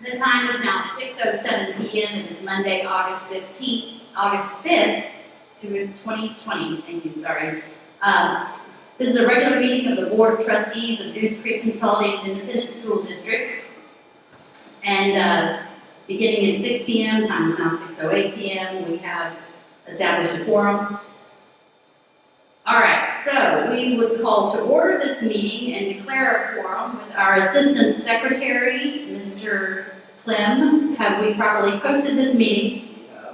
The time is now 6:07 p.m. It is Monday, August 5th, 2020. Thank you, sorry. This is a regular meeting of the Board of Trustees of Goose Creek Consolidated Independent School District. And beginning at 6 p.m., time is now 6:08 p.m., we have established a quorum. All right, so we would call to order this meeting and declare a quorum with our Assistant Secretary, Mr. Clem. Have we properly posted this meeting? Yeah.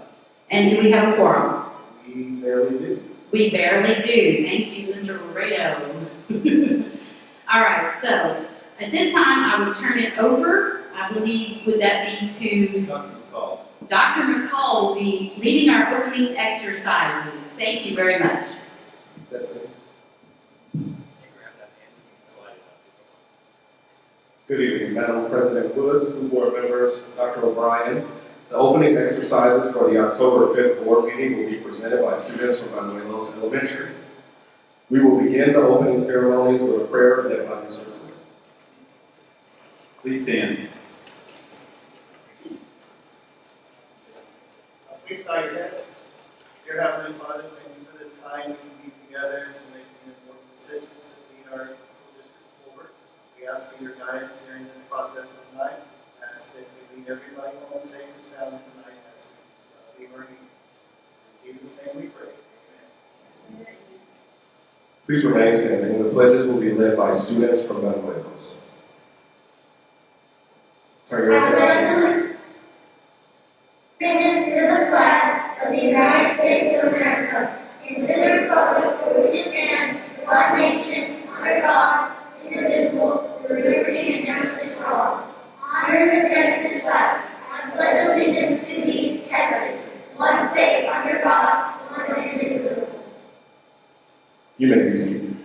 And do we have a quorum? We barely do. We barely do. Thank you, Mr. Laredo. All right, so at this time, I would turn it over. I believe, would that be to Dr. McCall. Dr. McCall will be leading our opening exercises. Thank you very much. That's it. Good evening, Madam President Woods, school board members, Dr. O'Brien. The opening exercises for the October 5th board meeting will be presented by students from Manuelos Elementary. We will begin the opening ceremonies with a prayer led by Mr. Clem. Please stand. Please bow your head. Dear Heavenly Father, thank you for this time we can be together to make the important decisions that lead our school district forward. We ask for your guidance during this process tonight. Ask that you lead everybody home safe and sound tonight as we leave our meeting. In Jesus' name we pray. Amen. Please remain standing. The pledges will be led by students from Manuelos. Turn your attention. Allegiance to the flag of the United States of America and to the republic for which it stands, one nation, under God, indivisible, with liberty and justice for all. Honor the Texas flag. I pledge allegiance to thee, Texas, one state under God, one indivisible. You may be seated.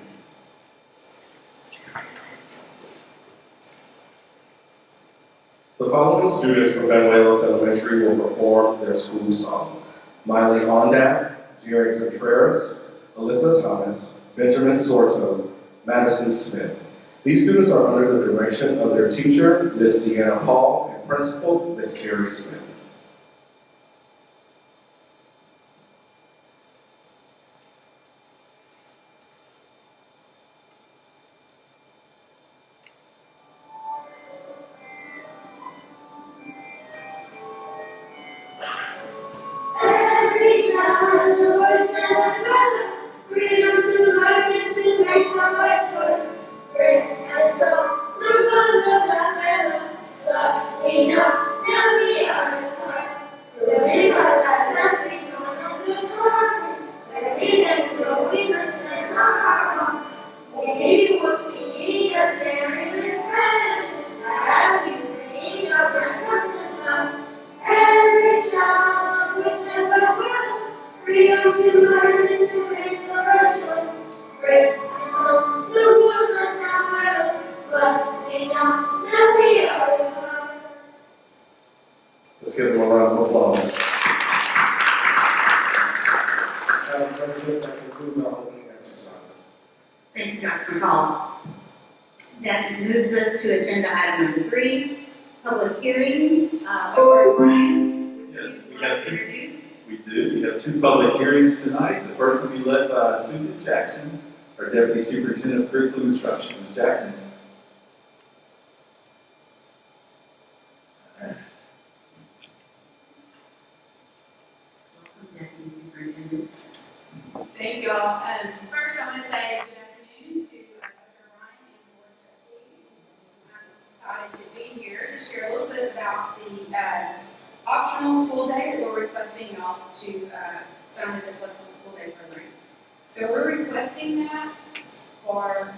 The following students from Manuelos Elementary will perform their school song. Miley Ondak, Jerry Contreras, Alyssa Thomas, Benjamin Sorto, Madison Smith. These students are under the direction of their teacher, Miss Sienna Paul, and principal, Miss Carrie Smith. Every child is a voice and a color, freedom to learn and to make our choice. Great and so, the rose of that fellow, but we know that we are his heart. Living our lives as we don't understand, where we can grow, we must stand on our own. We will see a very impression, as we bring our breath from the sun. Every child we send our brothers, freedom to learn and to make the right choice. Great and so, the wars are not battles, but we know that we are his heart. Let's give them a round of applause. Madam President, that concludes our opening exercises. Thank you, Dr. McCall. That moves us to agenda item number 3, public hearings. Brian, Yes, would you like to introduce? We do. We have 2 public hearings tonight. The first will be led by Susan Jackson, our Deputy Superintendent of Curriculum Instruction. Ms. Jackson. Welcome, Deputy Superintendent. Thank you all. First, I want to say good afternoon to Dr. Ryan and the Board of Trustees. I'm excited to be here to share a little bit about the optional school day that we're requesting y'all to sign as a flexible school day program. So we're requesting that for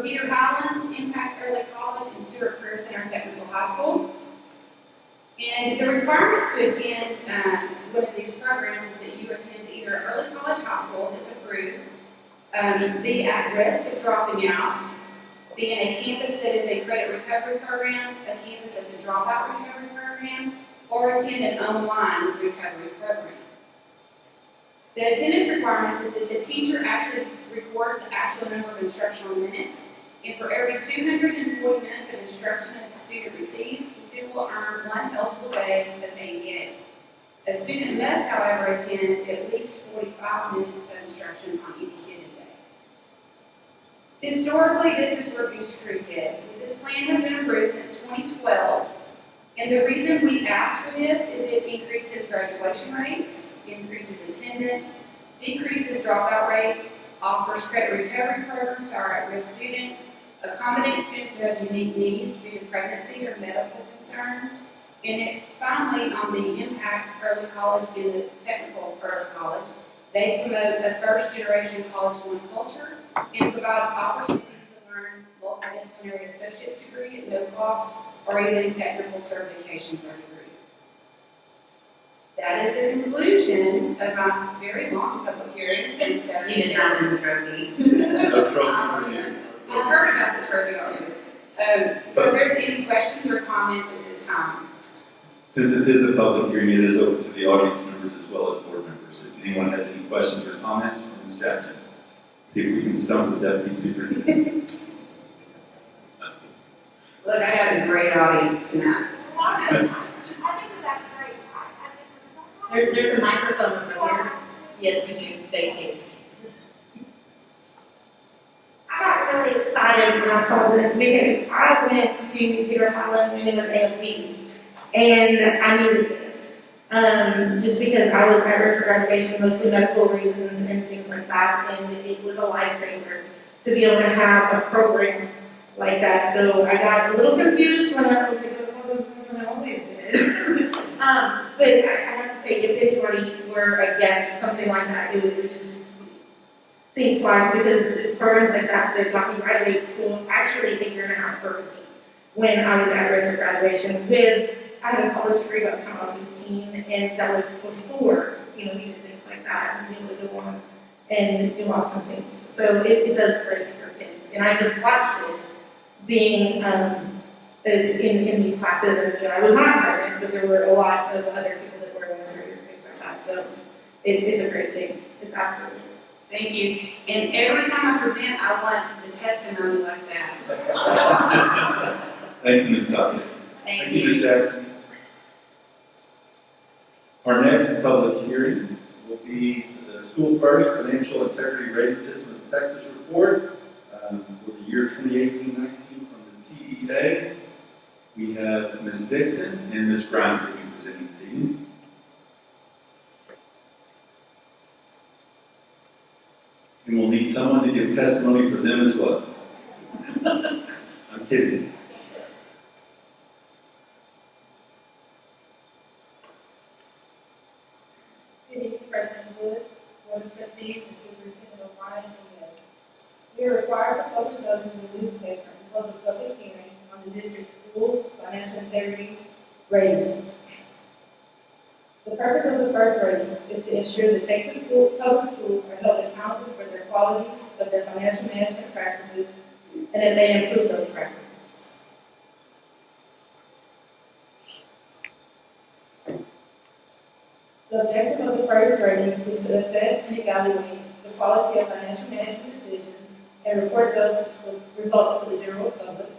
Peter Highlands, Impact Early College, and Stewart Career Center Technical High School. And the requirements to attend one of these programs is that you attend either early college high school that's approved, be at risk of dropping out, be in a campus that is a credit recovery program, a campus that's a dropout recovery program, or attend an online recovery program. The attendance requirements is that the teacher actually records the actual number of instructional minutes, and for every 240 minutes of instruction that the student receives, the student will earn 1 eligible day of AEA. A student must, however, attend at least 45 minutes of instruction on any given day. Historically, this is where Goose Creek is. This plan has been approved since 2012, and the reason we ask for this is it increases graduation rates, increases attendance, decreases dropout rates, offers credit recovery programs to our at-risk students, accommodates students who have unique needs due to pregnancy or medical concerns, and it finally, on the impact early college and the technical early college, they promote a first-generation college-born culture and provides opportunities to learn multidisciplinary associate's degree at no cost or even technical certifications or degrees. That is the conclusion of my very long public hearing. And so You did not win the trophy. A trophy for you. I've heard about the trophy already. So if there's any questions or comments at this time. Since this is a public hearing, it is open to the audience members as well as board members. If anyone has any questions or comments for Ms. Jackson, see if we can stump the deputy superintendent. Look, I have a great audience tonight. I think that's great. There's a microphone over here. Yes, you do. Thank you. I got really excited when I saw this because I went to Peter Highland when it was ALP, and I needed this. Just because I was at risk for graduation, mostly medical reasons and things like that, and it was a lifesaver to be able to have a program like that. So I got a little confused when I was like, oh, this is something I always did. But I have to say, if anybody were against something like that, it would just think twice, because programs like that got me right away to school, actually a year and a half early when I was at risk of graduation. I had a college degree by the time I was 18, and that was before, you did things like that, and be able to go on and do awesome things. So it does great for kids. And I just watched it being in these classes, and I was not pregnant, but there were a lot of other people that were going through things like that. So it's a great thing. It's absolutely. Thank you. And every time I present, I want the testimony like that. Thank you, Ms. Costa. Thank you, Ms. Jackson. Our next public hearing will be the School First Financial Integrity Rating System of Texas report for the year 2018-19 from the TEA. We have Ms. Dixon and Ms. Grimes will be presenting this evening. And we'll need someone to give testimony for them as well. I'm kidding. Good evening, President Wood, Board of Trustees, and Superintendent O'Brien, and yes. We are required to publish notice in the newspaper and hold a public hearing on the district's school financial integrity rating. The purpose of the first rating is to ensure that Texas public schools are held accountable for their quality of their financial management practices and that they improve those practices. The objective of the first rating is to assess and evaluate the quality of financial management decisions and report those results to the general public.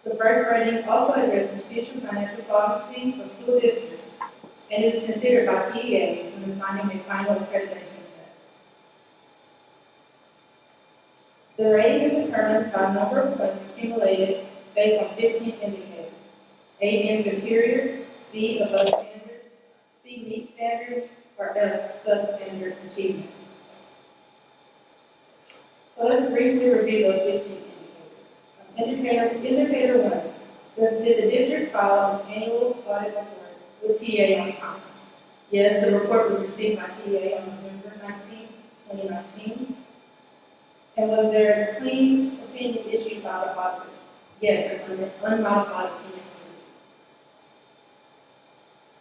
The first rating also addresses future financial solvency for school districts and is considered by TEA when defining a final accreditation test. The rating is determined by a number of points accumulated based on 15 indicators. A being superior, B above standard, C meets standard, or F substandard achievement. So let's briefly review those 15 indicators. Indicator 1. Did the district file an annual audit report with TA on time? Yes, the report was received by TA on November 19, 2019. And was there a clean opinion issued by the auditors? Yes, an unmodified opinion.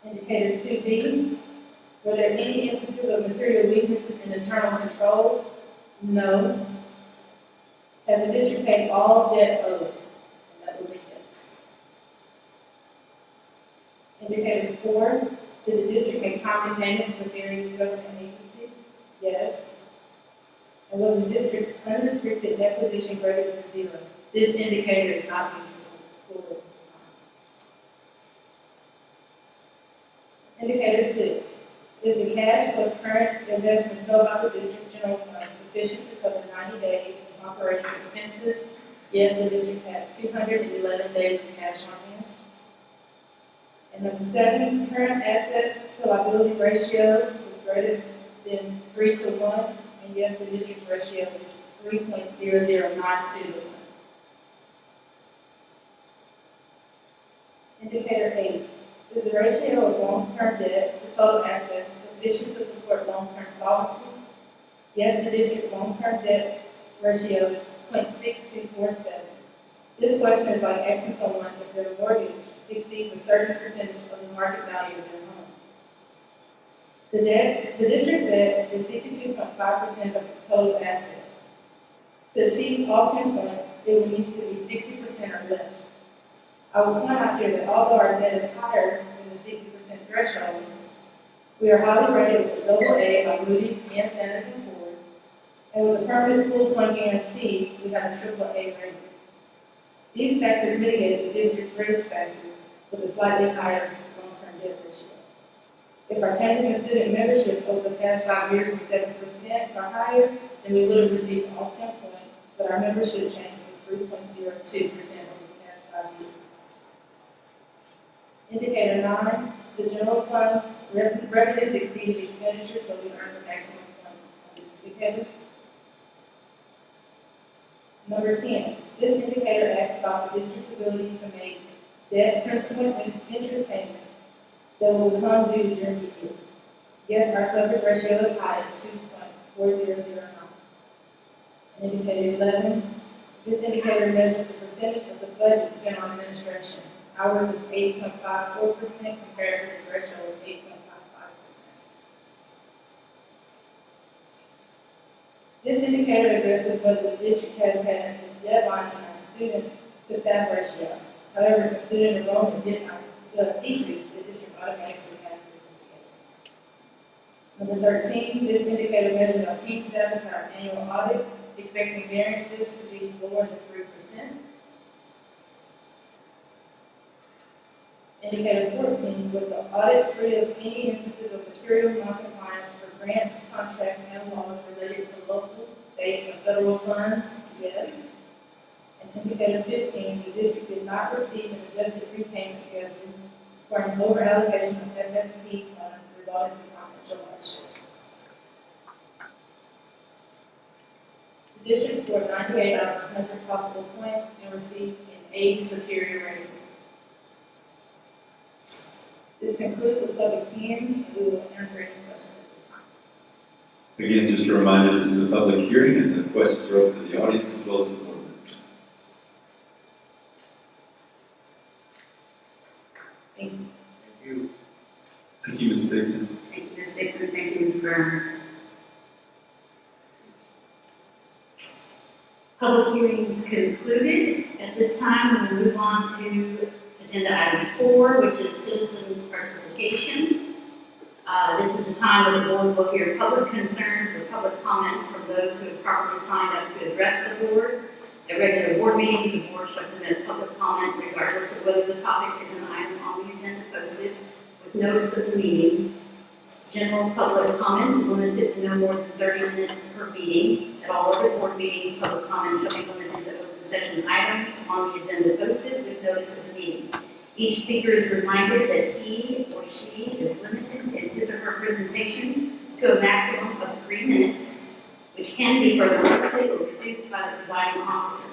Indicator 2B, were there any instances of material weaknesses in internal controls? No. Has the district paid all debt owed? And that would be yes. Indicator 4, did the district make timely timely payments to various government agencies? Yes. And was the district's unrestricted net position greater than 0? This indicator is not being scored. Indicator 6. Is the cash plus current investments held by the district's general fund sufficient to cover 90 days of operating expenses? Yes, the district had 211 days of cash on hand. And number 7, current assets to liability ratio is greater than 3 to 1, and yes, the district ratio is 3.0092 to 1. Indicator 8, is the ratio of long-term debt to total assets sufficient to support long-term solvency? Yes, the district's long-term debt ratio is 0.6247. This question is like asking someone if their mortgage exceeds a certain percentage of the market value of their home. The district debt is 62.5% of its total assets. To achieve all 10 points, it would need to be 60% or less. I will point out here that although our debt is higher than the 60% threshold, we are highly rated with AA by Moody's and Standard & Poor's, and with a permanent school fund guarantee, we have a AAA rating. These factors mitigate the district's risk factors with a slightly higher long-term debt ratio. If our changes in student membership over the past 5 years were 7% or higher, then we would have received all 10 points, but our membership change was 3.02% over the past 5 years. Indicator 9, the general fund's revenues exceed expenditures, so we earn the maximum points on this indicator. Number 10, this indicator asks about the district's ability to make debt, principal, and interest payments that will become due during the year. Yes, our coverage ratio is high at 2.4009. Indicator 11, this indicator measures the percentage of the budget spent on administration. Ours is 8.54% compared to the threshold of 8.55%. This indicator addresses whether the district has had a deadline in our student to staff ratio. However, since student enrollment did not decrease, the district automatically has this indicator. Number 13, this indicator measures our peak status in our annual audit, expecting variances to be lower than 3%. Indicator 14, was the audit free of any instances of material noncompliance for grants, contracts, and laws related to local, state, and federal funds? Yes. And indicator 15, the district did not receive an adjusted prepayment schedule for an lower allocation of FSP funds resulting to financial hardship. The district scored 98 out of 100 possible points and received an A superior rating. This concludes the public hearing, and we will answer any questions at this time. Again, just a reminder, this is a public hearing, and the questions are open to the audience as well as the board members. Thank you. Thank you. Thank you, Ms. Dixon. Thank you, Ms. Dixon. Thank you, Ms. Burns. Public hearings concluded. At this time, we will move on to agenda item 4, which is citizens' participation. This is the time when the board will hear public concerns or public comments from those who have properly signed up to address the board. At regular board meetings, the board shall permit public comment regardless of whether the topic is an item on the agenda posted with notice of the meeting. General public comment is limited to no more than 30 minutes per meeting. At all other board meetings, public comment shall be limited to open session items on the agenda posted with notice of the meeting. Each speaker is reminded that he or she is limited in his or her presentation to a maximum of 3 minutes, which can be further limited or reduced by the presiding officer,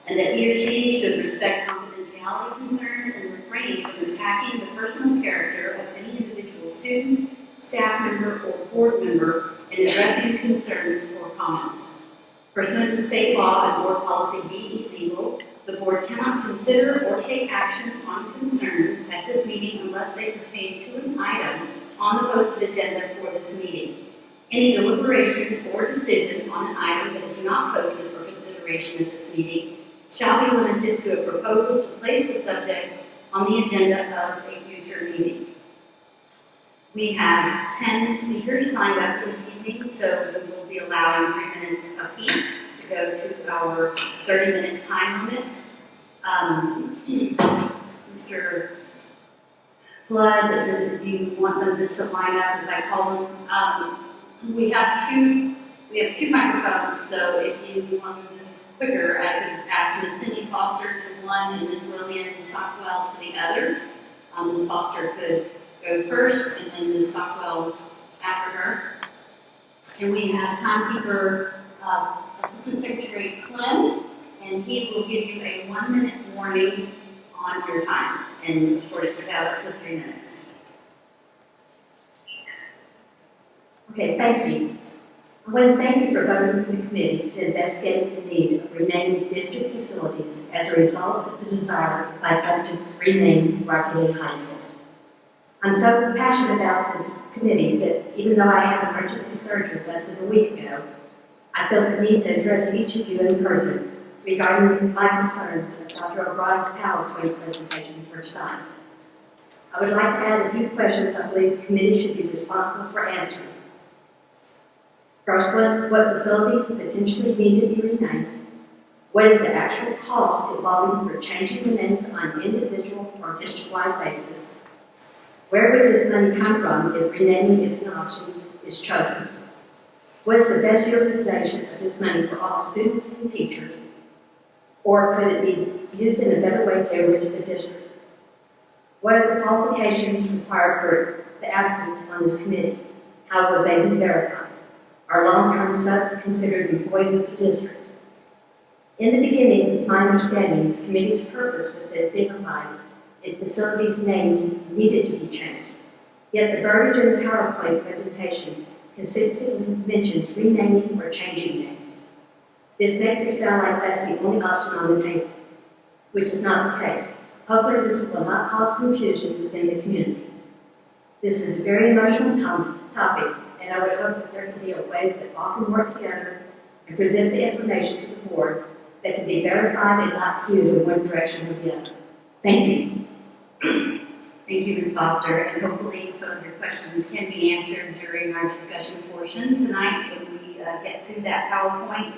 and that he or she should respect confidentiality concerns and refrain from attacking the personal character of any individual student, staff member, or board member in addressing concerns or comments. Pursuant to state law and board policy be illegal, the board cannot consider or take action on concerns at this meeting unless they pertain to an item on the posted agenda for this meeting. Any deliberation or decision on an item that is not posted for consideration at this meeting shall be limited to a proposal to place the subject on the agenda of a future meeting. We have 10 speakers signed up this evening, so we will be allowing 3 minutes apiece to go to our 30-minute time limit. Mr. Flood, do you want them just to line up as I call them? We have two microphones, so if you want them this quicker, I could ask Ms. Cindy Foster to one and Ms. Lillian Stockwell to the other. Ms. Foster could go first, and then Ms. Stockwell after her. And we have timekeeper, Assistant Secretary Clem, and he will give you a 1-minute warning on your time, and of course, we have up to 3 minutes. Okay, thank you. I want to thank you for voting for the committee to investigate the need of renaming district facilities as a result of the desire by some to rename Rocky Lake High School. I'm so passionate about this committee that even though I had emergency surgery less than a week ago, I felt the need to address each of you in person regarding my concerns with Dr. O'Brien's PowerPoint presentation for tonight. I would like to add a few questions I believe the committee should be responsible for answering. First, what facilities potentially need to be renamed? What is the actual cost involving for changing the names on an individual or district-wide basis? Where would this money come from if renaming is an option is chosen? What is the best utilization of this money for all students and teachers? Or could it be used in a better way to enrich the district? What are the qualifications required for the applicants on this committee? How will they be verified? Are long-term subs considered employees of the district? In the beginning, it's my understanding the committee's purpose was to identify if facilities' names needed to be changed. Yet the verbiage in the PowerPoint presentation consistently mentions renaming or changing names. This makes it sound like that's the only option on the table, which is not the case. Hopefully this will not cause confusion within the community. This is a very emotional topic, and I would hope that there can be a way that all can work together and present the information to the board that can be verified and not skewed in one direction or the other. Thank you. Thank you, Ms. Foster, and hopefully some of your questions can be answered during our discussion portion tonight when we get to that PowerPoint.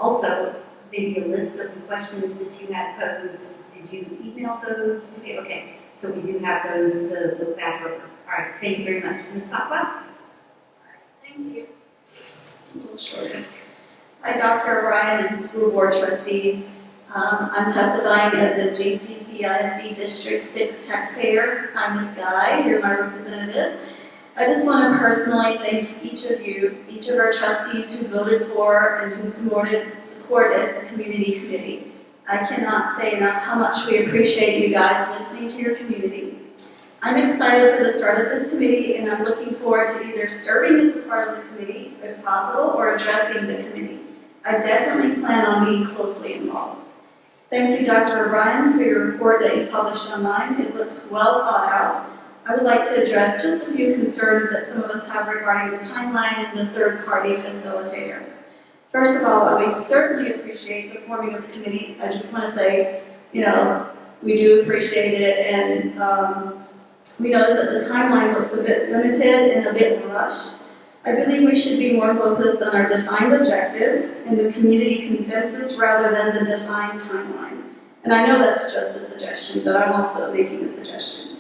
Also, maybe a list of the questions that you had posed. Did you email those? Okay, so we do have those to look back over. All right, thank you very much. Ms. Stockwell? Thank you. A little shorter. Hi, Dr. O'Brien and school board trustees. I'm testifying as a JCC ISD District 6 taxpayer. I'm Ms. Guy, you're my representative. I just want to personally thank each of you, each of our trustees who voted for and who supported the community committee. I cannot say enough how much we appreciate you guys listening to your community. I'm excited for the start of this committee, and I'm looking forward to either serving as a part of the committee, if possible, or addressing the committee. I definitely plan on being closely involved. Thank you, Dr. O'Brien, for your report that you published online. It looks well thought out. I would like to address just a few concerns that some of us have regarding the timeline and the third-party facilitator. First of all, we certainly appreciate the forming of the committee. I just want to say, we do appreciate it, and we notice that the timeline looks a bit limited and a bit rushed. I believe we should be more focused on our defined objectives and the community consensus rather than the defined timeline. And I know that's just a suggestion, but I'm also making a suggestion.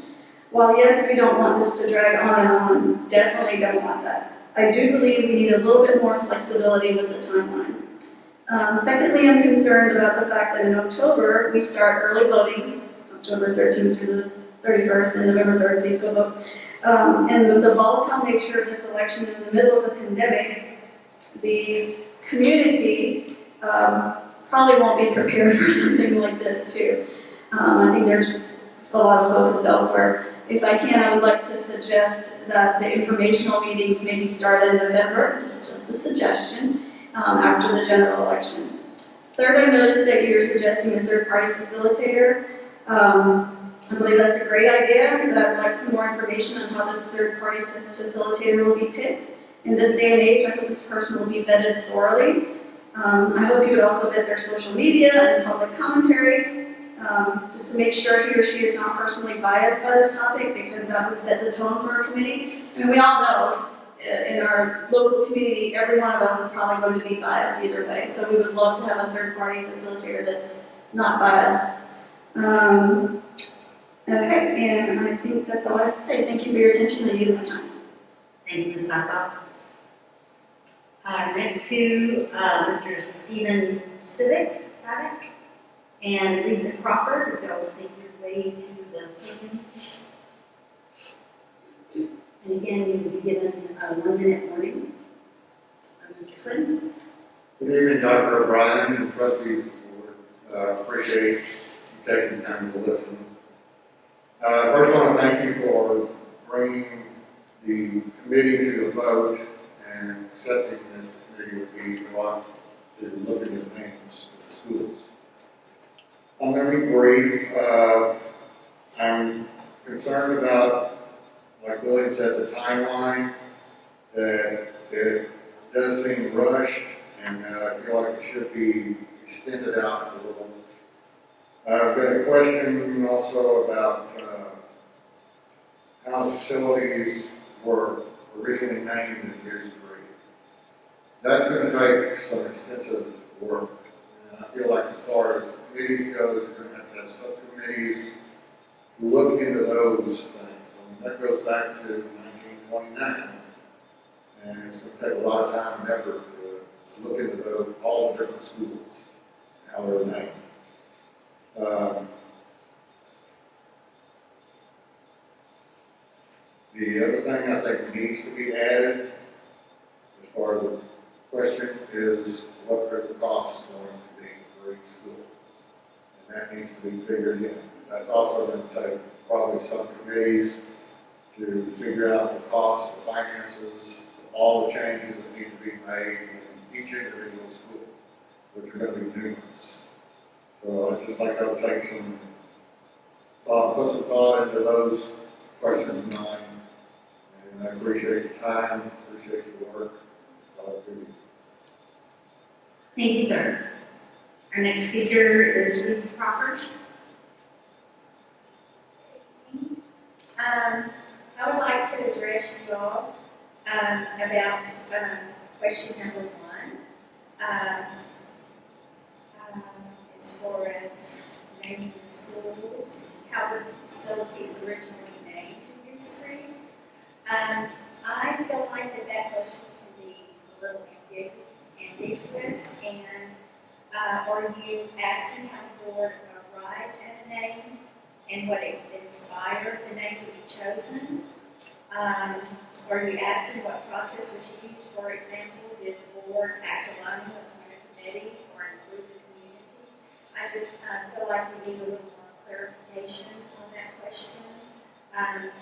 While yes, we don't want this to drag on and on, definitely don't want that. I do believe we need a little bit more flexibility with the timeline. Secondly, I'm concerned about the fact that in October, we start early voting, October 13th through the 31st and November 3rd, please go vote. And with the volatile nature of this election in the middle of the pandemic, the community probably won't be prepared for something like this too. I think there's just a lot of focus elsewhere. If I can, I would like to suggest that the informational meetings maybe start in November, just a suggestion, after the general election. Third, I noticed that you're suggesting a third-party facilitator. I believe that's a great idea, but I would like some more information on how this third-party facilitator will be picked. In this day and age, I hope this person will be vetted thoroughly. I hope you would also vet their social media and public commentary. just to make sure he or she is not personally biased by this topic, because that would set the tone for our committee. I mean, we all know in our local community, every one of us is probably going to be biased either way, so we would love to have a third-party facilitator that's not biased. Okay, and I think that's all I have to say. Thank you for your attention and my time. Thank you, Ms. Saka. Next to Mr. Stephen Savick and Lisa Crawford, if you'll make your way to the podium. And again, you will be given a 1-minute warning. Mr. Flynn. Good evening, Dr. O'Brien and trustees of the board. Appreciate you taking the time to listen. First, I want to thank you for bringing the committee to the vote and accepting that the committee would be brought to look at the things of the schools. I'm going to be brief. I'm concerned about, like William said, the timeline, that it does seem rushed, and I feel like it should be extended out a little. I've got a question also about how the facilities were originally named in Goose. That's going to take some extensive work. And I feel like as far as committees goes, you're going to have subcommittees to look into those things. I mean, that goes back to 1929. And it's going to take a lot of time and effort to look into those, all the different schools, and how they're named. The other thing I think needs to be added, as far as the question, is what are the costs going to be for each school? And that needs to be figured in. That's also going to take probably some committees to figure out the cost, the finances, all the changes that need to be made in each individual school, which are going to be numerous. So I just like I would take some thought, put some thought into those questions of mine. And I appreciate your time, appreciate your work. Thank you, sir. Our next speaker is Lisa Crawford. I would like to address you all about question number 1. As far as naming the schools, how the facilities originally named Goose Creek. I feel like that question can be a little ambiguous, and are you asking how the board arrived at a name and what inspired the name to be chosen? Are you asking what process was used? For example, did the board act alone, appoint a committee, or include the community? I just feel like we need a little more clarification on that question,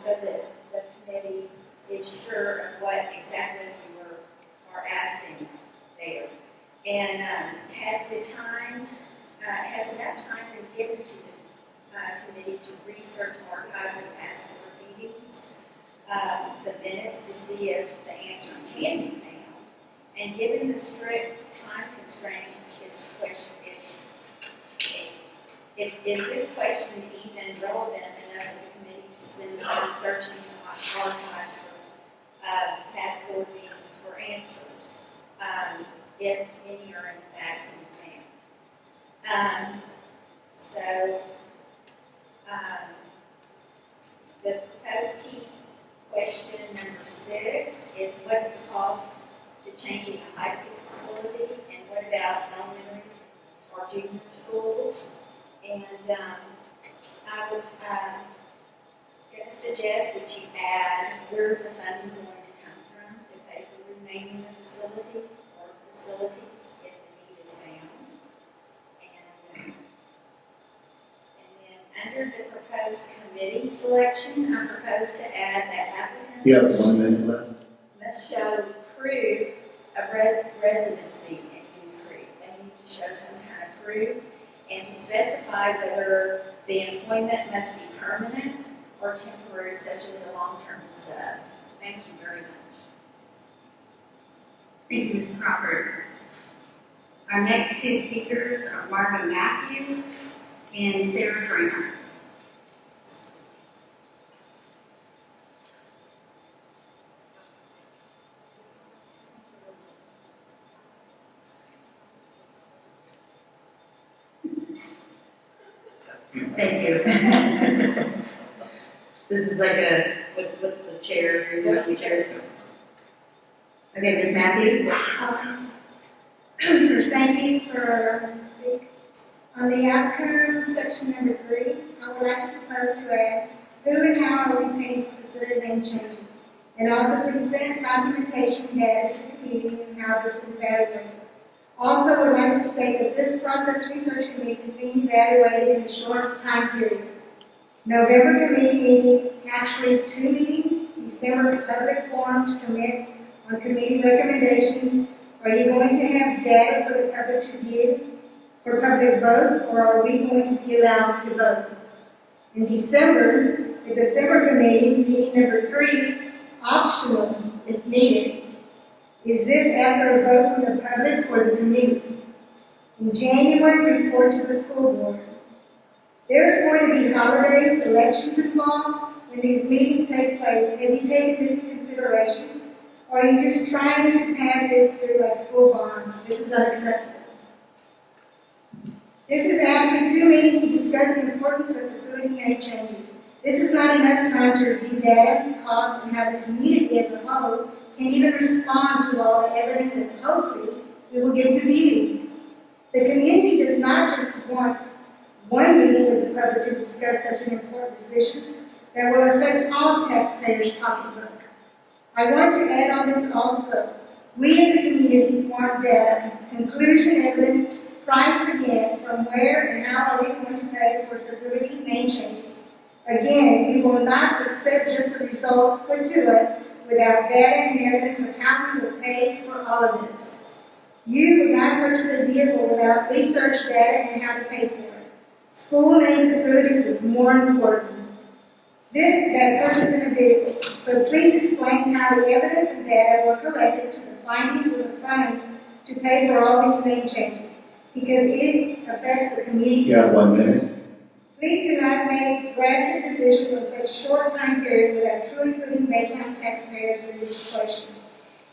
so that the committee is sure of what exactly we are asking there. And has enough time been given to the committee to research archives of past board meetings, the minutes, to see if the answers can be found? And given the strict time constraints, is this question even relevant enough for the committee to spend time searching the archives for past board meetings for answers, if any are in fact found? The proposed key question number 6 is, what is the cost to changing a high school facility, and what about elementary or junior schools? And I was going to suggest that you add, where is the funding going to come from to pay for renaming the facility or facilities if the need is found? And then under the proposed committee selection, I propose to add that applicants You have 1 minute left. must show proof of residency in Goose Creek. They need to show some kind of proof, and to specify whether the employment must be permanent or temporary, such as a long-term sub. Thank you very much. Thank you, Ms. Crawford. Our next 2 speakers are Marvin Matthews and Sarah Dreamer. Thank you. This is like a, what's the chair? What's the chair? Okay, Ms. Matthews? First, thank you for allowing us to speak. On the outcome, section number 3, I would like to propose to add, who and how are we paying for facility name changes? And also present documentation data to the community and how this is evaluated. Also, would like to state that this process research committee is being evaluated in a short time period. November committee meeting, actually 2 meetings, December public forum to commit on committee recommendations. Are you going to have data for the public to give for public vote, or are we going to be allowed to vote? In December, the December committee, meeting number 3, optional if needed. Is this after a vote from the public or the committee? In January, report to the school board. There is going to be holidays, elections involved when these meetings take place. Have you taken this into consideration? Or are you just trying to pass this through like school bonds? This is unacceptable. This is actually 2 meetings to discuss the importance of facility name changes. This is not enough time to review data, cost, and how the community as a whole can even respond to all the evidence that hopefully we will get to view. The community does not just want one meeting with the public to discuss such an important decision that will affect all taxpayers' pocketbook. I want to add on this also. We as a community want data, conclusion evidence, price again, from where and how are we going to pay for facility name changes. Again, we will not accept just the results put to us without data and evidence of how we will pay for all of this. You would not purchase a vehicle without research data and how to pay for it. School name facilities is more important than purchasing a vehicle. So please explain how the evidence and data were collected to the findings of the funds to pay for all these name changes, because it affects the community. You have 1 minute. Please do not make drastic decisions on such short time period without truly putting Baytown taxpayers in this question.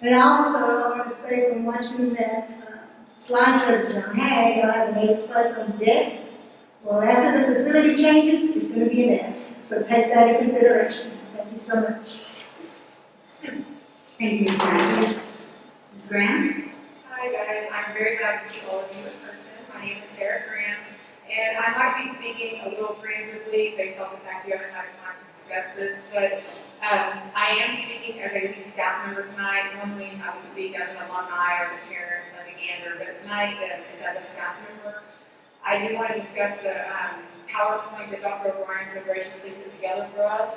And also, I want to say from watching that slideshow that John had, you'll have an A+ on debt. Well, after the facility changes, it's going to be an F. So take that into consideration. Thank you so much. Thank you, Ms. Matthews. Ms. Graham? Hi guys, I'm very glad to see all of you in person. My name is Sarah Graham, and I might be speaking a little preemptively based on the fact you haven't had time to discuss this, but I am speaking as a lead staff member tonight. Normally I would speak as an alumni or the parent of a gander, but tonight it's as a staff member. I do want to discuss the PowerPoint that Dr. O'Brien so graciously put together for us.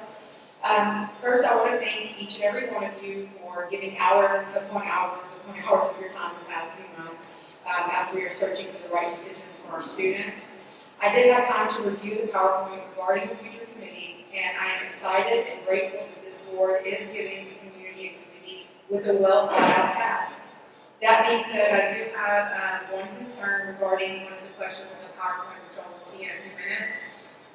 First, I want to thank each and every one of you for giving hours upon hours of your time in the past few months as we are searching for the right decisions for our students. I did have time to review the PowerPoint regarding the future committee, and I am excited and grateful that this board is giving the community a committee with a well-thought-out task. That being said, I do have one concern regarding one of the questions on the PowerPoint, which I will see in a few minutes.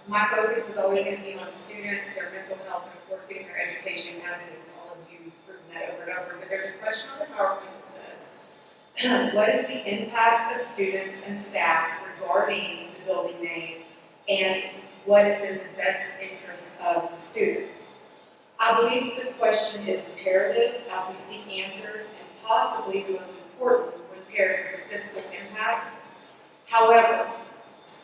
My focus is always going to be on students, their mental health, and of course getting their education, as is all of you proven that over and over. But there's a question on the PowerPoint that says, what is the impact of students and staff regarding the building name, and what is in the best interest of the students? I believe that this question is imperative as we seek answers, and possibly the most important when paired with fiscal impact. However,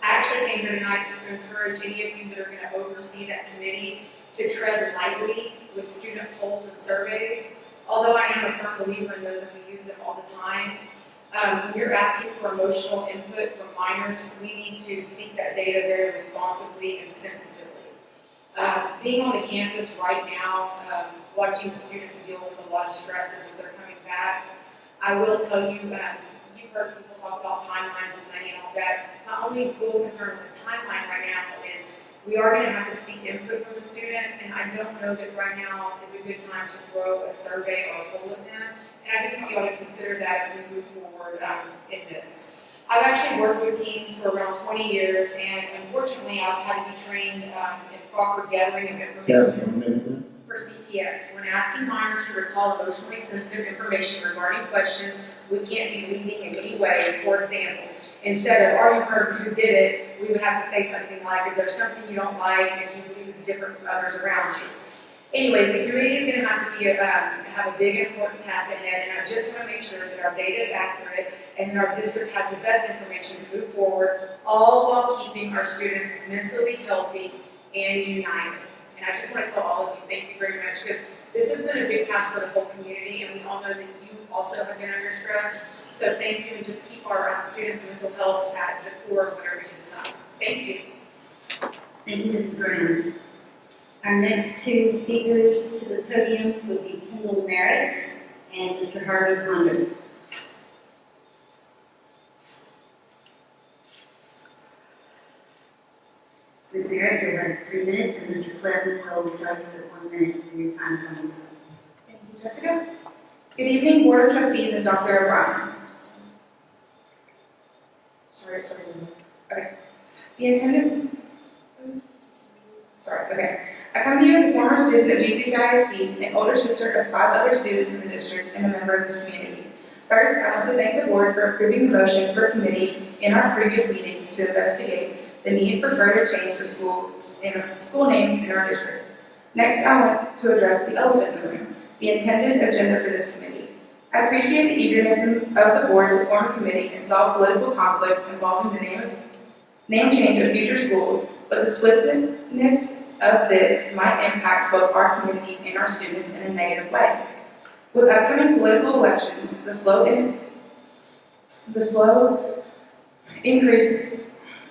I actually came here tonight just to encourage any of you that are going to oversee that committee to tread lightly with student polls and surveys. Although I am a firm believer in those and we use them all the time, when you're asking for emotional input from minors, we need to seek that data very responsibly and sensitively. Being on the campus right now, watching the students deal with a lot of stresses as they're coming back, I will tell you, you've heard people talk about timelines and money and all that. My only real concern with the timeline right now is we are going to have to seek input from the students, and I don't know that right now is a good time to throw a survey or a poll at them. And I just want you all to consider that as we move forward in this. I've actually worked with teens for around 20 years, and unfortunately, I've had to be trained in proper gathering of information for CPS. When asking minors to recall emotionally sensitive information regarding questions, we can't be leading in any way. For example, instead of, "Are you hurt? Who did it?" we would have to say something like, "Is there something you don't like and you believe is different from others around you?" Anyways, the committee is going to have to be have a big and important task ahead, and I just want to make sure that our data is accurate and that our district has the best information to move forward, all while keeping our students mentally healthy and united. And I just want to tell all of you, thank you very much, because this has been a big task for the whole community, and we all know that you also have been under stress. So thank you, and just keep our students' mental health at the core of whatever you decide. Thank you. Thank you, Mrs. Brown. Our next two speakers to the podium will be Kendall Merritt and Mr. Harvey Ponder. Ms. Merritt, you have 3 minutes, and Mr. Clem will tell you that 1 minute and your time is almost up. Thank you, Jessica. Good evening, Board of Trustees and Dr. O'Brien. Sorry. Okay. I come to you as a former student of GCCISD, an older sister of 5 other students in the district, and a member of this community. First, I want to thank the board for approving the motion for a committee in our previous meetings to investigate the need for further change of school names in our district. Next, I want to address the elephant in the room, the intended agenda for this committee. I appreciate the eagerness of the board to form a committee and solve political conflicts involving the name change of future schools, but the swiftness of this might impact both our community and our students in a negative way. With upcoming political elections, the slow increase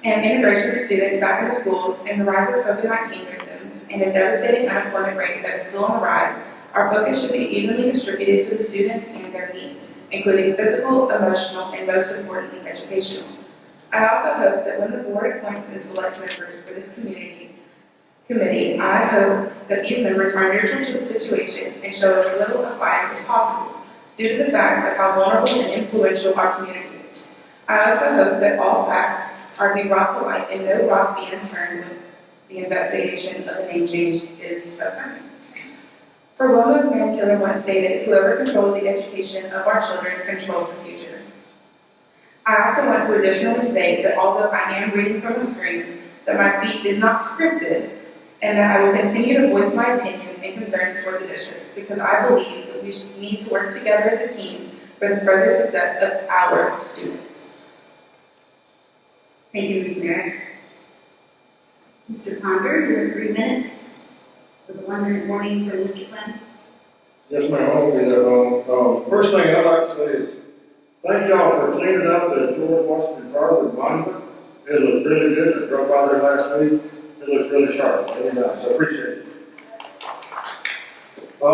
and integration of students back into schools, and the rise of COVID-19 victims, and a devastating unemployment rate that is still on the rise, our focus should be evenly distributed to the students and their needs, including physical, emotional, and most importantly, educational. I also hope that when the board appoints and selects members for this committee, I hope that these members are neutral to the situation and show as little of bias as possible, due to the fact of how vulnerable and influential our community is. I also hope that all facts are to be brought to light and no rock be unturned when the investigation of the name change is occurring. For Wilma Mankiller once stated, "Whoever controls the education of our children controls the future." I also want to additionally state that although I am reading from a screen, that my speech is not scripted, and that I will continue to voice my opinion and concerns toward the district, because I believe that we need to work together as a team for the further success of our students. Thank you, Ms. Merritt. Mr. Ponder, you have 3 minutes with a 1 minute warning from Mr. Clem. Yes, ma'am, I'll be there long. First thing I'd like to say is, thank y'all for cleaning up the George Washington Carver monument. It looks really good. I drove by there last week. It looks really sharp, really nice. I appreciate it. I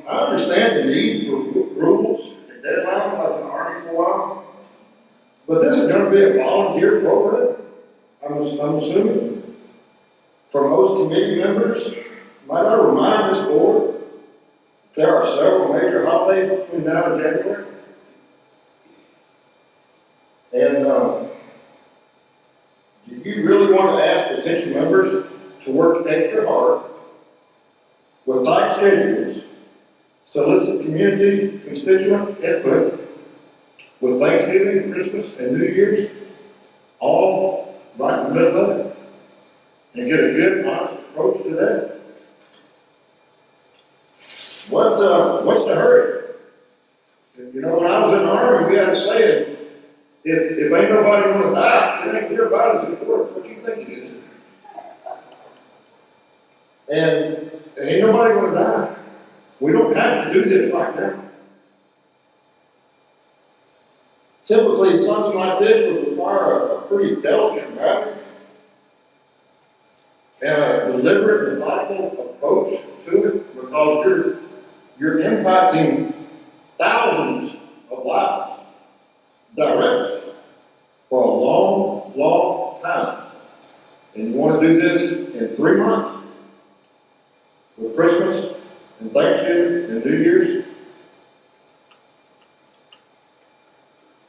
understand the need for rules and deadlines like in the Army for a while, but this is going to be a volunteer program, I'm assuming. For most committee members, might I remind this board, there are several major holidays between now and January. And do you really want to ask potential members to work extra hard with tight schedules, solicit community constituent input with Thanksgiving, Christmas, and New Year's all right in the middle of it, and get a good, honest approach to that? What's the hurry? You know, when I was in the Army, we had a saying, if ain't nobody gonna die, it ain't your body's important. What you think it is. And ain't nobody gonna die. We don't have to do this right now. Typically, something like this would require a pretty delicate matter and a deliberate, methodical approach to it, because you're impacting thousands of lives directly for a long, long time. And you want to do this in 3 months with Christmas and Thanksgiving and New Year's?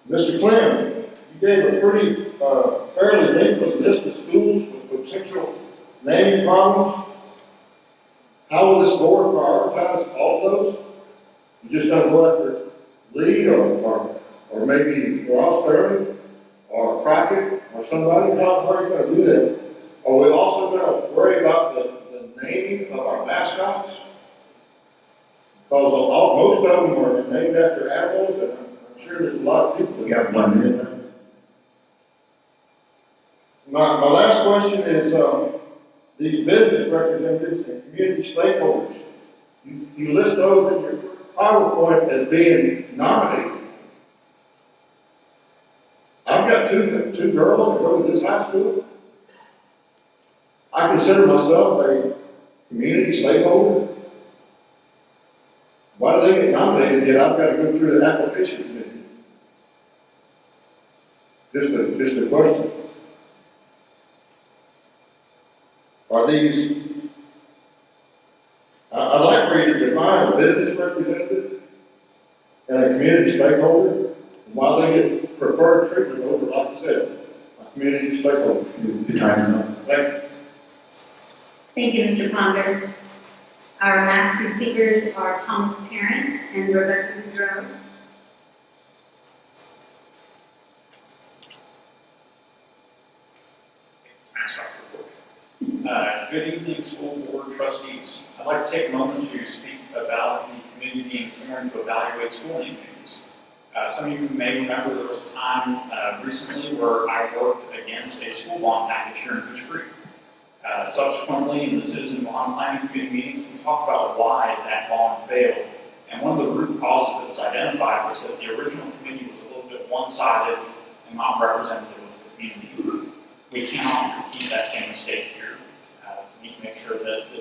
Mr. Clem, you gave a pretty, fairly lengthy list of schools with potential naming problems. How will this board prioritize all of those? You just gonna go after Lee or maybe Ross Sterling or Crockett or somebody? How are you gonna do that? Are we also gonna worry about the naming of our mascots? Because most of them are named after animals, and I'm sure there's a lot of people that You have 1 minute. My last question is, these business representatives and community stakeholders, you list those in your PowerPoint as being nominated. I've got two girls that go to this high school. I consider myself a community stakeholder. Why do they get nominated yet I've got to go through the application committee? Just a question. Are these, I'd like for you to define a business representative and a community stakeholder, and why they get preferred treatment over, like I said, a community stakeholder. Your time is up. Thank you. Thank you, Mr. Ponder. Our last two speakers are Thomas Parent and Rebecca Boudreau. Good evening, school board trustees. I'd like to take a moment to speak about the committee being formed to evaluate school name changes. Some of you may remember there was a time recently where I worked against a school bond package here in Goose Creek. Subsequently, in the Citizen Bond Planning Committee meetings, we talked about why that bond failed. And one of the root causes that was identified was that the original committee was a little bit one-sided and not representative of the community. We cannot repeat that same mistake here. We need to make sure that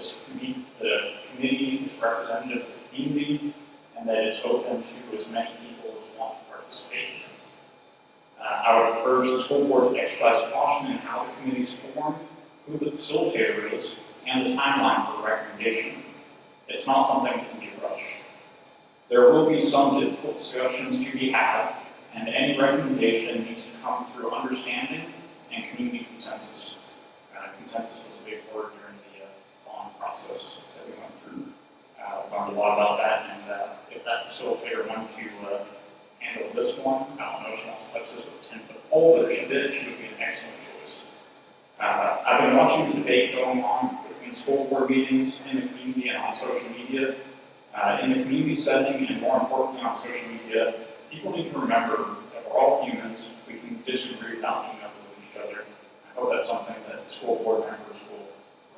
the committee is representative of the community and that it's open to as many people as want to participate. I would urge the school board to exercise caution in how the committee is formed, who the facilitator is, and the timeline for the recommendation. It's not something that can be rushed. There will be some difficult discussions to be had, and any recommendation needs to come through understanding and community consensus. Consensus was a big word during the bond process that we went through. Learned a lot about that, and if that facilitator wanted to handle this one, I don't know if she wants to touch this with a 10-foot pole, but if she did, she would be an excellent choice. I've been watching the debate going on between school board meetings, in the community, and on social media. In the community setting, and more importantly on social media, people need to remember that we're all humans. We can disagree without being ugly with each other. I hope that's something that the school board members will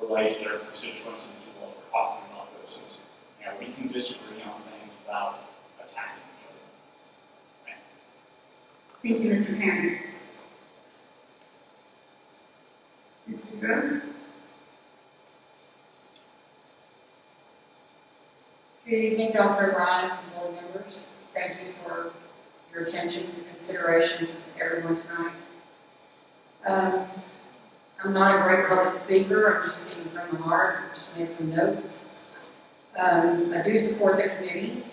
relay to their constituents and people as we're talking about this. We can disagree on things without attacking each other. Thank you, Mr. Parent. Ms. Boudreau? Good evening, Dr. O'Brien and board members. Thank you for your attention and consideration for everyone tonight. I'm not a great public speaker. I'm just speaking from the heart. I just made some notes. I do support the committee.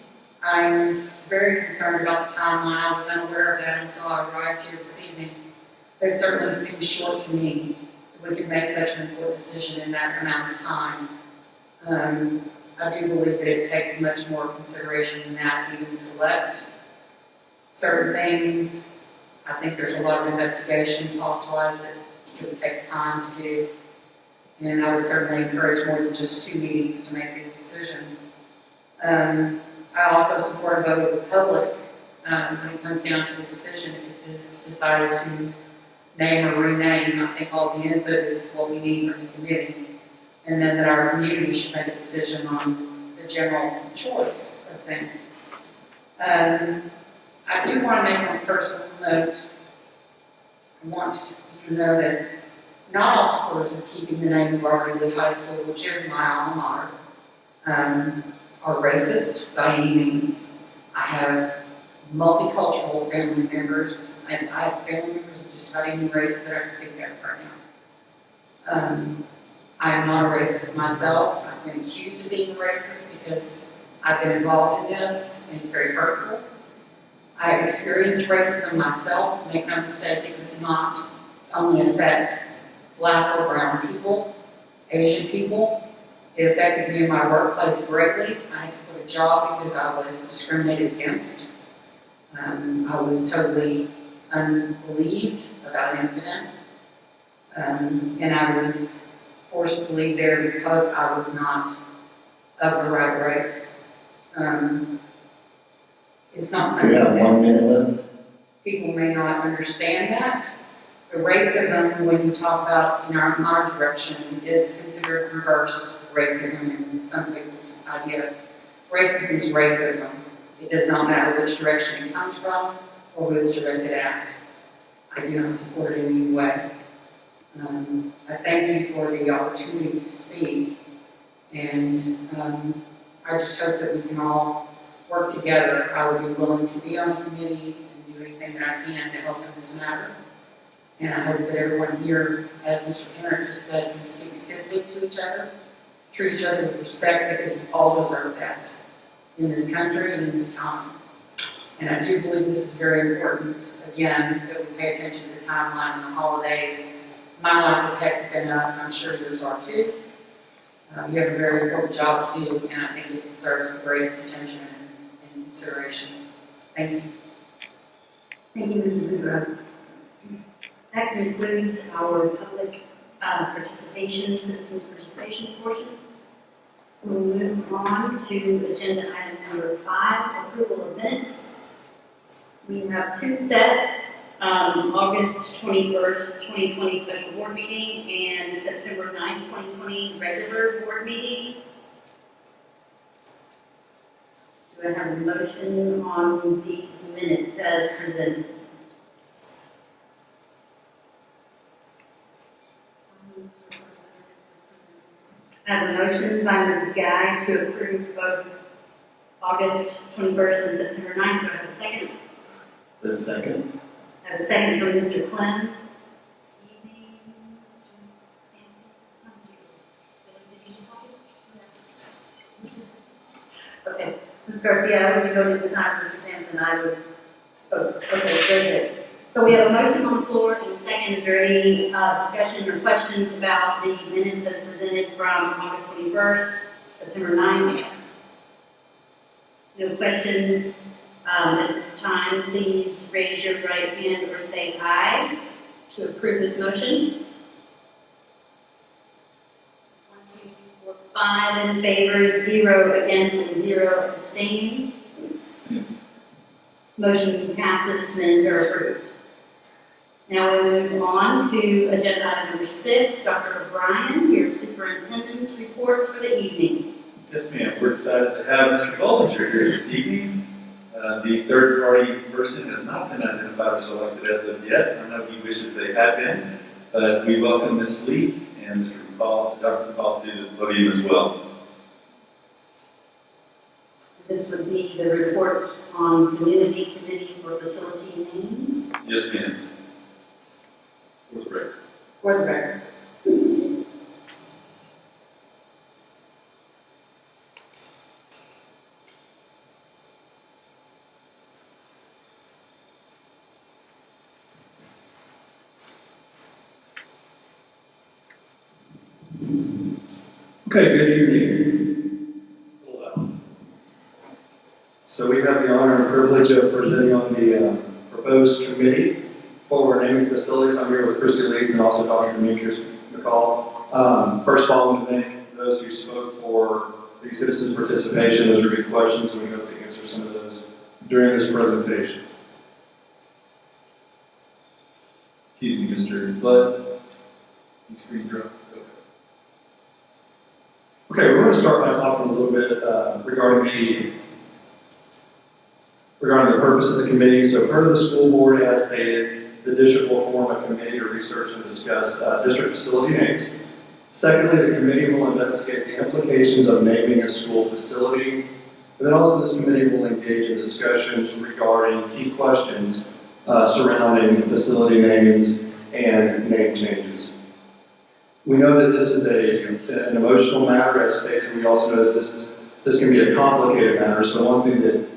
I'm very concerned about the timeline. I was unaware of that until I arrived here this evening. But it certainly seems short to me that we can make such an important decision in that amount of time. I do believe that it takes much more consideration than that to even select certain things. I think there's a lot of investigation cost-wise that could take time to do. And I would certainly encourage more than just 2 meetings to make these decisions. I also support a vote of the public when it comes down to the decision. If it is decided to name or rename, I think all the input is what we need from the committee. And then that our community should make a decision on the general choice of things. I do want to make one personal note. I want you to know that not all supporters of keeping the name of our Ridley High School, which is my alma mater, are racist by any means. I have multicultural family members, and I have family members of just about any race that I can think of right now. I am not a racist myself. I've been accused of being a racist because I've been involved in this, and it's very hurtful. I have experienced racism myself. Make no mistake, it does not only affect Black or brown people, Asian people. It affected me in my workplace greatly. I had to quit a job because I was discriminated against. I was totally unbelieved about an incident. And I was forced to leave there because I was not of the right race. It's not something We have that 1 minute left. people may not understand that. The racism, when you talk about in my direction, is considered reverse racism in some people's idea. Racism is racism. It does not matter which direction it comes from or who it's directed at. I do not support it in any way. I thank you for the opportunity to speak, and I just hope that we can all work together. I would be willing to be on the committee and do anything that I can to help in this matter. And I hope that everyone here, as Mr. Henry just said, can speak civilly to each other, treat each other with respect, because we all deserve that in this country and in this time. And I do believe this is very important, again, that we pay attention to the timeline and the holidays. My life is hectic enough, I'm sure yours are too. You have a very important job to do, and I think it deserves the greatest attention and consideration. Thank you. Thank you, Mrs. Woodruff. That concludes our public citizen participation portion. We'll move on to agenda item number 5, approval of minutes. We have 2 sets, August 21st, 2020 special board meeting and September 9th, 2020 regular board meeting. Do I have a motion on these minutes as presented? I have a motion by Mrs. Guy to approve both August 21st and September 9th. Do I have a second? The second. I have a second from Mr. Clem. Okay, Ms. Garcia, I would go to the time, Mr. Sampson, I would, okay, very good. So we have a motion on the floor and a second. Is there any discussion or questions about the minutes as presented from August 21st, September 9th? No questions at this time. Please raise your right hand or say aye to approve this motion. 1, 2, 3, 4, 5 in favor, 0 against, and 0 abstaining. Motion passes, minutes are approved. Now we'll move on to agenda item number 6. Dr. O'Brien, your superintendent's reports for the evening. Yes, ma'am. We're excited to have Mr. Bollinger here this evening. The third-party person has not been identified or selected as of yet. I know he wishes they had been, but we welcome Ms. Lee and Mr. McCall, Dr. McCall, to the podium as well. This would be the report on Community Committee for Facility Names. Yes, ma'am. For the record. For the record. Okay, good evening. So we have the honor and privilege of presenting on the proposed committee for naming facilities. I'm here with Christy Lee and also Dr. Demetrius McCall. First of all, I want to thank those who spoke for the citizens' participation. Those are good questions, and we hope to answer some of those during this presentation. Excuse me, Mr. Blood. These screens are up. Okay, we're going to start by talking a little bit regarding the purpose of the committee. So per the school board as stated, the district will form a committee to research and discuss district facility names. Secondly, the committee will investigate the implications of naming a school facility. And then also this committee will engage in discussions regarding key questions surrounding facility namings and name changes. We know that this is an emotional matter, as stated. We also know that this can be a complicated matter. So one thing that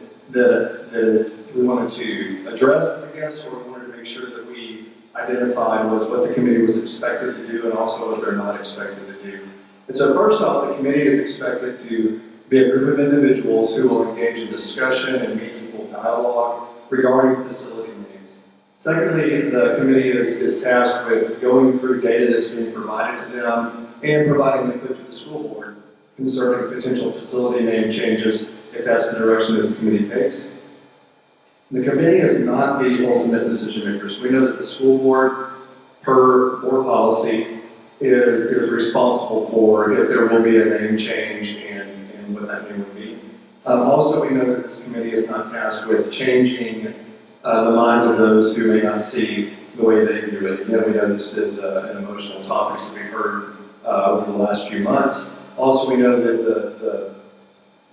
we wanted to address, I guess, or we wanted to make sure that we identified was what the committee was expected to do and also what they're not expected to do. And so first off, the committee is expected to be a group of individuals who will engage in discussion and meaningful dialogue regarding facility names. Secondly, the committee is tasked with going through data that's being provided to them and providing input to the school board concerning potential facility name changes if that's the direction that the committee takes. The committee is not the ultimate decision maker. So we know that the school board, per board policy, is responsible for if there will be a name change and what that name would be. Also, we know that this committee is not tasked with changing the minds of those who may not see the way they view it. Again, we know this is an emotional topic that we've heard over the last few months. Also, we know that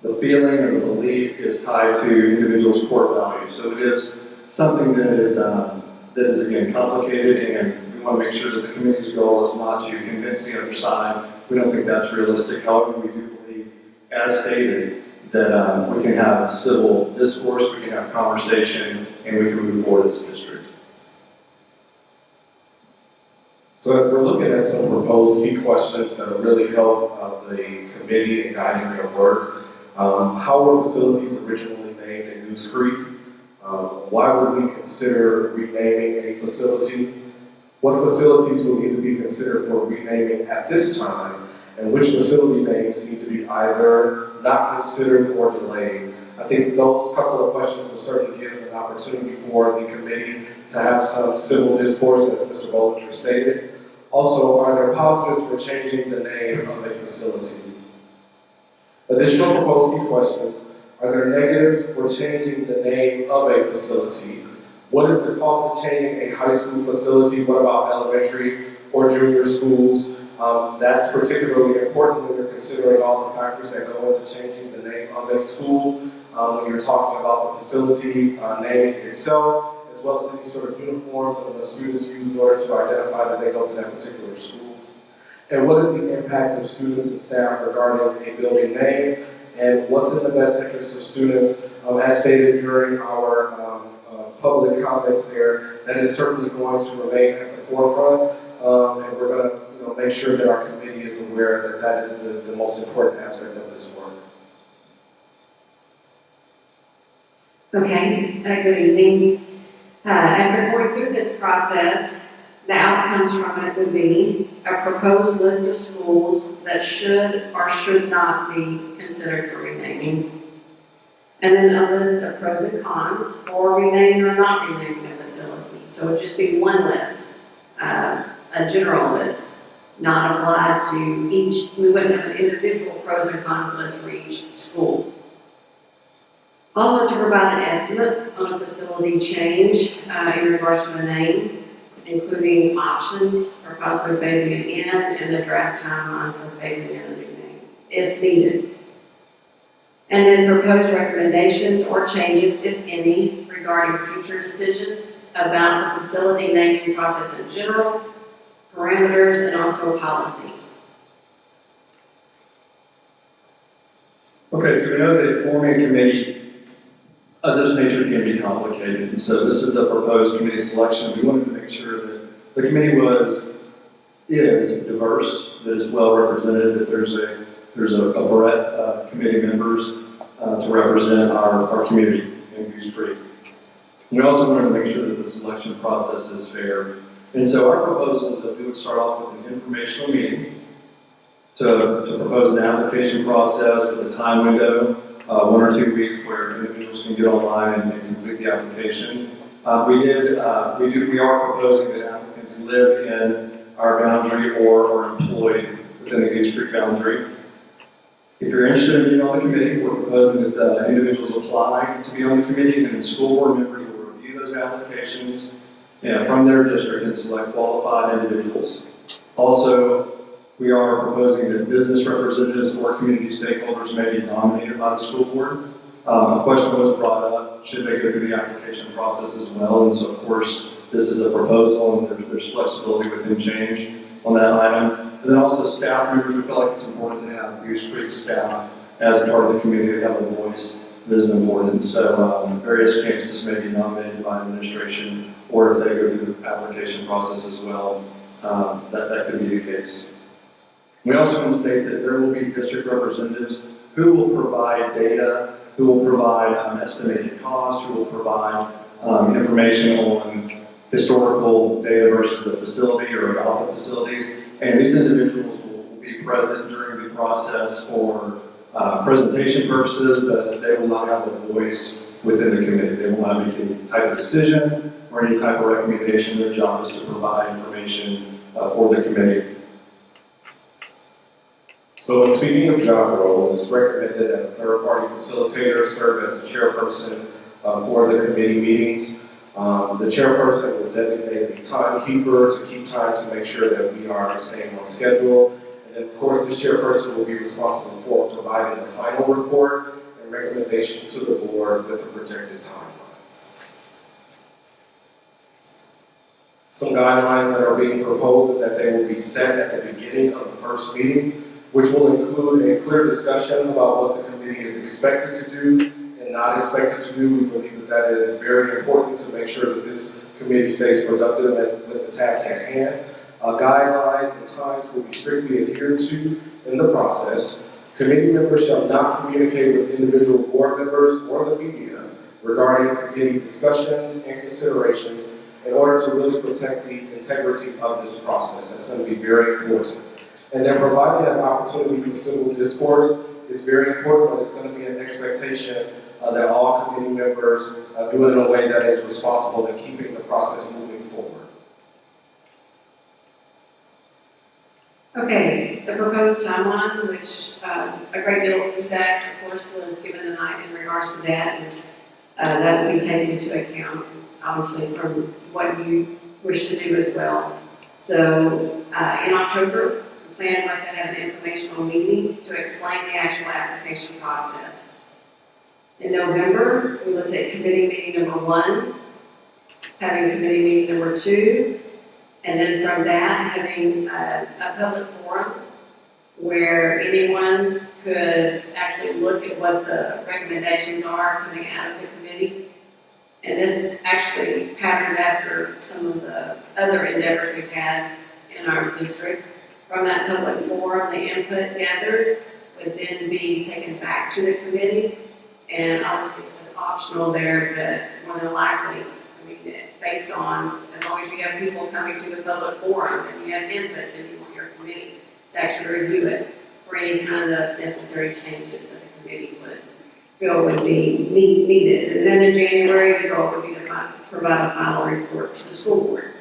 the feeling or the belief is tied to individuals' core values. So it is something that is again complicated, and we want to make sure that the committee's goal is not to convince the other side. We don't think that's realistic. However, we do believe, as stated, that we can have civil discourse, we can have conversation, and we can move forward as a district. So as we're looking at some proposed key questions that will really help the committee in guiding their work, how were facilities originally named in Goose Creek? Why would we consider renaming a facility? What facilities will need to be considered for renaming at this time? And which facility names need to be either not considered or delayed? I think those couple of questions will certainly give an opportunity for the committee to have some civil discourse, as Mr. Bollinger stated. Also, are there positives for changing the name of a facility? Additional proposed key questions: are there negatives for changing the name of a facility? What is the cost of changing a high school facility? What about elementary or junior schools? That's particularly important when you're considering all the factors that go into changing the name of a school. When you're talking about the facility naming itself, as well as any sort of uniforms that the students use in order to identify that they go to that particular school. And what is the impact of students and staff regarding a building name? And what's in the best interest of students? As stated during our public comments there, that is certainly going to remain at the forefront. And we're going to make sure that our committee is aware that that is the most important aspect of this work. Okay, good evening. After going through this process, the outcomes from it would be a proposed list of schools that should or should not be considered for renaming, and then a list of pros and cons for renaming or not renaming a facility. So it would just be one list, a general list, not applied to each. We wouldn't have an individual pros and cons list for each school. Also, to provide an estimate on a facility change in regards to the name, including options for possibly phasing it in and the draft timeline for phasing in a new name, if needed. And then propose recommendations or changes, if any, regarding future decisions about the facility naming process in general, parameters, and also policy. Okay, so we know that forming a committee of this nature can be complicated, and so this is the proposed committee selection. We wanted to make sure that the committee is diverse, that is well represented, that there's a breadth of committee members to represent our community in Goose Creek. We also wanted to make sure that the selection process is fair, and so our proposal is that we would start off with an informational meeting to propose an application process with a time window. 1 or 2 weeks where individuals can get online and complete the application. We are proposing that applicants live in our boundary or are employed within the Goose Creek boundary. If you're interested in being on the committee, we're proposing that the individuals apply to be on the committee, and the school board members will review those applications from their district and select qualified individuals. Also, we are proposing that business representatives or community stakeholders may be nominated by the school board. A question was brought up, should they go through the application process as well? And so, of course, this is a proposal, and there's flexibility within change on that item. And then also staff members, we feel like it's important to have Goose Creek staff as part of the community to have a voice that is important. So various campuses may be nominated by administration, or if they go through the application process as well, that could be the case. We also want to state that there will be district representatives who will provide data, who will provide estimated costs, who will provide information on historical data versus the facility or about the facilities. And these individuals will be present during the process for presentation purposes, but they will not have a voice within the committee. They will not make any type of decision or any type of recommendation. Their job is to provide information for the committee. So in speaking of job roles, it's recommended that a third-party facilitator serve as the chairperson for the committee meetings. The chairperson will designate a timekeeper to keep time to make sure that we are staying on schedule. And then, of course, this chairperson will be responsible for providing the final report and recommendations to the board with the projected timeline. Some guidelines that are being proposed is that they will be set at the beginning of the first meeting, which will include a clear discussion about what the committee is expected to do and not expected to do. We believe that that is very important to make sure that this committee stays productive with the task at hand. Guidelines and times will be strictly adhered to in the process. Committee members shall not communicate with individual board members or the media regarding committee discussions and considerations in order to really protect the integrity of this process. That's going to be very important. And then providing that opportunity for civil discourse is very important, but it's going to be an expectation that all committee members do it in a way that is responsible in keeping the process moving forward. Okay, the proposed timeline, which a great deal of feedback, of course, was given tonight in regards to that, and that will be taken into account, obviously, from what you wish to do as well. So in October, the plan was to have an informational meeting to explain the actual application process. In November, we looked at committee meeting number 1, having committee meeting number 2, and then from that, having a public forum where anyone could actually look at what the recommendations are coming out of the committee. And this actually patterns after some of the other endeavors we've had in our district. From that public forum, the input gathered would then be taken back to the committee. And obviously it's optional there, but more than likely, I mean, based on, as long as you have people coming to the public forum and you have input, then you want your committee to actually review it for any kind of necessary changes that the committee would feel would be needed. And then in January, the goal would be to provide a final report to the school board.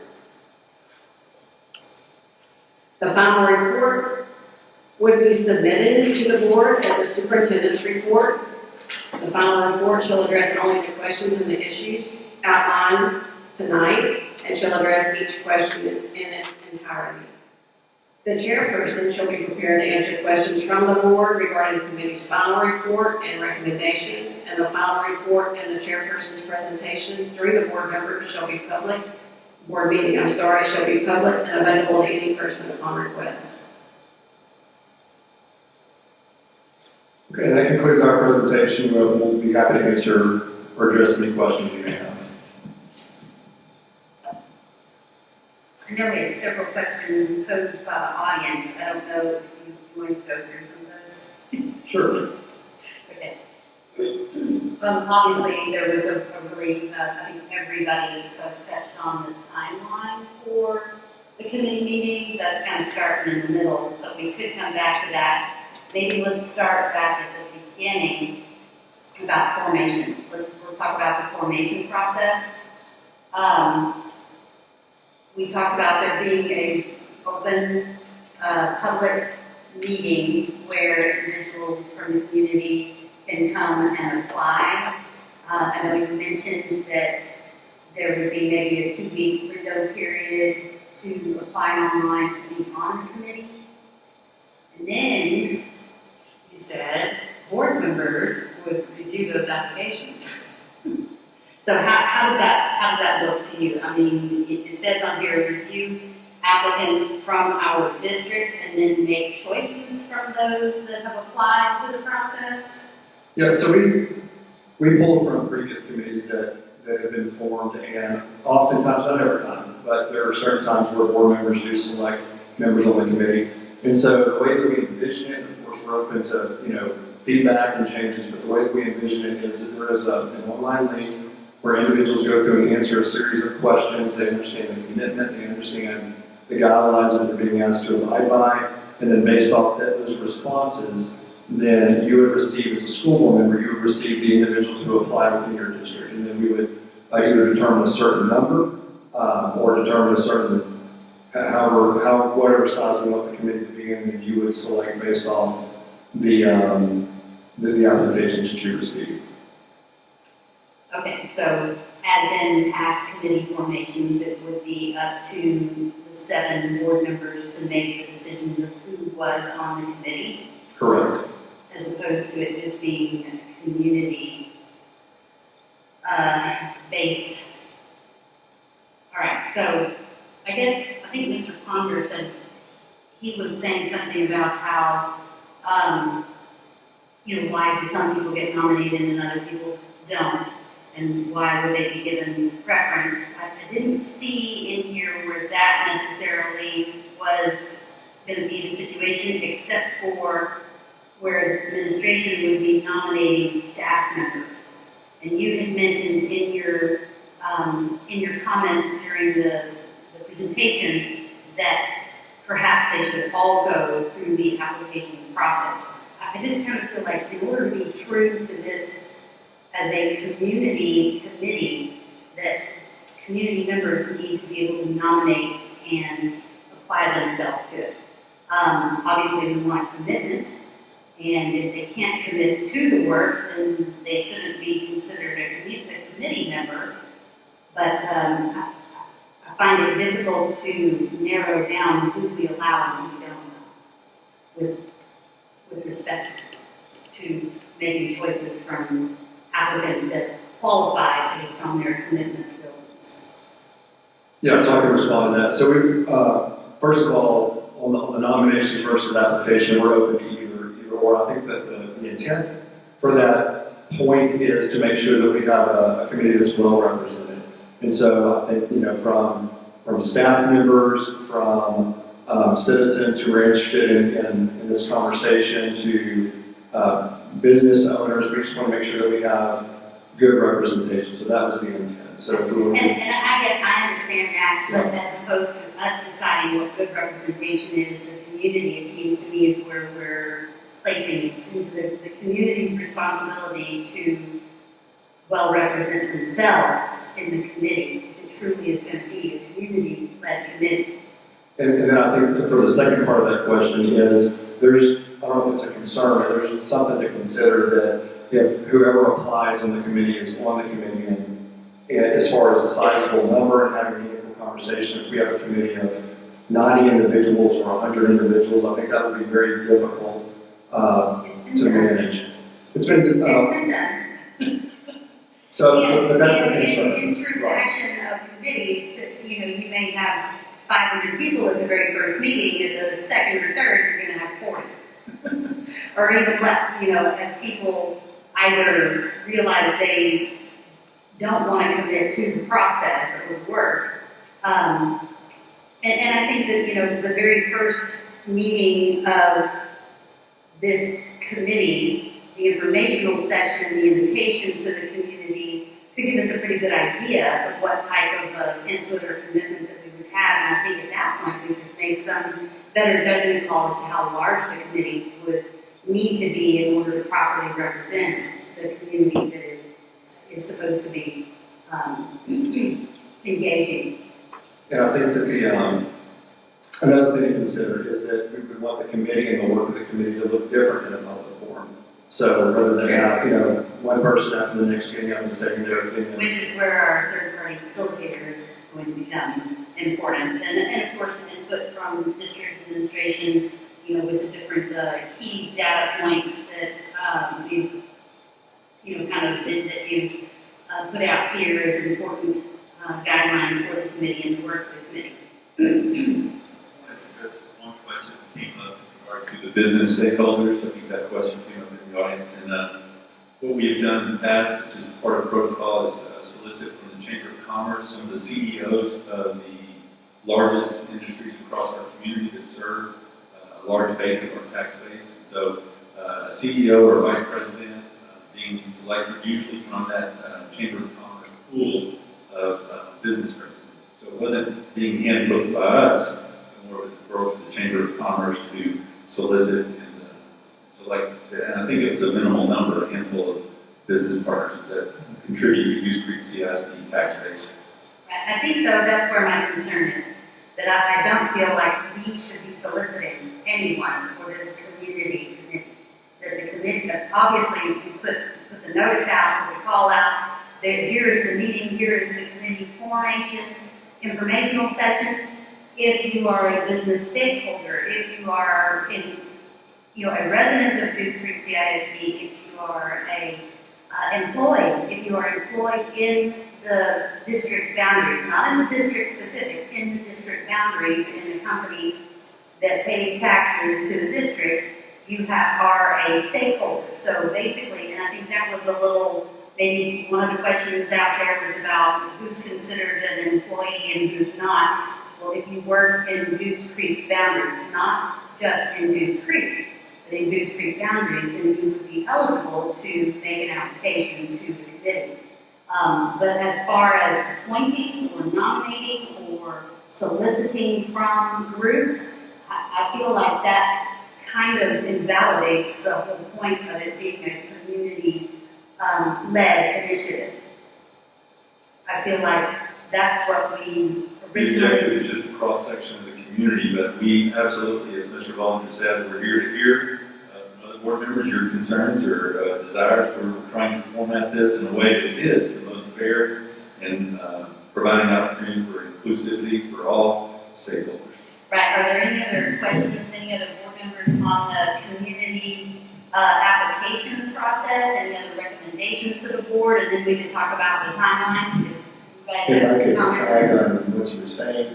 The final report would be submitted to the board as a superintendent's report. The final report shall address only the questions and the issues outlined tonight, and shall address each question in its entirety. The chairperson shall be prepared to answer questions from the board regarding the committee's final report and recommendations, and the final report and the chairperson's presentation during the board members shall be public. Board meeting, shall be public and available to any person upon request. Okay, that concludes our presentation. We'll be happy to answer or address any questions you may have. I know we had several questions posed by the audience. I don't know if you want to go through some of those. Sure. Okay. Obviously, there was a really, I think everybody touched on the timeline for the committee meetings. That's kind of starting in the middle, so we could come back to that. Maybe let's start back at the beginning about formation. Let's talk about the formation process. We talked about there being an open public meeting where individuals from the community can come and apply. I know you mentioned that there would be maybe a 2-week window period to apply online to be on the committee. And then you said board members would review those applications. So how does that look to you? I mean, it says on here, review applicants from our district and then make choices from those that have applied to the process. Yeah, so We pull from previous committees that have been formed, and oftentimes, not every time, but there are certain times where board members do select members on the committee. And so the way that we envision it, of course, we're open to, feedback and changes, but the way that we envision it is that there is an online link where individuals go through and answer a series of questions. They understand the commitment, they understand the guidelines that they're being asked to abide by, and then based off those responses, then you would receive, as a school board member, you would receive the individuals who apply within your district, and then we would either determine a certain number or determine a certain, whatever size we want the committee to be, and then you would select based off the applications that you receive. Okay, so as in past committee formations, it would be up to the 7 board members to make the decisions of who was on the committee, Correct. as opposed to it just being a community based. All right, so I think Mr. Ponder said he was saying something about how, why do some people get nominated and other people don't? And why would they be given preference? I didn't see in here where that necessarily was going to be the situation, except for where administration would be nominating staff members. And you had mentioned in your comments during the presentation that perhaps they should all go through the application process. I just kind of feel like in order to be true to this as a community committee, that community members need to be able to nominate and apply themselves to it. Obviously, we want commitment, and if they can't commit to the work, then they shouldn't be considered a committee member. But I find it difficult to narrow down who we allow and who we don't allow, with respect to making choices from applicants that qualify based on their commitment abilities. Yeah, so I can respond to that. So we, first of all, on the nominations versus application, we're open to either or. I think that the intent for that point is to make sure that we have a committee that's well represented. And so I think, from staff members, from citizens who are interested in this conversation, to business owners, we just want to make sure that we have good representation. So that was the intent. So if we were I understand that, but as opposed to us deciding what good representation is, the community, it seems to me, is where we're placing it. It seems the community's responsibility to well represent themselves in the committee, if it truly is going to be a community-led committee. And then I think for the second part of that question is, I don't know if it's a concern, but there's something to consider that if whoever applies on the committee is on the committee, and as far as a sizable number and having a meaningful conversation, if we have a committee of 90 individuals or 100 individuals, I think that would be very difficult to manage. It's been done. But that's a concern. In true fashion of committees, you may have 500 people at the very first meeting, at the second or third, you're going to have 40. Or even less, as people either realize they don't want to commit to the process or the work. And I think that, the very first meeting of this committee, the informational session, the invitation to the community, could give us a pretty good idea of what type of input or commitment that we would have. And I think at that point we could make some better judgment call as to how large the committee would need to be in order to properly represent the community that it is supposed to be engaging. And I think that another thing to consider is that we would want the committee and the work of the committee to look different in a public forum. So rather than have, one person after the next meeting up and stating their opinion. Which is where our third-party facilitator is going to become important. And of course, input from district administration, with the different key data points that you've put out here as important guidelines for the committee and the work of the committee. One question came up in regard to the business stakeholders. I think that question came up in the audience, and What we have done in the past, this is part of protocol, is solicit from the Chamber of Commerce, some of the CEOs of the largest industries across our community that serve a large base of our tax base. So a CEO or a vice president being selected usually from that Chamber of Commerce pool of business representatives. So it wasn't being handpicked by us, more of it broke to the Chamber of Commerce to solicit and select, and I think it was a minimal number, a handful of business partners that contribute to Goose Creek CISD tax base. I think, though, that's where my concern is, that I don't feel like we should be soliciting anyone for this community committee. That the committee, obviously, we put the notice out, we call out, that here is the meeting, here is the committee formation, informational session. If you are a business stakeholder, if you are a resident of Goose Creek CISD, if you are a employee, if you are employed in the district boundaries, not in the district specific, in the district boundaries in a company that pays taxes to the district, you are a stakeholder. So basically, and I think that was a little, maybe one of the questions out there was about who's considered an employee and who's not. Well, if you work in Goose Creek boundaries, not just in Goose Creek, but in Goose Creek boundaries, then you would be eligible to make an application to the committee. But as far as appointing or nominating or soliciting from groups, I feel like that kind of invalidates the whole point of it being a community-led initiative. I feel like that's what we The originally... objective is just a cross-section of the community, but we absolutely, as Mr. Vollinger said, we're here to hear from other board members, your concerns or desires. We're trying to format this in a way that is the most fair and providing opportunity for inclusivity for all stakeholders. Right, are there any other questions, any other board members on the community application process, any other recommendations to the board, and then we can talk about the timeline? If you guys If have I some could comments. tag on what you were saying,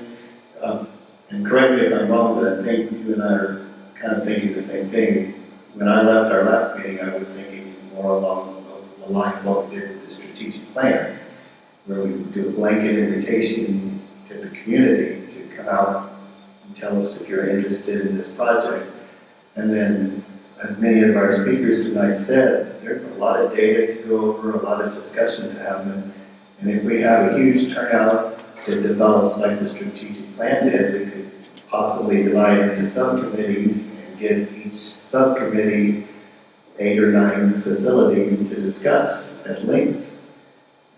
and correct me if I'm wrong, but I think you and I are kind of thinking the same thing. When I left our last meeting, I was thinking more along the line of what we did with the strategic plan, where we would do a blanket invitation to the community to come out and tell us if you're interested in this project. And then, as many of our speakers tonight said, there's a lot of data to go over, a lot of discussion to happen. And if we have a huge turnout that develops like the strategic plan did, we could possibly divide into subcommittees and give each subcommittee 8 or 9 facilities to discuss at length.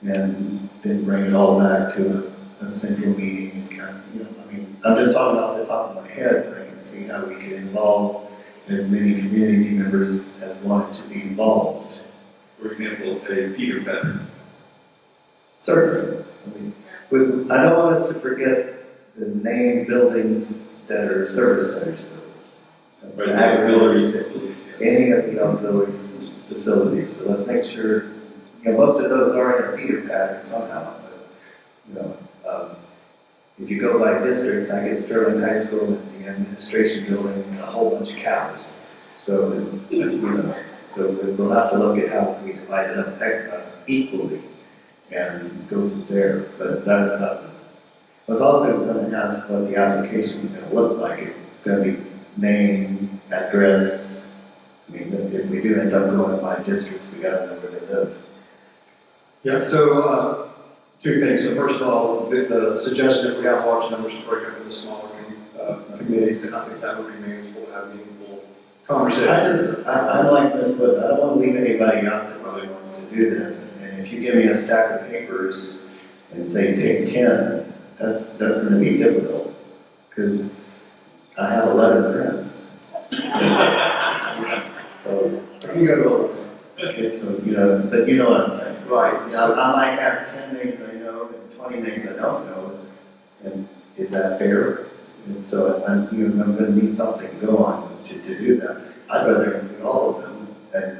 And then bring it all back to a central meeting and kind of, I mean, I'm just talking off the top of my head, but I can see how we could involve as many community members as wanted to be involved. For example, a Peter pattern. Certainly. I mean, I don't want us to forget the main buildings that are service centers. Right, The the auxiliary facilities, facilities, any of the auxiliary facilities. So let's make sure, most of those are in a feeder pattern somehow. But, if you go by districts, I get Sterling High School and the administration building and a whole bunch of cows. So, so we'll have to look at how we divide it up equally and go from there. But that, I was also going to ask what the application is going to look like. It's going to be name, address. I mean, if we do end up going by districts, we got to know where they live. Yeah, so 2 things. So first of all, the suggestion that we have large numbers to break up into smaller committees, and I think that would be manageable to have meaningful conversations. I'm like this, but I don't want to leave anybody out that really wants to do this. And if you give me a stack of papers and say pick 10, that's going to be difficult because I have 11 friends. So I can go to 11. Okay, so, but you know what I'm saying. Right. I might have 10 names I know and 20 names I don't know, and is that fair? And so I'm going to need something to go on to do that. I'd rather include all of them, and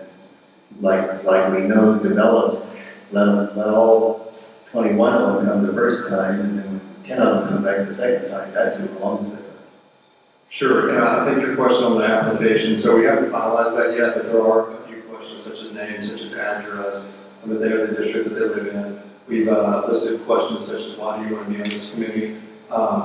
like we know develops, let all 21 of them come the first time, and then when 10 of them come back the second time, that's who belongs there. Sure, and I think your question on the application, so we haven't finalized that yet, but there are a few questions questions such as name, such as address, the name of the district that they live in. We've listed questions such as why do you want to be on this committee?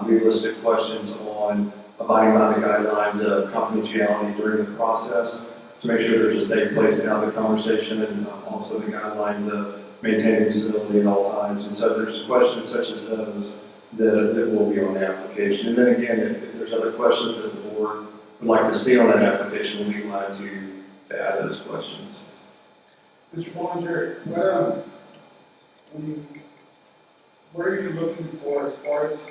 We've listed questions on abiding by the guidelines of confidentiality during the process to make sure there's a safe place to have the conversation, and also the guidelines of maintaining civility at all times. And so there's questions such as those that will be on the application. And then again, if there's other questions that the board would like to see on that application, we'll be glad to add those questions. Mr. Bollinger, what are you looking for as far as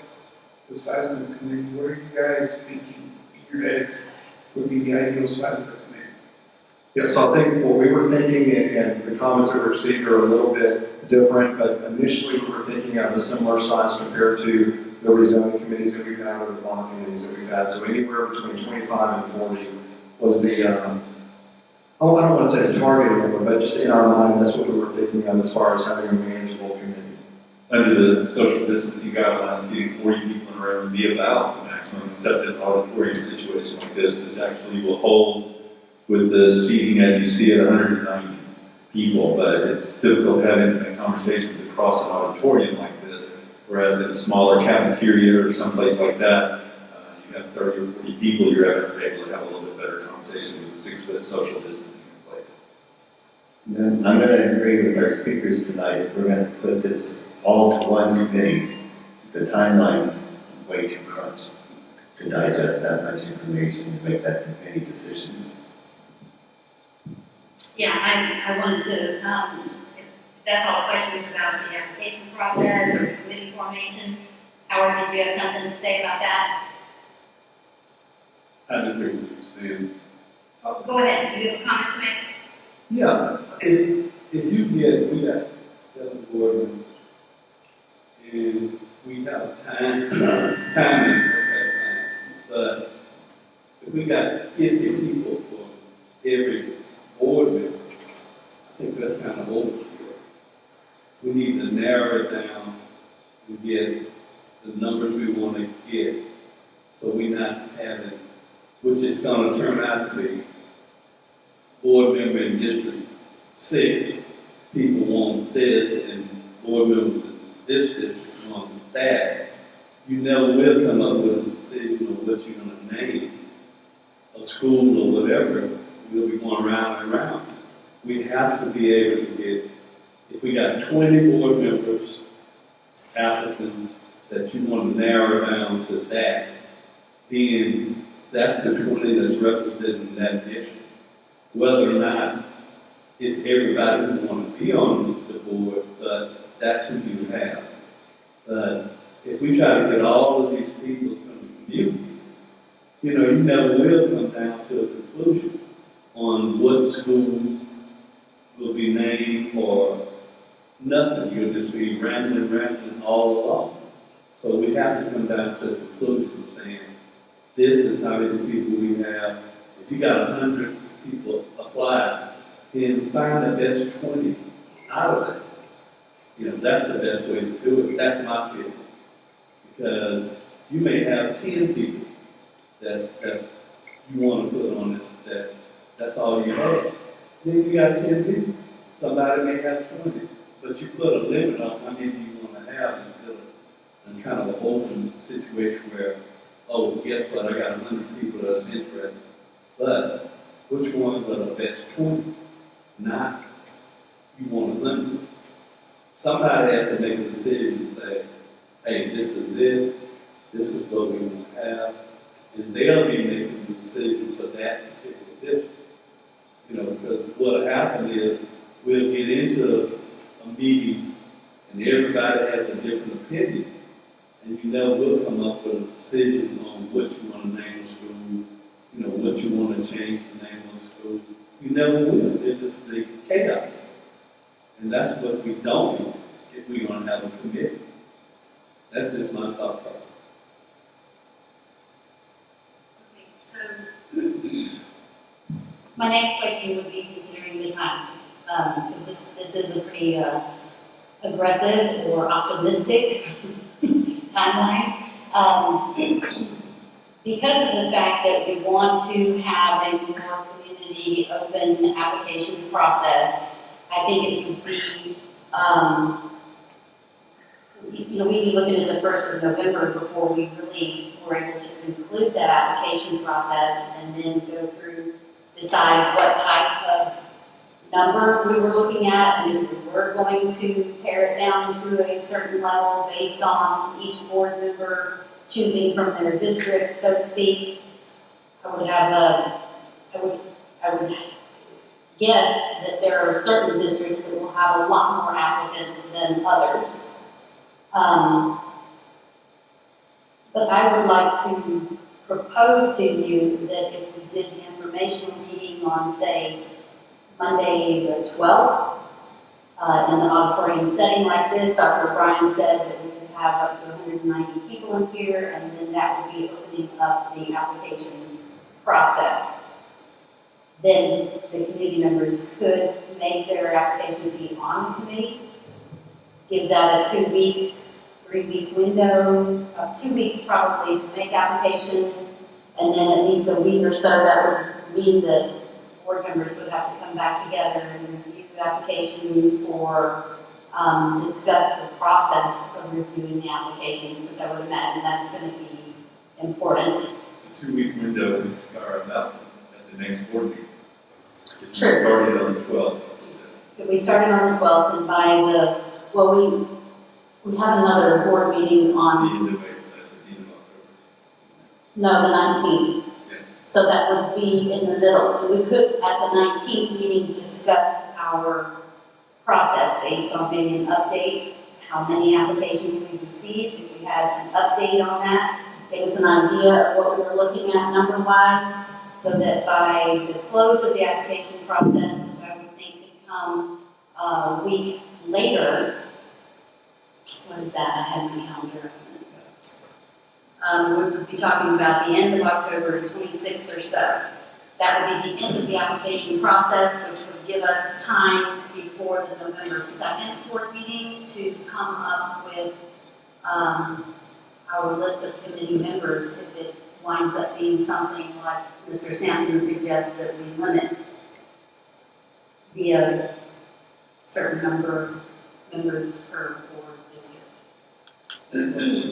the size of the committee? What are you guys thinking in your heads would be the ideal size of the committee? Yeah, so I think what we were thinking, and the comments that were received are a little bit different, but initially we were thinking of a similar size compared to the rezoning committees that we've had or the bond committees that we've had. So anywhere between 25 and 40 was the, I don't want to say the target number, but just in our mind, that's what we were thinking of as far as having a manageable committee. Under the social distancing guidelines, getting 40 people in a room would be about the maximum, except in an auditorium situation like this. This actually will hold with the seating as you see it, 190 people, but it's difficult to have intimate conversations across an auditorium like this, whereas in a smaller cafeteria or someplace like that, you have 30 or 40 people, you're able to have a little bit better conversation with 6-foot social distancing in place. And I'm going to agree with our speakers tonight. If we're going to put this all to one committee, the timeline's way too crunched to digest that much information and make that many decisions. Yeah, I wanted to, if that's all questions about the application process or committee formation. Howard, did you have something to say about that? I agree with you, Sam. Go ahead, you have a comment to make? Yeah, if you we got 7 board members, and we have timing, but if we got 50 people for every board member, I think that's kind of overkill. We need to narrow it down and get the numbers we want to get, so we're not having, which is going to turn out to be board member in District 6, people want this, and board members in this district want that. You never will come up with a decision on what you're going to name a school or whatever. We'll be going round and round. We have to be able to get, if we got 20 board members, applicants, that you want to narrow down to that, then that's the 20 that's representing that district. Whether or not it's everybody who want to be on the board, but that's who you have. But if we try to get all of these people from the community, you never will come down to a conclusion on what school will be named or nothing. You'll just be rambling all along. So we have to come down to a conclusion saying, this is how many people we have. If you got 100 people apply, then find the best 20 out of it. That's the best way to do it. That's my feeling. Because you may have 10 people that's you want to put on it, that's all you have. Then you got 10 people. Somebody may have 20. But you put a limit on how many you want to have instead of kind of an open situation where, oh, guess what, I got 100 people that's interested. But which ones are the best 20? Not you want 100. Somebody has to make a decision and say, hey, this is it, this is what we want to have, and they'll be making the decision for that particular district. Because what will happen is we'll get into a meeting and everybody has a different opinion, and you never will come up with a decision on what you want to name a school, what you want to change the name of the school. You never will. It's just big chaos. And that's what we don't want if we're going to have a committee. That's just my thought process. Okay, so my next question would be considering the time, because this is a pretty aggressive or optimistic timeline. Because of the fact that we want to have a more community the open application process. I think it would be, we'd be looking at the 1st of November before we really were able to conclude that application process and then go through, decide what type of number we were looking at, and if we were going to pare it down to a certain level based on each board member choosing from their district, so to speak. I would guess that there are certain districts that will have a lot more applicants than others. But I would like to propose to you that if we did the informational meeting on, say, Monday the 12th, in the auditorium setting like this, Dr. O'Brien said that we could have up to 190 people in here, and then that would be opening up the application process. Then the committee members could make their application be on the committee, give that a 2-week, 3-week window, 2 weeks probably to make application, and then at least a week or so that would mean that board members would have to come back together and review applications or discuss the process of reviewing the applications, because I would imagine that's going to be important. The 2-week window would start out at the next board meeting. If you True. started on the 12th. If we started on the 12th and by the, well, we have another board meeting on, The end of April, that's the end of October. no, the 19th. Yes. So that would be in the middle. And we could, at the 19th meeting, discuss our process based on maybe an update, how many applications we received, if we had an update on that, give us an idea of what we were looking at number-wise, so that by the close of the application process, which I would think could come a week later, what is that? I have my calendar. We would be talking about the end of October, 26th or so. That would be the end of the application process, which would give us time before the November 2nd board meeting to come up with our list of committee members if it winds up being something like Mr. Sampson suggests that we limit via certain number of members per board district.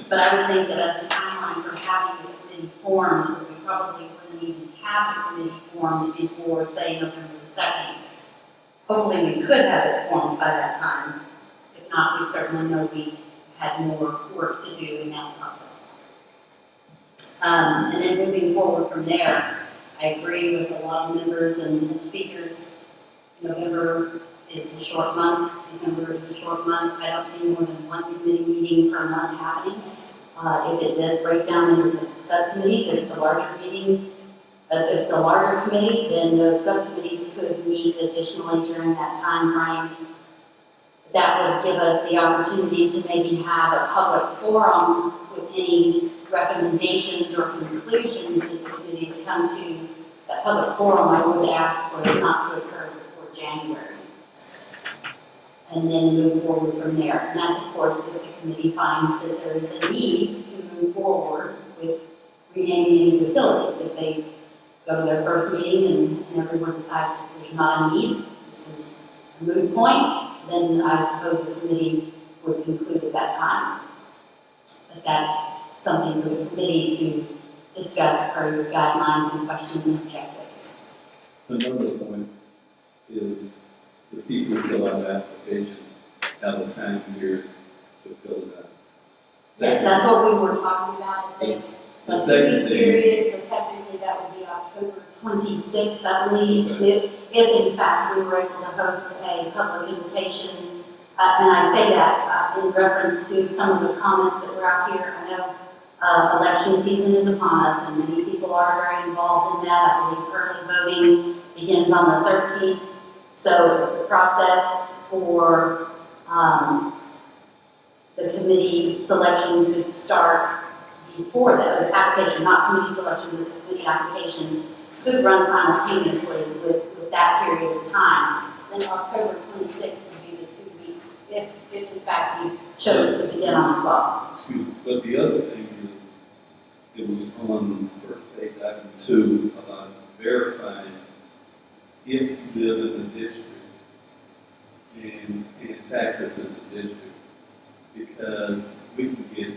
But I would think that as a timeline for having the committee formed, that we probably wouldn't even have the committee formed before, say, November the 2nd. Hopefully we could have it formed by that time. If not, we certainly know we had more work to do in that process. And then moving forward from there, I agree with a lot of members and speakers. November is a short month, December is a short month. I don't see more than one committee meeting per month happening. If it does break down into subcommittees, if it's a larger meeting, if it's a larger committee, then those subcommittees could meet additionally during that time frame. That would give us the opportunity to maybe have a public forum with any recommendations or conclusions that the committees come to. That public forum, I would ask for it not to occur before January. And then move forward from there. And that's, of course, if the committee finds that there is a need to move forward with renaming facilities. If they go to their first meeting and everyone decides there's not a need, this is a moot point, then I suppose the committee would conclude at that time. But that's something for the committee to discuss per your guidelines and questions and objectives. Another point is the people who fill out applications have a time period to fill it out. Yes, that's what we were talking about. The second thing, Period, so technically that would be October 26th, I believe, if in fact we were able to host a public invitation. And I say that in reference to some of the comments that were out here. I know election season is upon us, and many people are very involved in that. I believe early voting begins on the 13th. So the process for the committee selection could start before that. The application, not committee selection, but the committee application could run simultaneously with that period of time. Then October 26th would be the 2 weeks, if in fact we chose to begin on the 12th. excuse me, but the other thing is, it was on first page, item 2, about verifying if you live in the district and taxes in the district, because we can get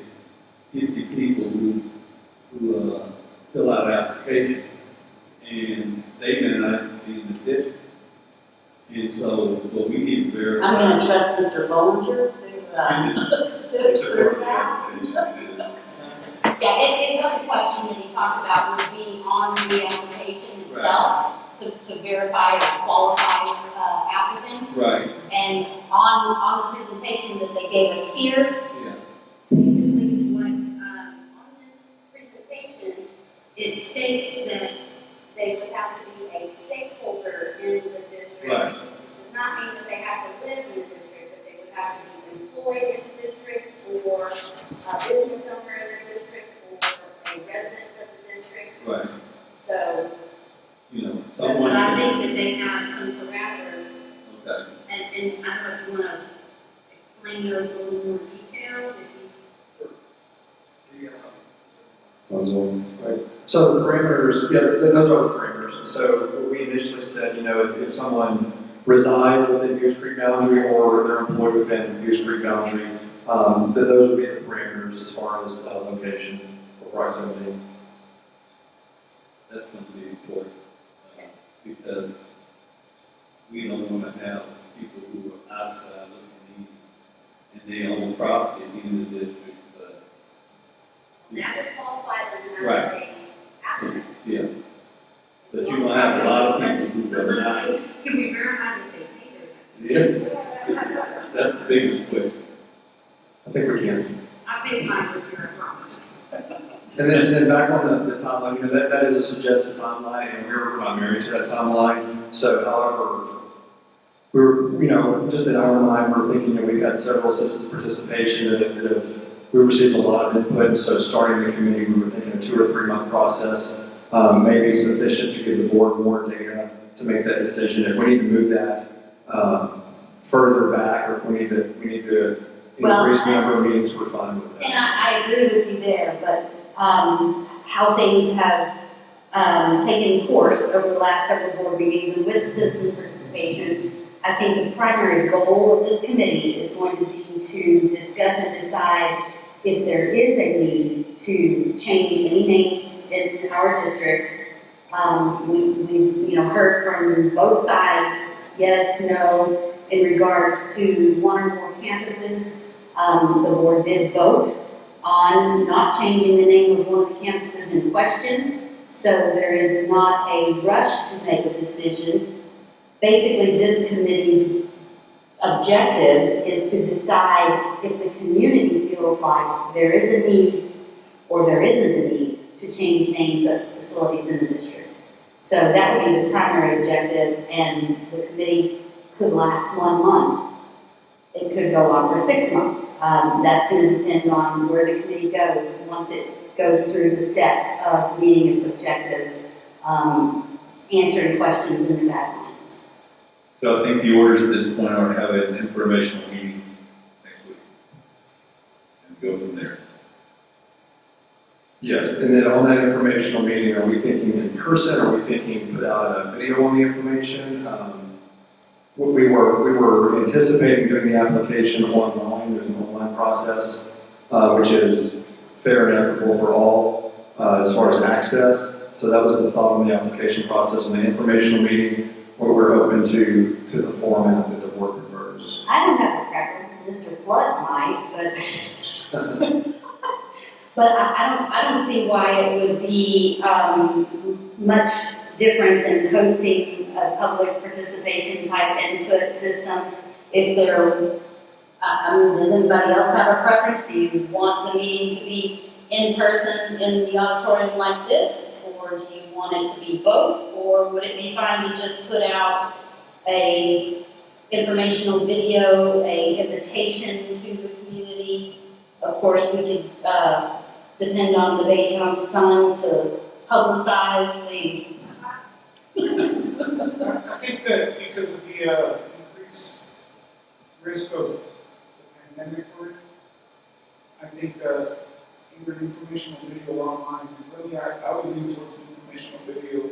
50 people who fill out an application, and they may not be in the district. And so, what we need to verify. I'm gonna trust Mr. Bollinger to, sit It's a through part that. of the application, it is. Yeah, it was a question that he talked about would be on the application itself to verify or qualify applicants. Right, And on the presentation that they gave us here, yeah, basically what, on this presentation, it states that they would have to be a stakeholder in the district. Right. Which does not mean that they have to live in the district, but they would have to be employed in the district, or a business owner in the district, or a resident of the district. right, So, you know, but someone. I think that they have some parameters, Okay. and I don't know if you want to explain those a little more detailed, if you. Right. So the parameters, yeah, those are the parameters. And so we initially said, you know, if someone resides within Goose Creek boundary or they're employed within Goose Creek boundary, that those would be the parameters as far as location or proximity. That's going to be important, because we don't want to have people who are outside looking in, and they own property in the district, but. That would qualify them as Right. a applicant. Yeah. But you're going to have a lot of people who But are let's not. see, can we verify that they pay their taxes? Yeah. That's the biggest question. I think we can. I paid mine this year, I promise. And then back on the timeline, you know, that is a suggested timeline, and we're not married to that timeline. So, however, we're, you know, just in our mind, we're thinking, you know, we've had several citizen participation we received a lot of input, and so starting the committee, we were thinking a 2 or 3 month process may be sufficient to give the board more data to make that decision. If we need to move that further back, or if we need to increase the number of meetings, we're fine with that. And I agree with you there, but how things have taken course over the last several board meetings and with the citizens' participation, I think the primary goal of this committee is going to be to discuss and decide if there is a need to change any names in our district. We heard from both sides, yes, no, in regards to 1 or more campuses. The board did vote on not changing the name of one of the campuses in question, so there is not a rush to make a decision. Basically, this committee's objective is to decide if the community feels like there is a need or there isn't a need to change names of facilities in the district. So that would be the primary objective, and the committee could last 1 month. It could go on for 6 months. That's going to depend on where the committee goes once it goes through the steps of meeting its objectives, answering questions in the guidelines. So I think the orders at this point are to have an informational meeting next week and go from there. Yes, and then on that informational meeting, are we thinking in person? Are we thinking put out a video on the information? We were anticipating doing the application online. There's an online process, which is fair and equitable for all as far as access. So that was the thought on the application process. On the informational meeting, where we're open to the format that the board prefers. I don't have a preference. Mr. Flood might, but I don't see why it would be much different than hosting a public participation type input system. If there, does anybody else have a preference? Do you want the meeting to be in person in the auditorium like this, or do you want it to be both, or would it be fine to just put out a informational video, a invitation to the community? Of course, we could depend on the Baytown Sun to publicize the. I think that because of the increased risk of the pandemic for it, I think either informational video online, really I would lean towards informational video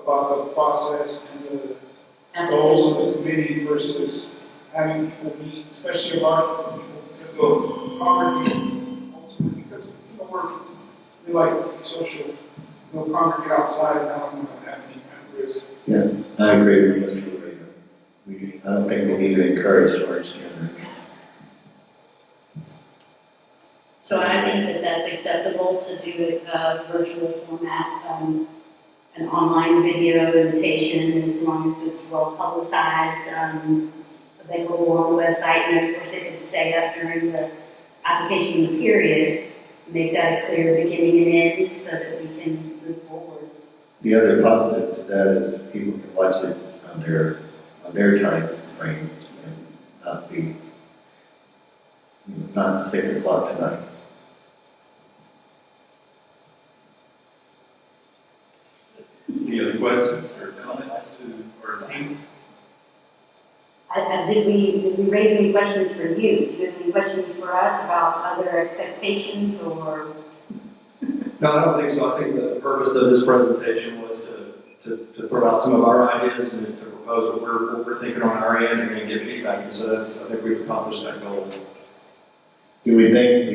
about the process and the goals of the committee versus having people meet, especially large people, because of congregation, ultimately, because, we like to be social, congregate outside, and I don't want to have any kind of risk. Yeah, I agree with Mr. Lorena. I don't think we need to encourage large gatherings. So I think that that's acceptable to do it virtual format, an online video invitation, as long as it's well publicized, available on the website, and of course it can stay up during the application period. Make that a clear beginning and end so that we can move forward. The other positive to that is people can watch it on their time frame and not 6 o'clock tonight. Any other questions or comments to our team? Did we raise any questions for you? Do you have any questions for us about other expectations or? No, I don't think so. I think the purpose of this presentation was to throw out some of our ideas and to propose what we're thinking on our end and then get feedback. And so I think we've accomplished that goal. Do we think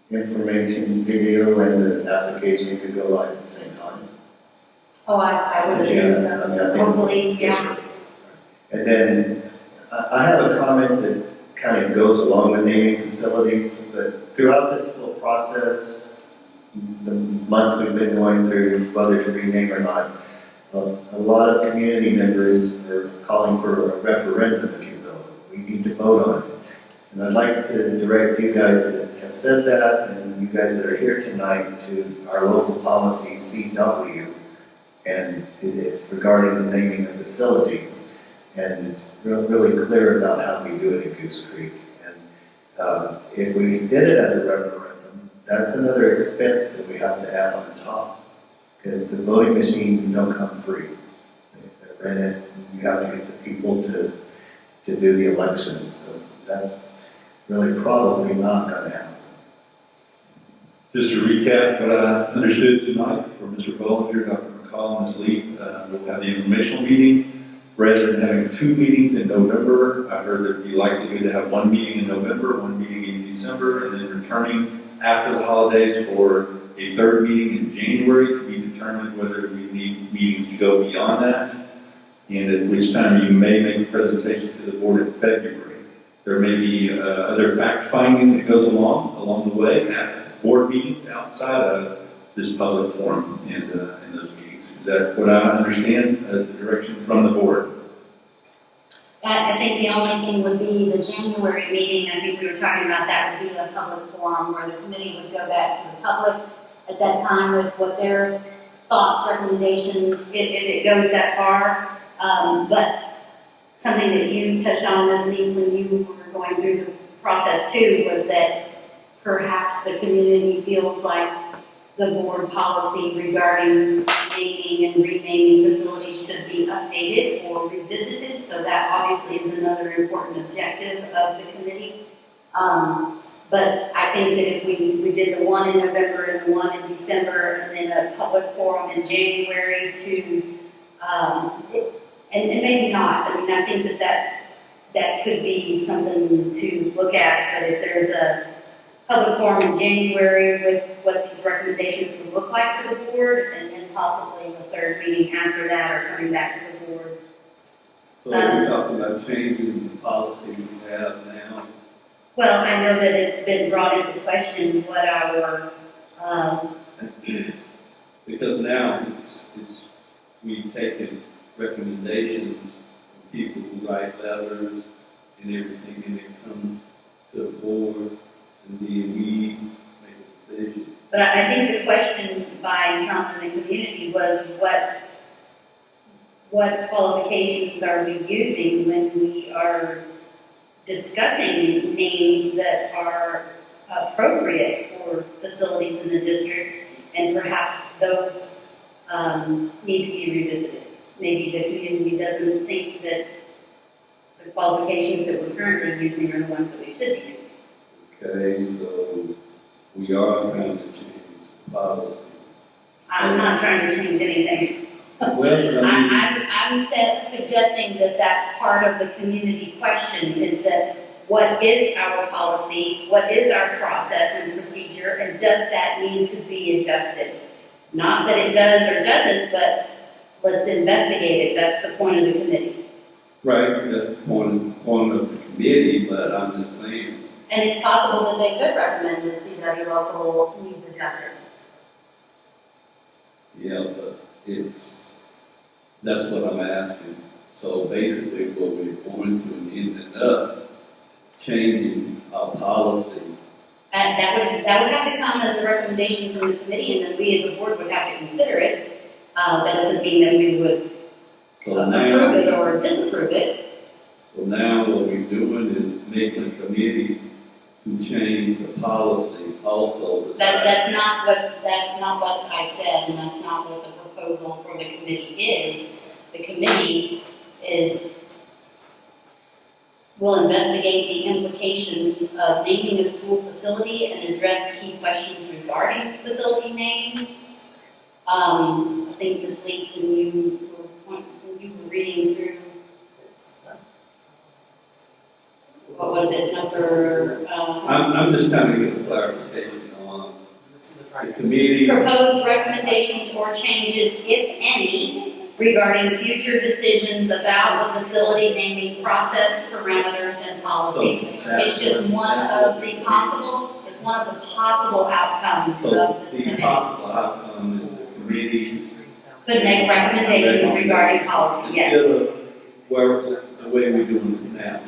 the information video and the application could go live at the same time? Oh, I would assume so. Hopefully, yeah. And then I have a comment that kind of goes along with naming facilities, but throughout this whole process, the months we've been going through, whether to rename or not, a lot of community members are calling for a referendum, if you will. We need to vote on it. And I'd like to direct you guys that have said that, and you guys that are here tonight, to our local policy, CW, and it's regarding the naming of facilities. And it's really clear about how we do it at Goose Creek. And if we did it as a referendum, that's another expense that we have to add on top. Because the voting machines don't come free. They're rented, you have to get the people to do the elections. So that's really probably not going to happen. Just to recap what I understood tonight from Mr. Bollinger, Dr. McCall, and Ms. Lee, we'll have the informational meeting. Rather than having 2 meetings in November, I heard there'd be likely to have 1 meeting in November, 1 meeting in December, and then returning after the holidays for a 3rd meeting in January to be determined whether we need meetings to go beyond that, and at which time you may make a presentation to the board in February. There may be other fact-finding that goes along the way at board meetings outside of this public forum and those meetings. Is that what I understand as the direction from the board? I think the only thing would be the January meeting. I think we were talking about that would be a public forum where the committee would go back to the public at that time with what their thoughts, recommendations, if it goes that far. But something that you touched on, Ms. Lee, when you were going through the process too, was that perhaps the community feels like the board policy regarding naming and renaming facilities should be updated or revisited. So that obviously is another important objective of the committee. But I think that if we did the one in November and the one in December and then a public forum in January and maybe not. I mean, I think that could be something to look at. But if there's a public forum in January with what these recommendations would look like to the board, and then possibly the 3rd meeting after that or coming back to the board. So we're talking about changing the policy we have now. Well, I know that it's been brought into question what our because now we've taken recommendations from people who write letters and everything, and they come to the board, and then we make a decision. But I think the question by some in the community was what qualifications are we using when we are discussing names that are appropriate for facilities in the district, and perhaps those need to be revisited. Maybe the community doesn't think that the qualifications that we're currently using are the ones that we should be using. Okay, so we are trying to change the policy. I'm not trying to change anything. Well, Suggesting that that's part of the community question, is that what is our policy, what is our process and procedure, and does that need to be adjusted? Not that it does or doesn't, but let's investigate it. That's the point of the committee. right, that's the point of the committee, but I'm just saying. And it's possible that they could recommend the CW local needs adjusted. Yeah, but that's what I'm asking. So basically what we're going to end up changing our policy. And that would have to come as a recommendation from the committee, and then we as a board would have to consider it. That doesn't mean that we would approve it or disapprove it. So now what we're doing is making a committee to change the policy also. That's not what I said, and that's not what the proposal for the committee is. The committee will investigate the implications of naming a school facility and address key questions regarding facility names. I think Ms. Lee, when you were reading through, what was it, number? I'm just trying to get a clarification on the committee. Proposed recommendations or changes, if any, regarding future decisions about the facility naming process, parameters, and policies. It's just one of the possible outcomes So of this the committee. possible outcome is the committee Could make recommendations regarding policy, yes. instead of the way we're doing it now.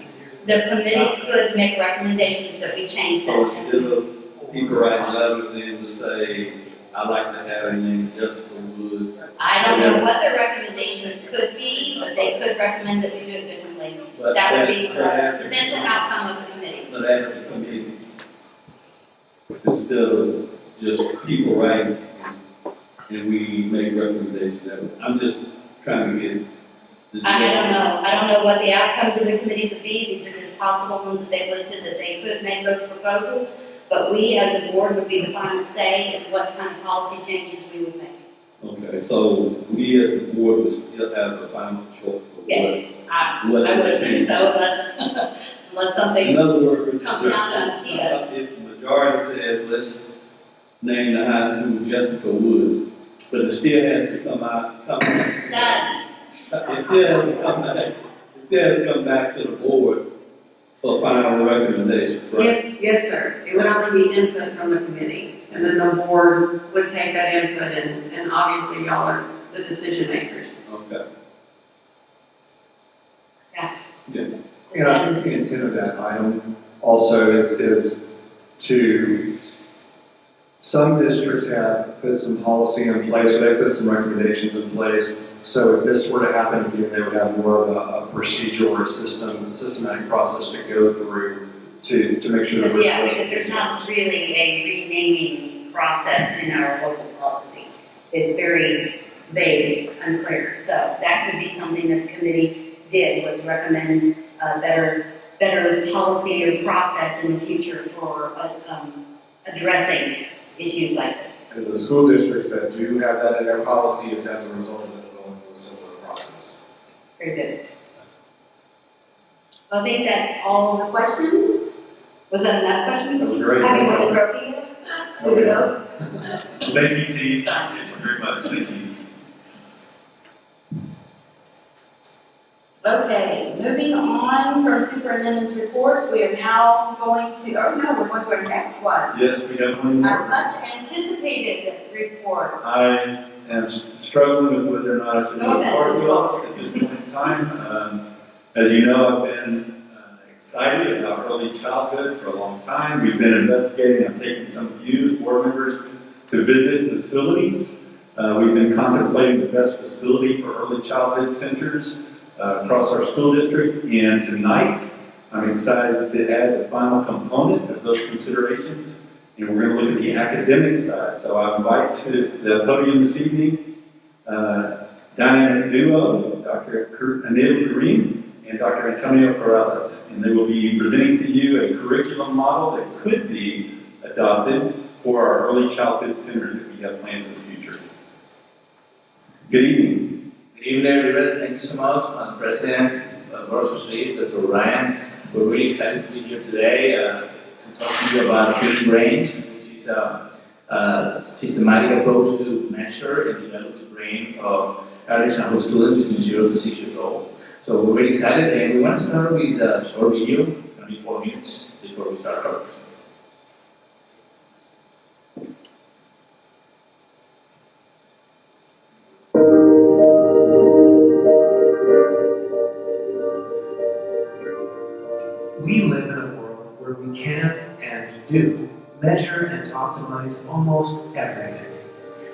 The committee could make recommendations that we change So that. instead of people writing letters in to say, I'd like to have a name Jessica Woods. I don't know what the recommendations could be, but they could recommend that we do it differently. But That would be that's- some potential outcome of the committee. But as a committee, instead of just people writing and we make recommendations. I'm just trying to get. I don't know what the outcomes of the committee could be. These are just possible ones that they listed, that they could make those proposals. But we as a board would be the final say in what kind of policy changes we would make. Okay, so we as a board would still have the final choice. Yes, I would assume so, unless something In other words, comes down to see us. if the majority says, let's name the high school Jessica Woods, but it still has to come Done. It still has to come back to the board for final recommendation, right? Yes, sir. It would only be input from the committee, and then the board would take that input, and obviously y'all are the decision makers. Okay. Yeah. And I think the intent of that item also is to, some districts have put some policy in place, or they put some recommendations in place. So if this were to happen again, they would have more of a procedure or a systematic process to go through to make sure that we're Because there's not really a renaming process in our local policy. It's very vague, unclear. So that could be something that the committee did, was recommend better policy or process in the future for addressing issues like this. And the school districts that do have that in their policy is as a result of them going through a similar process. Very good. I think that's all the questions. Was that enough questions? That was great. Happy with the trophy? Here we go. Thank you, T. Thank you very much. Thank you. Okay, moving on from superintendent's reports, we are now going to, we're going to our next one. Yes, we have one Our more. much anticipated report. I am struggling with whether or not I should do No, a that's cartwheel at this point in time. As you know, I've been excited about early childhood for a long time. We've been investigating. I've taken some of you as board members to visit facilities. We've been contemplating the best facility for early childhood centers across our school district. And tonight, I'm excited to add the final component of those considerations. And we're going to look at the academic side. So I invite to the podium this evening dynamic duo, Dr. Anil Kareem and Dr. Antonio Corrales. And they will be presenting to you a curriculum model that could be adopted for our early childhood centers that we have planned for the future. Good evening. everybody. Thank you so much, Madam President, Board of Trustees, Dr. Ryan. We're really excited to be here today to talk to you about Teaching Brains, which is a systematic approach to measure and develop the brain of early childhood students between 0 to 6 years old. So we're really excited, and we want to start with a short video. It's going to be 4 minutes before we start our presentation. We live in a world where we can and do measure and optimize almost everything.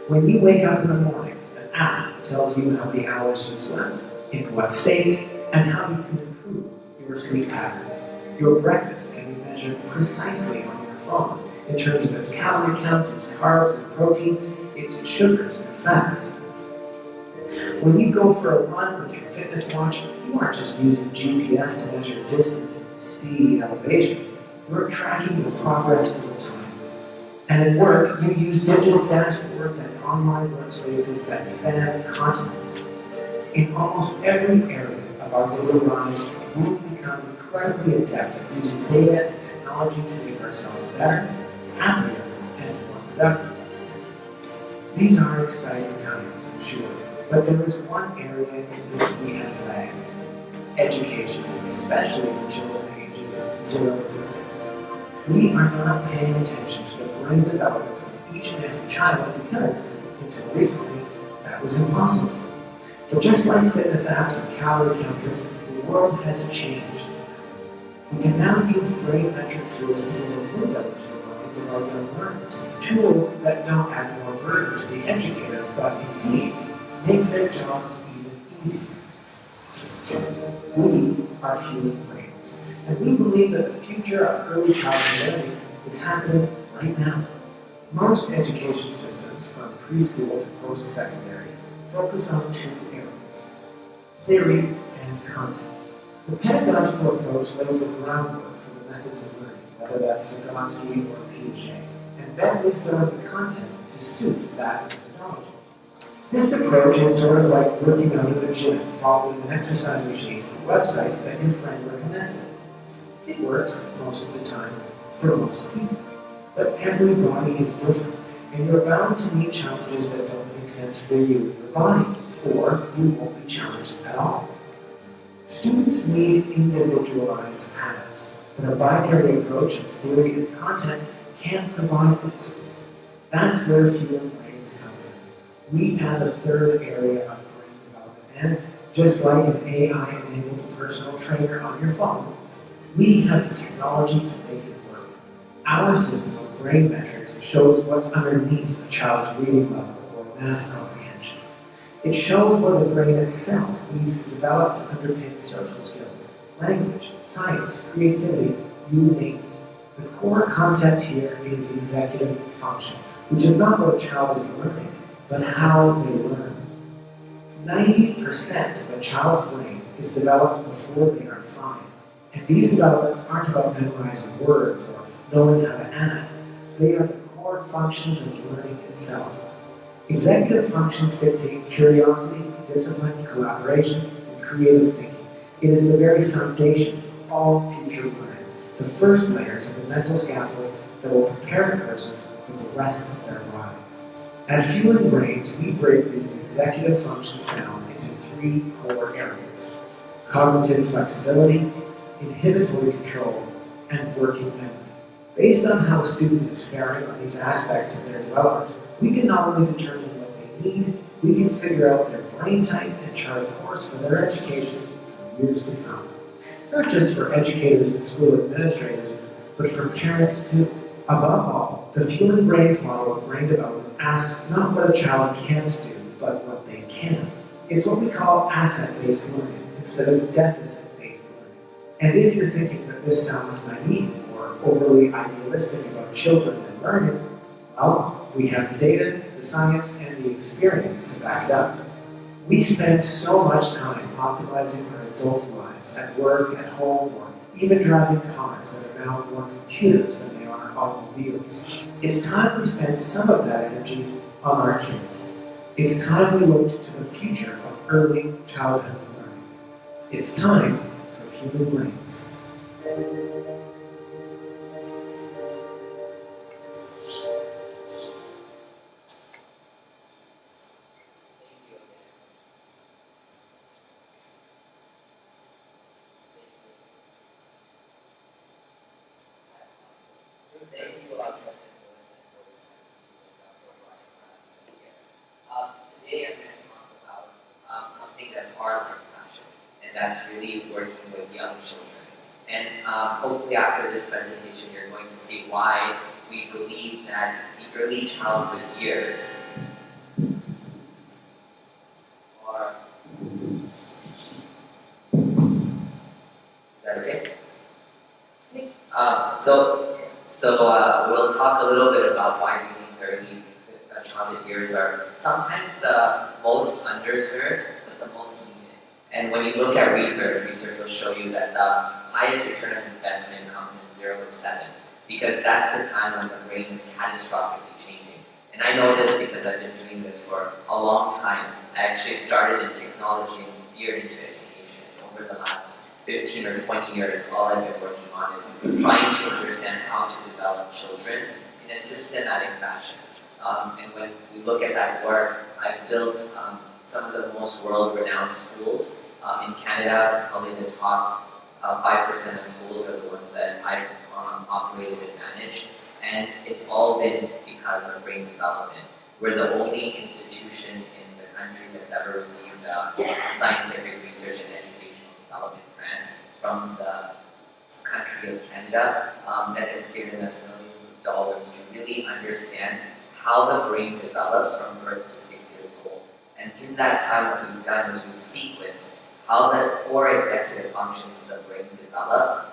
When you wake up in the morning, an app tells you how many hours you slept, in what states, and how you can improve your sleep patterns. Your breakfast can be measured precisely on your phone in terms of its calorie count, its carbs and proteins, its sugars and fats. When you go for a run with your fitness watch, you aren't just using GPS to measure distance, speed, elevation. You're tracking your progress over time. And at work, you use digital dashboards and online workspaces that span continents. In almost every area of our daily lives, we've become incredibly adept at using data and technology to make ourselves better, happier, and more productive. These are exciting times, sure, but there is one area in which we have lagged: education, especially for children ages 0 to 6. We are not paying attention to the brain development of each and every child because, until recently, that was impossible. But just like fitness apps and calorie counters, the world has changed. We can now use brain metric tools to improve the minds of our young learners, tools that don't add more burden to the educator, but indeed make their jobs even easier. We are fueling brains, and we believe that the future of early childhood learning is happening right now. Most education systems, from preschool to post-secondary, focus on 2 areas: theory and content. The pedagogical approach lays the groundwork for the methods of learning, whether that's Vygotsky or Piaget, and then we fill in the content to suit that methodology. This approach is sort of like working out in the gym, following an exercise regime or website that your friend recommended. It works most of the time for most people, but every body is different, and you're bound to meet challenges that don't make sense for you and your body, or you won't be challenged at all. Students need individualized paths, but a binary approach of theory and content can't provide this. That's where Fueling Brains comes in. We add a 3rd area of brain development, and just like an AI-enabled personal trainer on your phone, we have the technology to make it work. Our system of brain metrics shows what's underneath a child's reading level or math comprehension. It shows what the brain itself needs to develop to underpin social skills, language, science, creativity, you name it. The core concept here is executive function, which is not what a child is learning, but how they learn. 90% of a child's brain is developed before they are 5, and these developments aren't about memorizing words or knowing how to add. They are the core functions of learning itself. Executive functions dictate curiosity, discipline, collaboration, and creative thinking. It is the very foundation for all future learning, the first layers of the mental scaffold that will prepare a person for the rest of their lives. At Fueling Brains, we break these executive functions down into 3 core areas: cognitive flexibility, inhibitory control, and working memory. Based on how a student is faring on these aspects of their development, we can not only determine what they need, we can figure out their brain type and chart a course for their education for years to come. Not just for educators and school administrators, but for parents too. Above all, the Fueling Brains model of brain development asks not what a child can't do, but what they can. It's what we call asset-based learning instead of deficit-based learning. And if you're thinking that this sounds naive or overly idealistic about children and learning, well, we have the data, the science, and the experience to back it up. We spend so much time optimizing our adult lives at work, at home, or even driving cars that are now more computers than they are automobiles. It's time we spend some of that energy on our kids. It's time we looked to the future of early childhood learning. It's time for human brains. Today I'm going to talk about something that's our life passion, and that's really working with young children. And hopefully after this presentation you're going to see why we believe that the early childhood years are... Is that okay? So we'll talk a little bit about why we think early childhood years are sometimes the most underserved, but the most needed. And when you look at research will show you that the highest return on investment comes in 0 to 7, because that's the time when the brain is catastrophically changing. And I know this because I've been doing this for a long time. I actually started in technology and veered into education. Over the last 15 or 20 years, all I've been working on is trying to understand how to develop children in a systematic fashion. And when we look at that work, I've built some of the most world-renowned schools in Canada. Probably the top 5% of schools are the ones that I've operated and managed. And it's all been because of brain development. We're the only institution in the country that's ever received a scientific research and educational development grant from the country of Canada that have given us millions of dollars to really understand how the brain develops from birth to 6 years old. And in that time, what we've done is we've sequenced how the core executive functions of the brain develop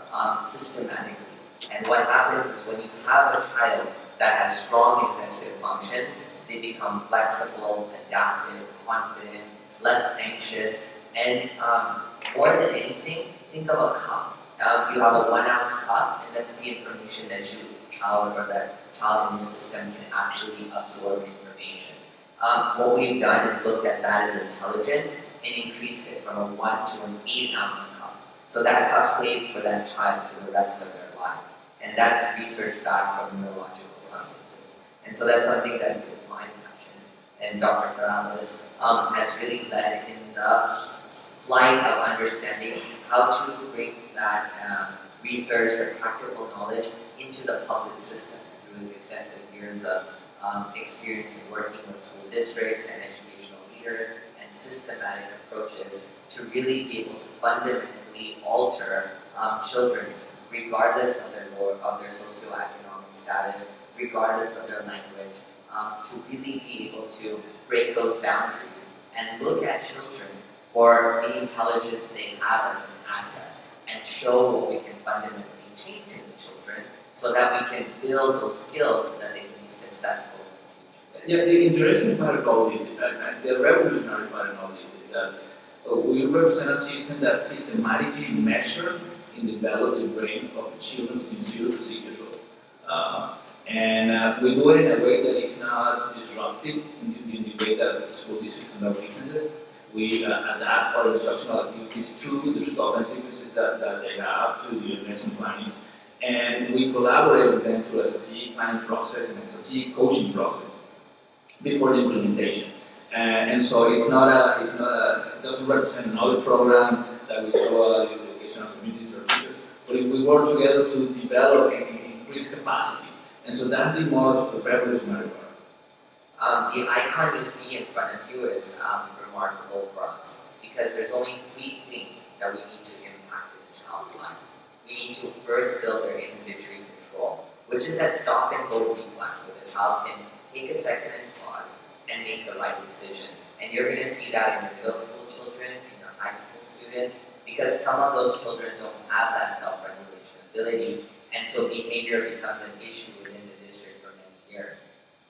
systematically. And what happens is when you have a child that has strong executive functions, they become flexible, adaptive, confident, less anxious, and more than anything, think of a cup. You have a 1 ounce cup, and that's the information that you child or that child in your system can actually absorb information. What we've done is looked at that as intelligence and increased it from a 1 to an 8 ounce cup. So that cup stays for that child for the rest of their life. And that's research back from neurological sciences. And so that's something that is my passion. And Dr. Corrales has really led in the flight of understanding how to bring that research or practical knowledge into the public system through his extensive years of experience in working with school districts and educational leaders and systematic approaches to really be able to fundamentally alter children, regardless of their socioeconomic status, regardless of their language, to really be able to break those boundaries and look at children for the intelligence they have as an asset and show what we can fundamentally change in the children so that we can build those skills so that they can be successful in the future. Yeah, the interesting part about this, and the revolutionary part about this is that we represent a system that systematically measures and develops the brain of children between 0 to 6 years old. And we do it in a way that is not disruptive in the way that the school districts conduct businesses. We adapt our instructional activities to the development sequences that they have, to the lesson planning, and we collaborate with them through a strategic planning process and a strategic coaching process before the implementation. And so it doesn't represent another program that we show the educational communities or teachers, but we work together to develop and increase capacity. And so that's the most revolutionary part. The icon you see in front of you is remarkable for us because there's only 3 things that we need to impact in a child's life. We need to first build their inhibitory control, which is that stop and go reflex where the child can take a second and pause and make the right decision. And you're going to see that in your middle school children, in your high school students, because some of those children don't have that self-regulation ability, and so behavior becomes an issue within the district for many years.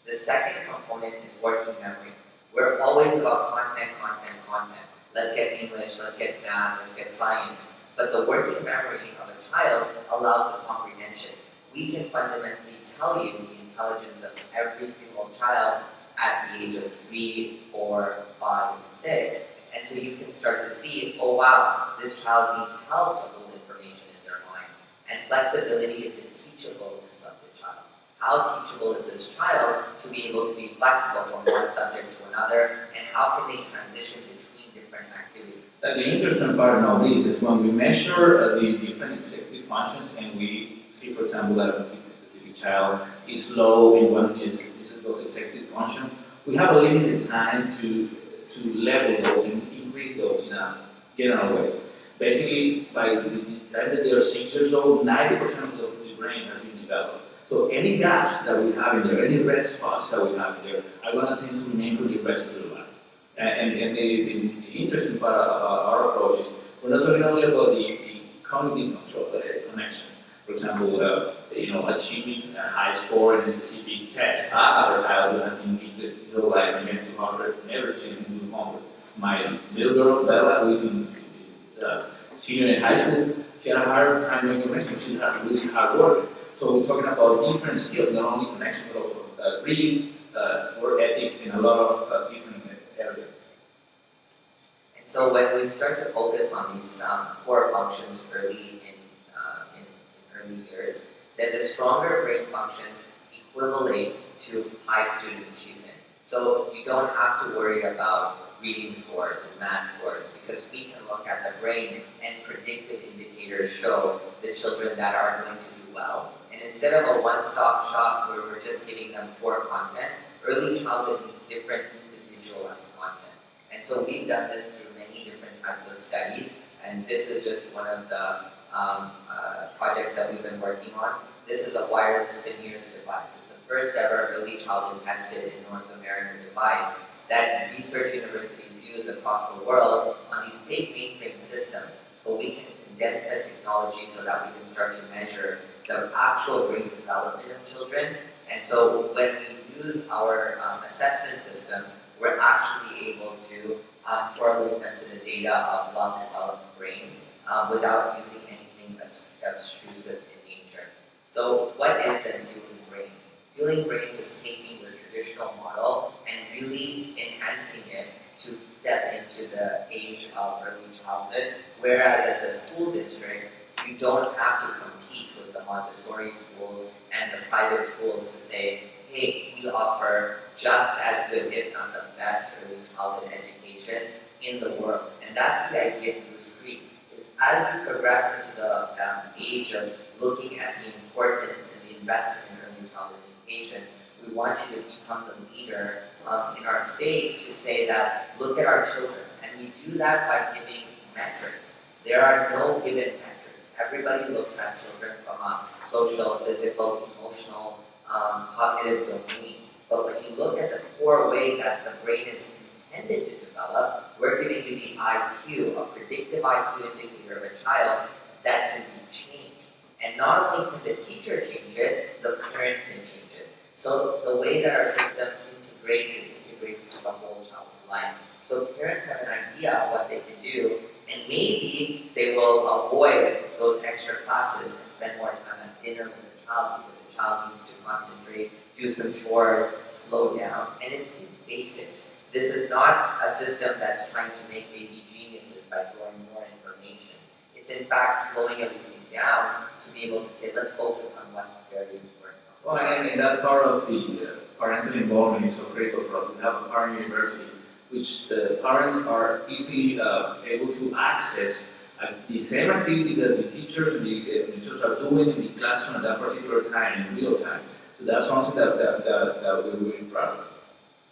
The second component is working memory. We're always about content. Let's get English, let's get math, let's get science. But the working memory of a child allows the comprehension. We can fundamentally tell you the intelligence of every single child at the age of 3, 4, 5, and 6. And so you can start to see, oh wow, this child needs help to hold information in their mind. And flexibility is the teachableness of the child. How teachable is this child to be able to be flexible from one subject to another, and how can they transition between different activities? The interesting part in all this is when we measure the different executive functions and we see, for example, that a specific child is low in one of those executive functions, we have a limited time to level those and increase those in a general way. Basically, by the time that they are 6 years old, 90% of the brain has been developed. So any gaps that we have in there, any red spots that we have in there, are going to tend to remain for the rest of their life. And the interesting part about our approach is we're not talking only about the cognitive control, connection. For example, achieving a high score in a specific test. I have a child who has been gifted his whole life and get 200, never seen him do homework. My little girl, Bella, who is in senior in high school, she had a hard time doing connection. She had really hard work. So we're talking about different skills, not only connection, but also reading, work ethic, and a lot of different areas. And so when we start to focus on these core functions early in early years, then the stronger brain functions equivalent to high student achievement. So you don't have to worry about reading scores and math scores, because we can look at the brain and predictive indicators show the children that are going to do well. And instead of a one-stop shop where we're just giving them core content, early childhood needs different individualized content. And so we've done this through many different types of studies, and this is just one of the projects that we've been working on. This is a wireless Phineas device. It's the first ever early childhood tested in North American device that research universities use across the world on these big mainframe systems. But we can condense that technology so that we can start to measure the actual brain development of children. And so when we use our assessment systems, we're actually able to correlate them to the data of well-developed brains without using anything that's obtrusive in nature. So what is then fueling brains? Fueling brains is taking the traditional model and really enhancing it to step into the age of early childhood, whereas as a school district, you don't have to compete with the Montessori schools and the private schools to say, hey, we offer just as good, if not the best, early childhood education in the world. And that's the idea of Goose Creek, is as you progress into the age of looking at the importance and the investment in early childhood education, we want you to become the leader in our state to say that, look at our children. And we do that by giving metrics. There are no given metrics. Everybody looks at children from a social, physical, emotional, cognitive domain. But when you look at the core way that the brain is intended to develop, we're giving you the IQ, a predictive IQ indicator of a child that can be changed. And not only can the teacher change it, the parent can change it. So the way that our system integrates to the whole child's life. So parents have an idea of what they can do, and maybe they will avoid those extra classes and spend more time at dinner with the child because the child needs to concentrate, do some chores, slow down, and it's the basics. This is not a system that's trying to make baby geniuses by throwing more information. It's in fact slowing everything down to be able to say, let's focus on what's very important. Well, and that part of the parental involvement is so critical for us. We have a parent university, which the parents are easily able to access the same activities that the teachers and the administrators are doing in the classroom at that particular time, in real time. So that's something that we're really proud of.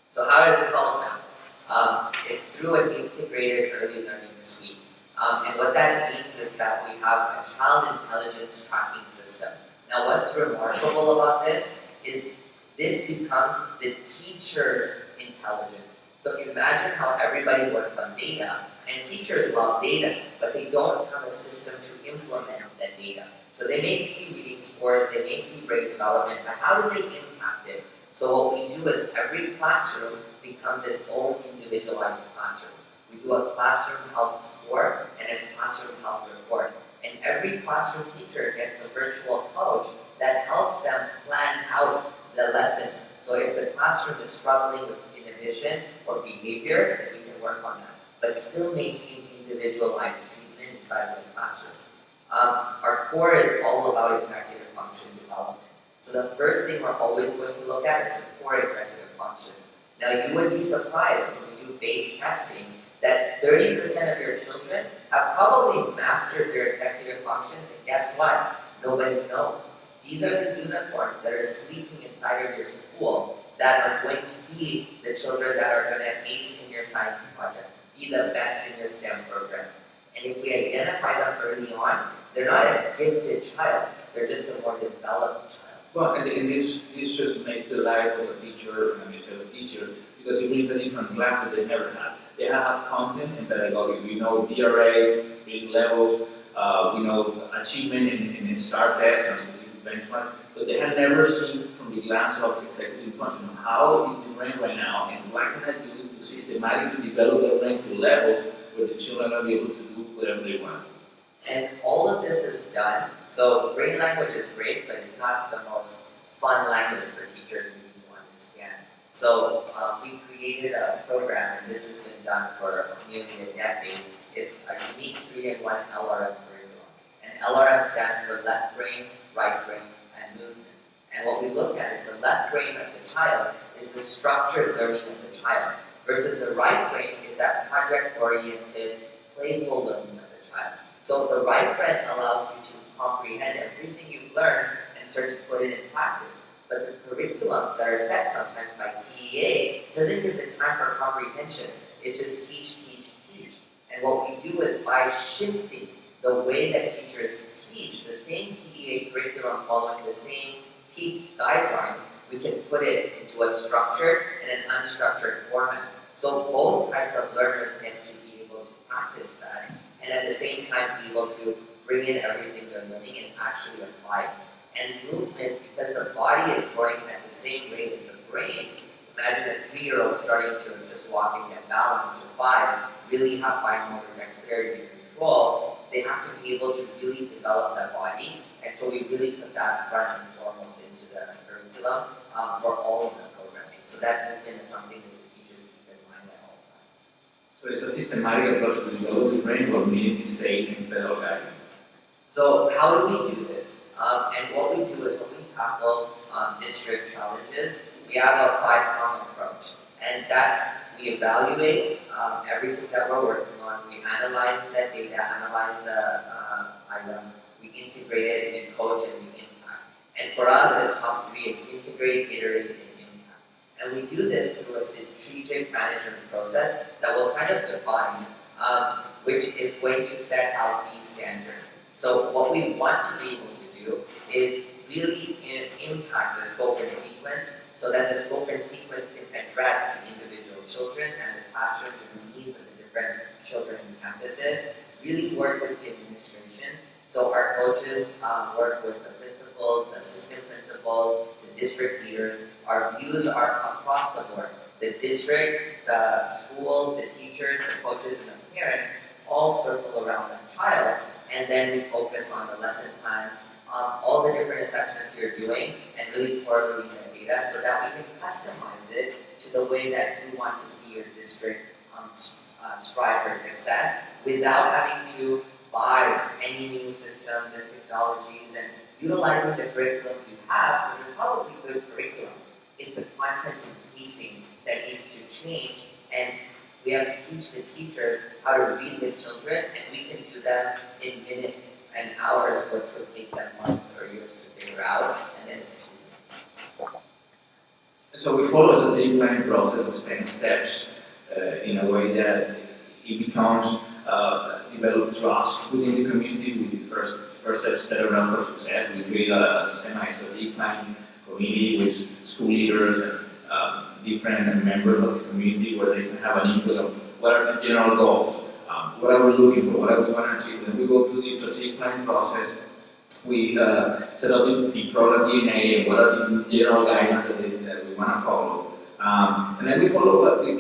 So how does this all done? It's through an integrated early learning suite. And what that means is that we have a child intelligence tracking system. Now what's remarkable about this is this becomes the teacher's intelligence. So imagine how everybody works on data, and teachers love data, but they don't have a system to implement that data. So they may see reading scores, they may see brain development, but how do they impact it? So what we do is every classroom becomes its own individualized classroom. We do a classroom health score and a classroom health report. And every classroom teacher gets a virtual coach that helps them plan out the lessons. So if the class classroom is struggling with inhibition or behavior, then we can work on that. But still maintain individualized treatment inside of the classroom. Our core is all about executive function development. So the first thing we're always going to look at is the core executive functions. Now you would be surprised when we do base testing that 30% of your children have probably mastered their executive functions, and guess what? Nobody knows. These are the unicorns that are sleeping inside of your school that are going to be the children that are going to ace in your science project, be the best in your STEM program. And if we identify them early on, they're not a gifted child, they're just a more developed child. Well, and this just makes the life of a teacher and administrator easier because it brings a different class that they never had. They have content and pedagogy. We know DRA, reading levels, we know achievement in STAR tests and specific benchmarks, but they have never seen from the glance of executive function how is the brain right now and what can I do to systematically develop the brain to levels where the children are able to do whatever they want. And all of this is done. So brain language is great, but it's not the most fun language for teachers who need to understand. So we created a program, and this has been done for nearly a decade. It's a unique 3-in-1 LRM curriculum. And LRM stands for left brain, right brain, and movement. And what we look at is the left brain of the child is the structured learning of the child, versus the right brain is that project-oriented, playful learning of the child. So the right brain allows you to comprehend everything you've learned and start to put it in practice. But the curriculums that are set sometimes by TEA doesn't give the time for comprehension. It just teach, teach, teach. And what we do is by shifting the way that teachers teach the same TEA curriculum following the same TEAC guidelines, we can put it into a structured and an unstructured format. So both types of learners get to be able to practice that, and at the same time be able to bring in everything they're learning and actually apply it. And movement, because the body is growing at the same rate as the brain. Imagine a 3-year-old starting to just walk and get balance to 5, really have fine motor dexterity and control. They have to be able to really develop that body, and so we really put that front and foremost into the curriculum for all of the programming. So that movement is something that the teachers keep in mind at all times. So it's a systematic approach to develop the brain while meeting the state and federal guidelines. So how do we do this? And what we do is when we tackle district challenges, we have a 5-pronged approach. And that's, we evaluate everything that we're working on, we analyze that data, analyze the items, we integrate it, we coach, and we impact. And for us, the top 3 is integrate, iterate, and impact. And we do this through a strategic management process that will kind of define which is going to set out these standards. So what we want to be able to do is really impact the scope and sequence so that the scope and sequence can address the individual children and the classrooms and the needs of the different children and campuses, really work with the administration. So our coaches work with the principals, the assistant principals, the district leaders. Our views are across the board. The district, the school, the teachers, the coaches, and the parents all circle around that child, and then we focus on the lesson plans, all the different assessments you're doing, and really correlating the data so that we can customize it to the way that you want to see your district strive for success without having to buy any new systems and technologies and utilizing the curriculums you have, which are probably good curriculums. It's the content and pacing that needs to change, and we have to teach the teachers how to read the children, and we can do that in minutes and hours, which would take them months or years to figure out, and then it's And so we follow a strategic planning process of 10 steps in a way that it becomes develop trust within the community. With the first step set around for success, we create a semi-strategic planning committee with school leaders and different members of the community where they can have an input of what are the general goals, what are we looking for, what are we want to achieve. When we go through the strategic planning process, we set up the program DNA and what are the general guidelines that we want to follow. And then we follow up the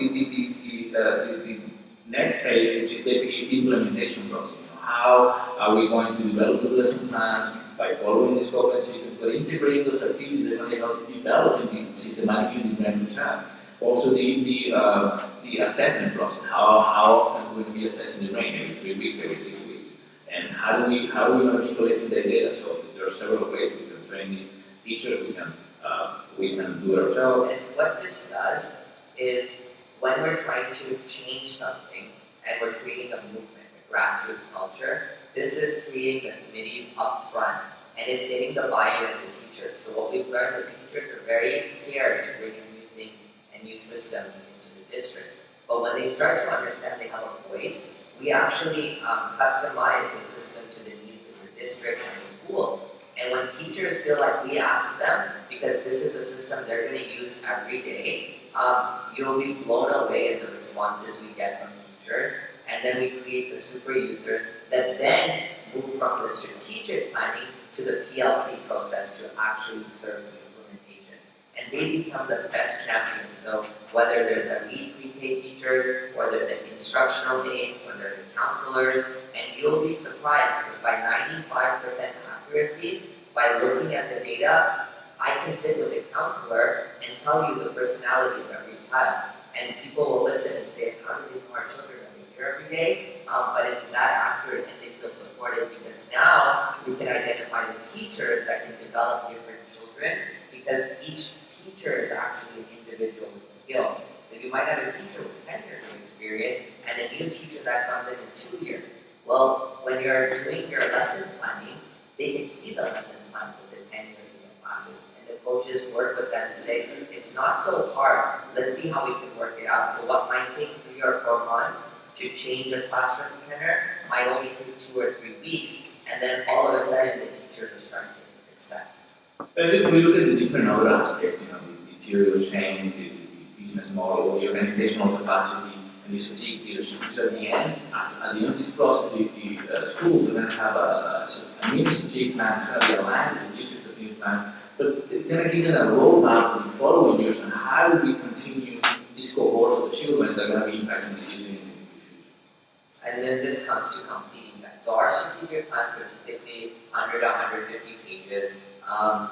next phase, which is basically the implementation process. How are we going to develop the lesson plans? by following these cognitive systems, but integrating those activities that are going to help developing systematically in the brain for time. Also, the assessment process. How often are we going to be assessing the brain? Every 3 weeks, every 6 weeks, and how do we going to be collecting the data? So there are several ways we can train the teachers. We can do it ourselves. And what this does is when we're trying to change something and we're creating a movement, a grassroots culture, this is creating the committees up front and it's getting the buy-in of the teachers. So what we've learned is teachers are very scared to bring in new things and new systems into the district. But when they start to understand they have a voice, we actually customize the system to the needs of the district and the schools. And when teachers feel like we ask them, because this is the system they're going to use every day, you'll be blown away at the responses we get from teachers. And then we create the super users that then move from the strategic planning to the PLC process to actually serve the implementation. And they become the best champions. So whether they're the lead pre-K teachers, or they're the instructional aides, or they're the counselors, and you'll be surprised that by 95% accuracy, by looking at the data, I can sit with a counselor and tell you the personality of every child. And people will listen and say, how do they know our children are here every day? But it's that accurate and they feel supported because now we can identify the teachers that can develop different children because each teacher is actually an individual with skills. So you might have a teacher with 10 years of experience and a new teacher that comes in 2 years. Well, when you're doing your lesson planning, they can see the lesson plans of the 10 years in the classes. And the coaches work with them to say, it's not so hard. Let's see how we can work it out. So what might take 3 or 4 months to change a classroom tenor might only take 2 or 3 weeks. And then all of a sudden, the teachers are starting to have success. And if we look at the different other aspects, the material change, the business model, the organizational capacity, and the strategic leadership, because at the end of this process, the schools are going to have a mini strategic plan, it's going to be aligned with the district strategic plan, but it's going to give them a roadmap for the following years on how do we continue this cohort of children that are going to be impacting the district in the future. And then this comes to completing that. So our strategic plans are typically 100 to 150 pages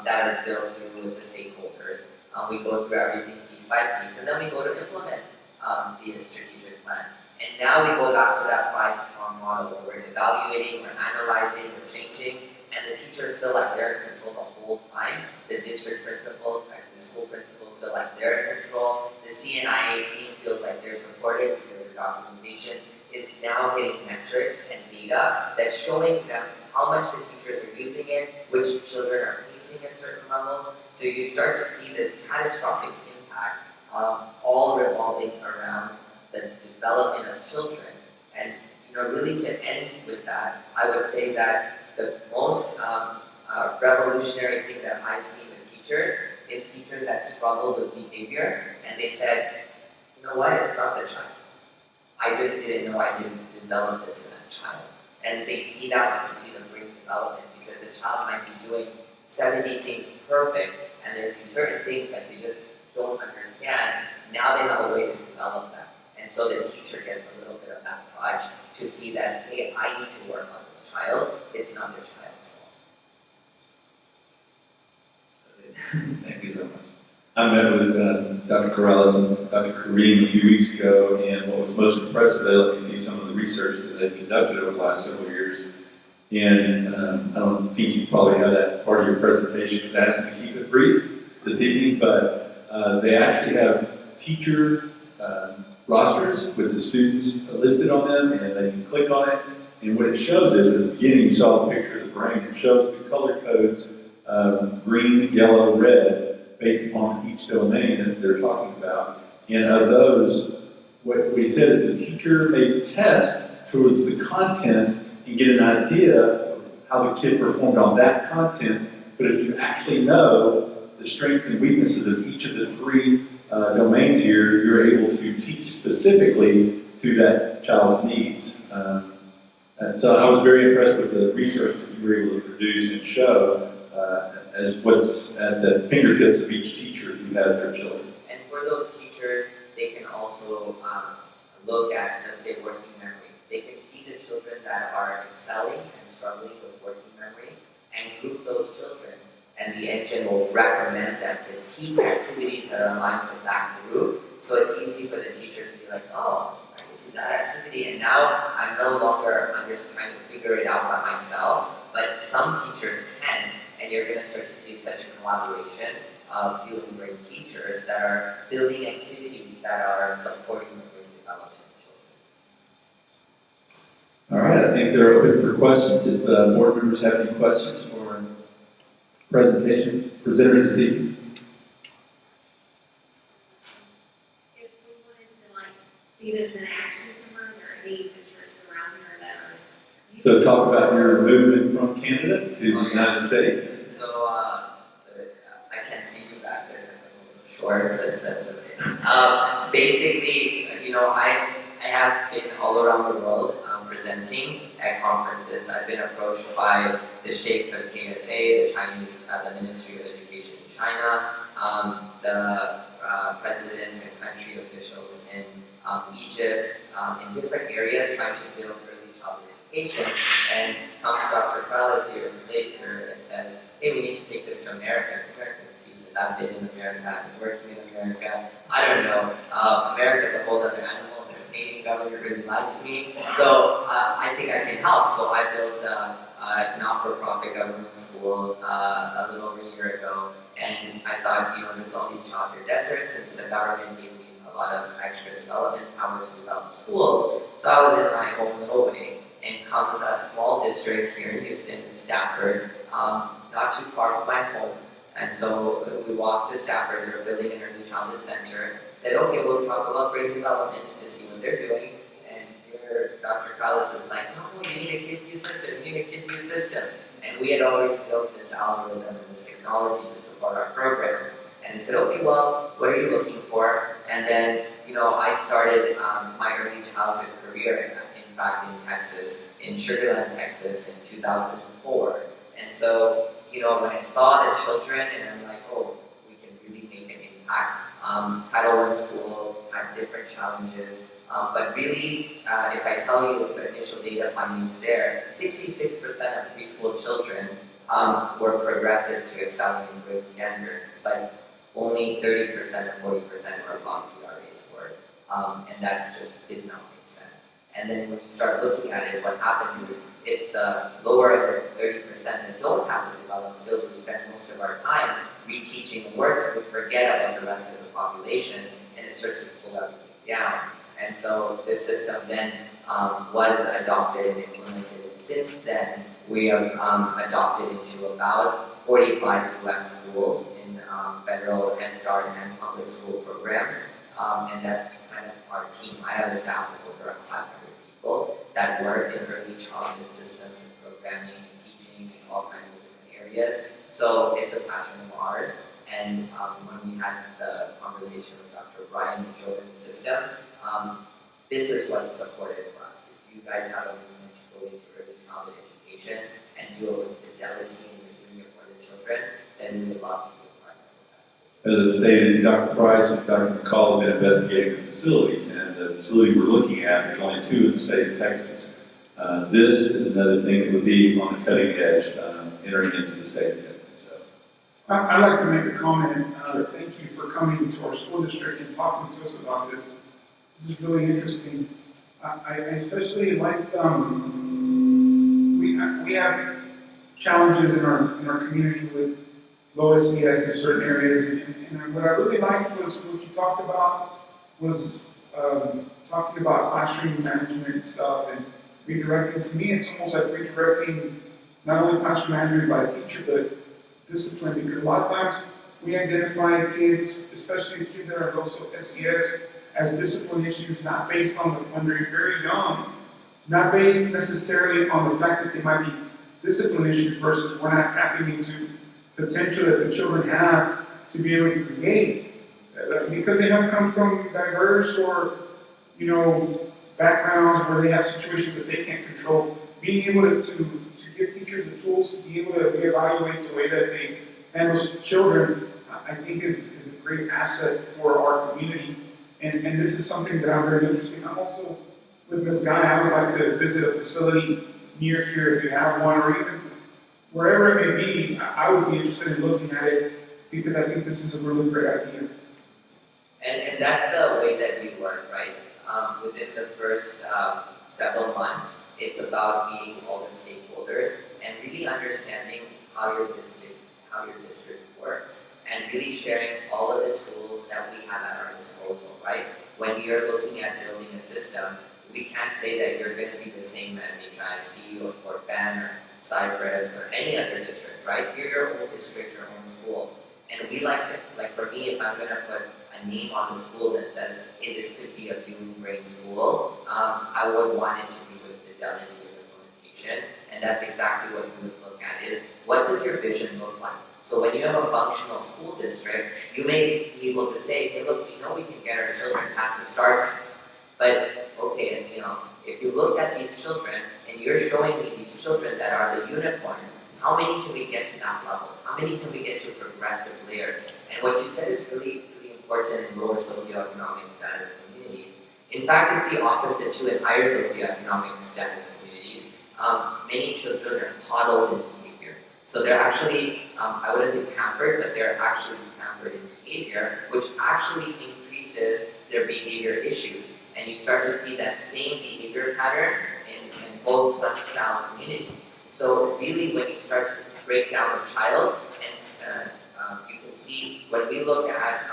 that are built through with the stakeholders. We go through everything piece by piece, and then we go to implement the strategic plan. And now we go back to that 5-prong model where we're evaluating, we're analyzing, we're changing, and the teachers feel like they're in control the whole time. The district principals and the school principals feel like they're in control. The CNIA team feels like they're supported because the documentation is now getting metrics and data that's showing them how much the teachers are using it, which children are facing at certain levels. So you start to see this catastrophic impact all revolving around the development of children. And really to end with that, I would say that the most revolutionary thing that I've seen with teachers is teachers that struggle with behavior, and they said, you know what, it's not the child. I just didn't know I didn't develop this in a child. And they see that when they see the brain development, because the child might be doing 70 things perfect, and there's these certain things that they just don't understand. Now they have a way to develop that. And so the teacher gets a little bit of that nudge to see that, hey, I need to work on this child. It's not the child's fault. Thank you so much. I met with Dr. Corrales and Dr. Kareem a few weeks ago, and what was most impressive, they let me see some of the research that they've conducted over the last several years. And I don't think you probably have that part of your presentation because I asked them to keep it brief this evening, but they actually have teacher rosters with the students listed on them, and they can click on it. And what it shows is, at the beginning you saw the picture of the brain. It shows the color codes, green, yellow, red, based upon each domain that they're talking about. And of those, what we said is the teacher may test towards the content and get an idea of how the kid performed on that content, but if you actually know the strengths and weaknesses of each of the 3 domains here, you're able to teach specifically to that child's needs. And so I was very impressed with the research that you were able to produce and show as what's at the fingertips of each teacher who has their children. And for those teachers, they can also look at, let's say, working memory. They can see the children that are excelling and struggling with working memory, and group those children. And the engine will recommend them to teach activities that are aligned with that group. So it's easy for the teacher to be like, oh, I can do that activity. And now I'm no longer, I'm just trying to figure it out by myself. But some teachers can, and you're going to start to see such a collaboration of feeling great teachers that are building activities that are supporting the brain development of children. All right, I think they're open for questions. If board members have any questions for presentation, presenters this evening. If we wanted to like see this in action somewhere, or any districts around here that are. So talk about your movement from Canada to the United States. So I can't see you back there because I'm a little short, but that's okay. Basically, I have been all around the world presenting at conferences. I've been approached by the sheikhs of KSA, the Chinese, the Ministry of Education in China, the presidents and country officials in Egypt, in different areas trying to build early childhood education. And comes Dr. Krauss years later and says, hey, we need to take this to America. So America sees it. I've been in America, I've been working in America. I don't know. America's a whole other animal. The Canadian government really likes me. So I think I can help. So I built a not-for-profit government school a little over a year ago. And I thought, there's all these childcare deserts, and so the government gave me a lot of extra development power to develop schools. So I was in my own little way. And comes a small district here in Houston, Stafford, not too far from my home. And so we walked to Stafford, they were building an early childhood center. Said, okay, we'll talk about brain development to see what they're doing. And here, Dr. Collis was like, no, you need a kids use system, you need a kids use system. And we had already built this algorithm and this technology to support our programs. And he said, okay, well, what are you looking for? And then, I started my early childhood career, in fact, in Texas, in Sugar Land, Texas, in 2004. And so, when I saw the children, and I'm like, oh, we can really make an impact. Title I school had different challenges, but really, if I tell you the initial data findings there, 66% of preschool children were progressive to excelling in grade standards, but only 30% or 40% were above PRA scores, and that just did not make sense. And then when you start looking at it, what happens is it's the lower end of 30% that don't have the developed skills. We spend most of our time reteaching work, we forget about the rest of the population, and it starts to pull everything down. And so this system then was adopted and implemented. And since then, we have adopted into about 45 U.S. schools in federal Head Start and public school programs. And that's kind of our team. I have a staff of over 500 people that work in early childhood systems and programming and teaching and all kinds of different areas. So it's a passion of ours. And when we had the conversation with Dr. Brian and children system, this is what's supported for us. If you guys have a movement to go into early childhood education and do it with fidelity and you're doing it for the children, then we would love to be a partner with that. As I stated, Dr. Price and Dr. McCall have been investigating the facilities, and the facility we're looking at, there's only 2 in the state of Texas. This is another thing that would be on the cutting edge, entering into the state of Texas. So. I'd like to make a comment. Thank you for coming to our school district and talking to us about this. This is really interesting. I especially like, we have challenges in our community with low SES in certain areas, and what I really liked was what you talked about was talking about classroom management stuff and redirecting. To me, it's almost like redirecting not only classroom management by the teacher, but discipline, because a lot of times we identify kids, especially kids that are low SES, as discipline issues not based on when they're very young, not based necessarily on the fact that they might be discipline issues versus we're not tapping into potential that the children have to be able to create. Because they have come from diverse or, backgrounds where they have situations that they can't control. Being able to give teachers the tools to be able to reevaluate the way that they handle children, I think is a great asset for our community. And this is something that I'm very interested in. I'm also with Ms. Guy. I would like to visit a facility near here if you have one, or even wherever it may be, I would be interested in looking at it because I think this is a really great idea. And that's the way that we work, right? Within the first several months, it's about meeting all the stakeholders and really understanding how your district works, and really sharing all of the tools that we have at our disposal, right? When you're looking at building a system, we can't say that you're going to be the same as HISD or Fort Bend or Cypress or any other district, right? You're your own district, your own schools. And we like to, like for me, if I'm going to put a name on the school that says, hey, this could be a fueling brain school, I would want it to be with fidelity of implementation. And that's exactly what we would look at is, what does your vision look like? So when you have a functional school district, you may be able to say, hey, look, we know we can get our children past the STAR test. But, okay, if you look at these children, and you're showing me these children that are the unicorns, how many can we get to that level? How many can we get to progressive layers? And what you said is really important in lower socioeconomic status communities. In fact, it's the opposite too in higher socioeconomic status communities. Many children are coddled in behavior. So they're actually, I wouldn't say pampered, but they're actually pampered in behavior, which actually increases their behavior issues. And you start to see that same behavior pattern in both such style communities. So really, when you start to break down a child, and you can see when we look at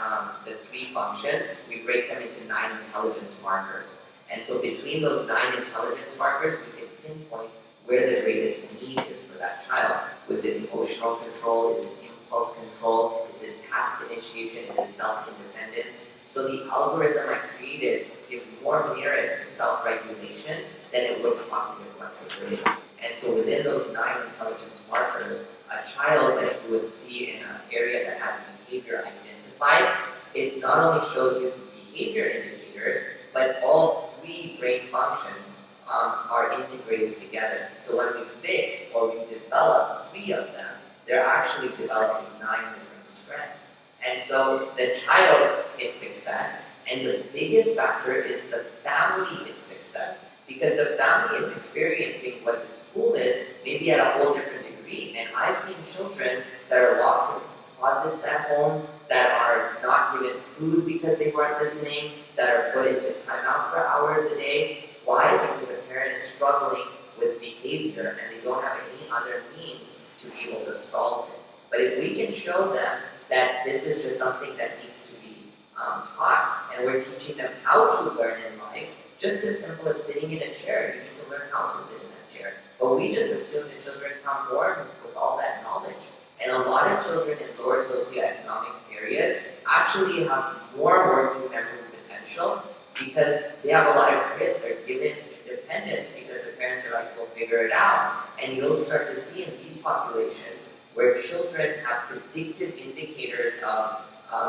the 3 functions, we break them into 9 intelligence markers. And so between those 9 intelligence markers, we can pinpoint where the greatest need is for that child. Was it emotional control? Is it impulse control? Is it task initiation? Is it self-independence? So the algorithm I created gives more merit to self-regulation than it would cognitive flexibility. And so within those 9 intelligence markers, a child that you would see in an area that has behavior identified, it not only shows you behavior indicators, but all 3 brain functions are integrated together. So when we fix or we develop 3 of them, they're actually developing 9 different strengths. And so the child hits success, and the biggest factor is the family hits success, because the family is experiencing what the school is, maybe at a whole different degree. And I've seen children that are locked in closets at home, that are not given food because they weren't listening, that are put into timeout for hours a day. Why? Because the parent is struggling with behavior and they don't have any other means to be able to solve it. But if we can show them that this is just something that needs to be taught, and we're teaching them how to learn in life, just as simple as sitting in a chair. You need to learn how to sit in that chair. But we just assume the children come born with all that knowledge. And a lot of children in lower socioeconomic areas actually have more working memory potential because they have a lot of grit. They're given independence because their parents are like, we'll figure it out. And you'll start to see in these populations where children have predictive indicators of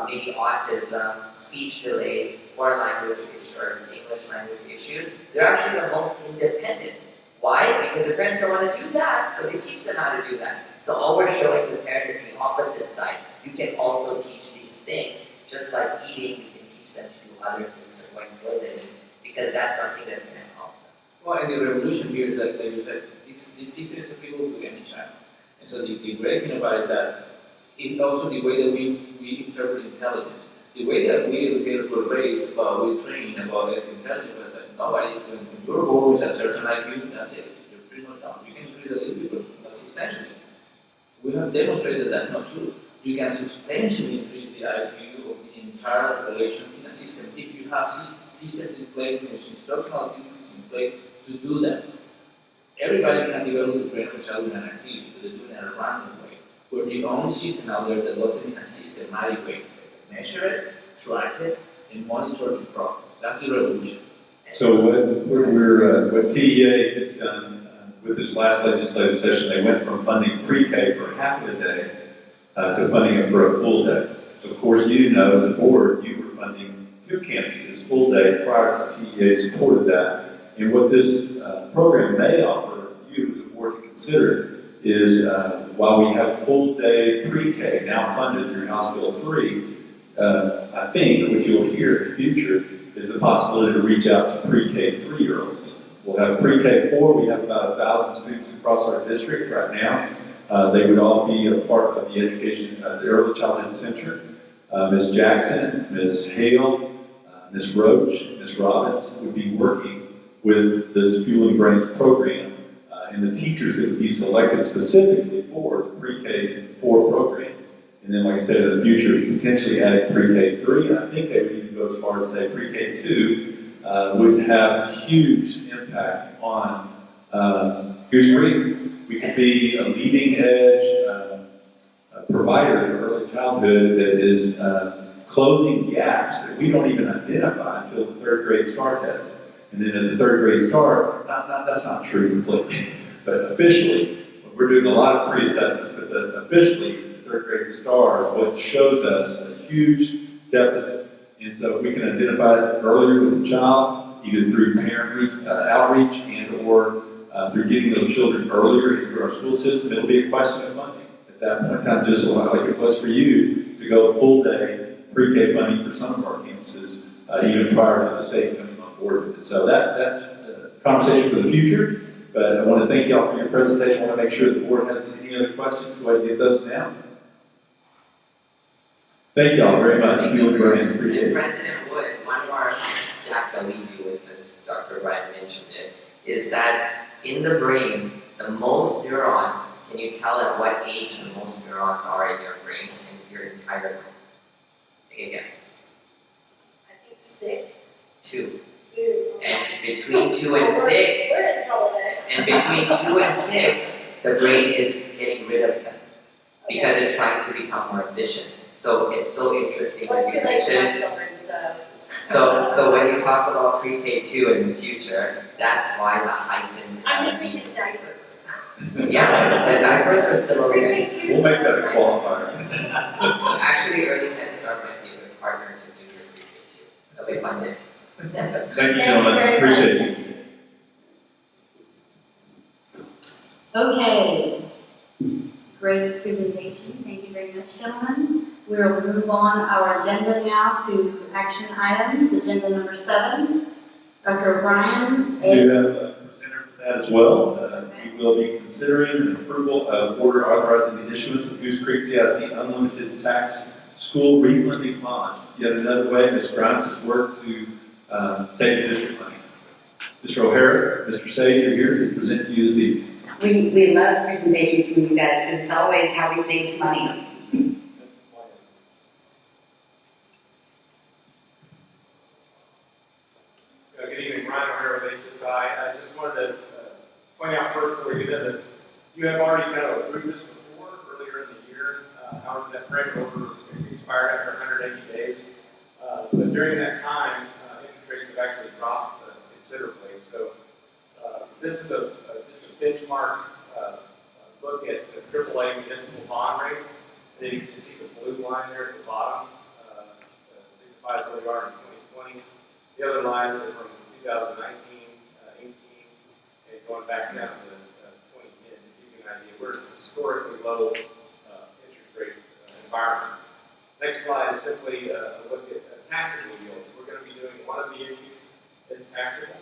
maybe autism, speech delays, foreign language issues, English language issues, they're actually the most independent. Why? Because their parents don't want to do that, so they teach them how to do that. So all we're showing the parent is the opposite side. You can also teach these things. Just like eating, you can teach them to do other things or going good at it, because that's something that's going to help them. Well, and the revolution here is that this system is applicable to any child. And so the great thing about it is that it's also the way that we interpret intelligence. The way that we educators were raised, we train about intelligence, was that nobody, when your goal is a certain IQ, that's it. You're pretty much done. You can increase a little bit, but not substantially. We have demonstrated that that's not true. You can substantially increase the IQ of the entire population in a system if you have systems in place, instructional activities in place to do that. Everybody can develop the brain of a child in an activity, but they do it in a random way. We're the only system out there that does it in a systematic way. Measure it, track it, and monitor the progress. That's the revolution. So what TEA has done with this last legislative session, they went from funding pre-K for half of a day to funding it for a full day. So of course, you know, as a board, you were funding 2 campuses full day prior to TEA supported that. And what this program may offer you as a board to consider is while we have full day pre-K now funded through House Bill 3, I think what you'll hear in the future is the possibility to reach out to pre-K 3-year-olds. We'll have pre-K 4, we have about 1,000 students across our district right now. They would all be a part of the education, the Early Childhood Center. Ms. Jackson, Ms. Hale, Ms. Roach, Ms. Robbins would be working with this Fueling Brains program and the teachers that would be selected specifically for the pre-K 4 program. And then, like I said, in the future, potentially adding pre-K 3. I think they would even go as far as say pre-K 2 would have huge impact on Goose Creek. We could be a leading edge provider in early childhood that is closing gaps that we don't even identify until the third grade STAR test. And then at the third grade STAR, that's not true completely, but officially, we're doing a lot of pre-assessments, but officially, the third grade STAR is what shows us a huge deficit. And so we can identify it earlier with the child, either through parent outreach and or through getting those children earlier into our school system. It'll be a question of funding at that point in time, just like it was for you to go full day pre-K funding for some of our campuses, even prior to the state coming on board with it. So that's a conversation for the future, but I want to thank y'all for your presentation. I want to make sure the board has any other questions. Go ahead and get those now. Thank y'all very much. Appreciate it. President Wood, one more fact I'll leave you with, since Dr. Ryan mentioned it, is that in the brain, the most neurons, can you tell at what age the most neurons are in your brain and your entire brain? Take a guess. I think 6. 2. And between 2 and 6, the brain is getting rid of them because it's trying to become more efficient. So it's so interesting that you mentioned. So when you talk about pre-K 2 in the future, that's why the heightened. I'm just thinking diapers. Yeah, the diapers are still okay. We'll make that a qualifier. Actually, Early Head Start might be a good partner to do your pre-K 2. That'll be funded. Thank you, gentlemen. Appreciate you. Okay. Great presentation. Thank you very much, gentlemen. We'll move on our agenda now to action items. Agenda number 7. Dr. O'Brien. We do have a presenter for that as well. We will be considering an approval of order authorizing the issuance of Goose Creek CISD unlimited tax school re-lending bond. Yet another way Ms. Grimes has worked to save the district money. Mr. O'Hara, Mr. Sage are here to present to you this evening. We love presentations from you guys because it's always how we save money. Good evening, Ryan O'Hara with HSI. I just wanted to point out first before we get into this, you have already kind of approved this before, earlier in the year. However, that credit over expired after 180 days. But during that time, interest rates have actually dropped considerably. So this is just a benchmark look at the AAA municipal bond rates. And then you can see the blue line there at the bottom, signifies where we are in 2020. The other lines are from 2019, 18, and going back down to 2010 to give you an idea. We're in a historically low interest rate environment. Next slide is simply a look at taxable yields. We're going to be doing one of the issues is taxable.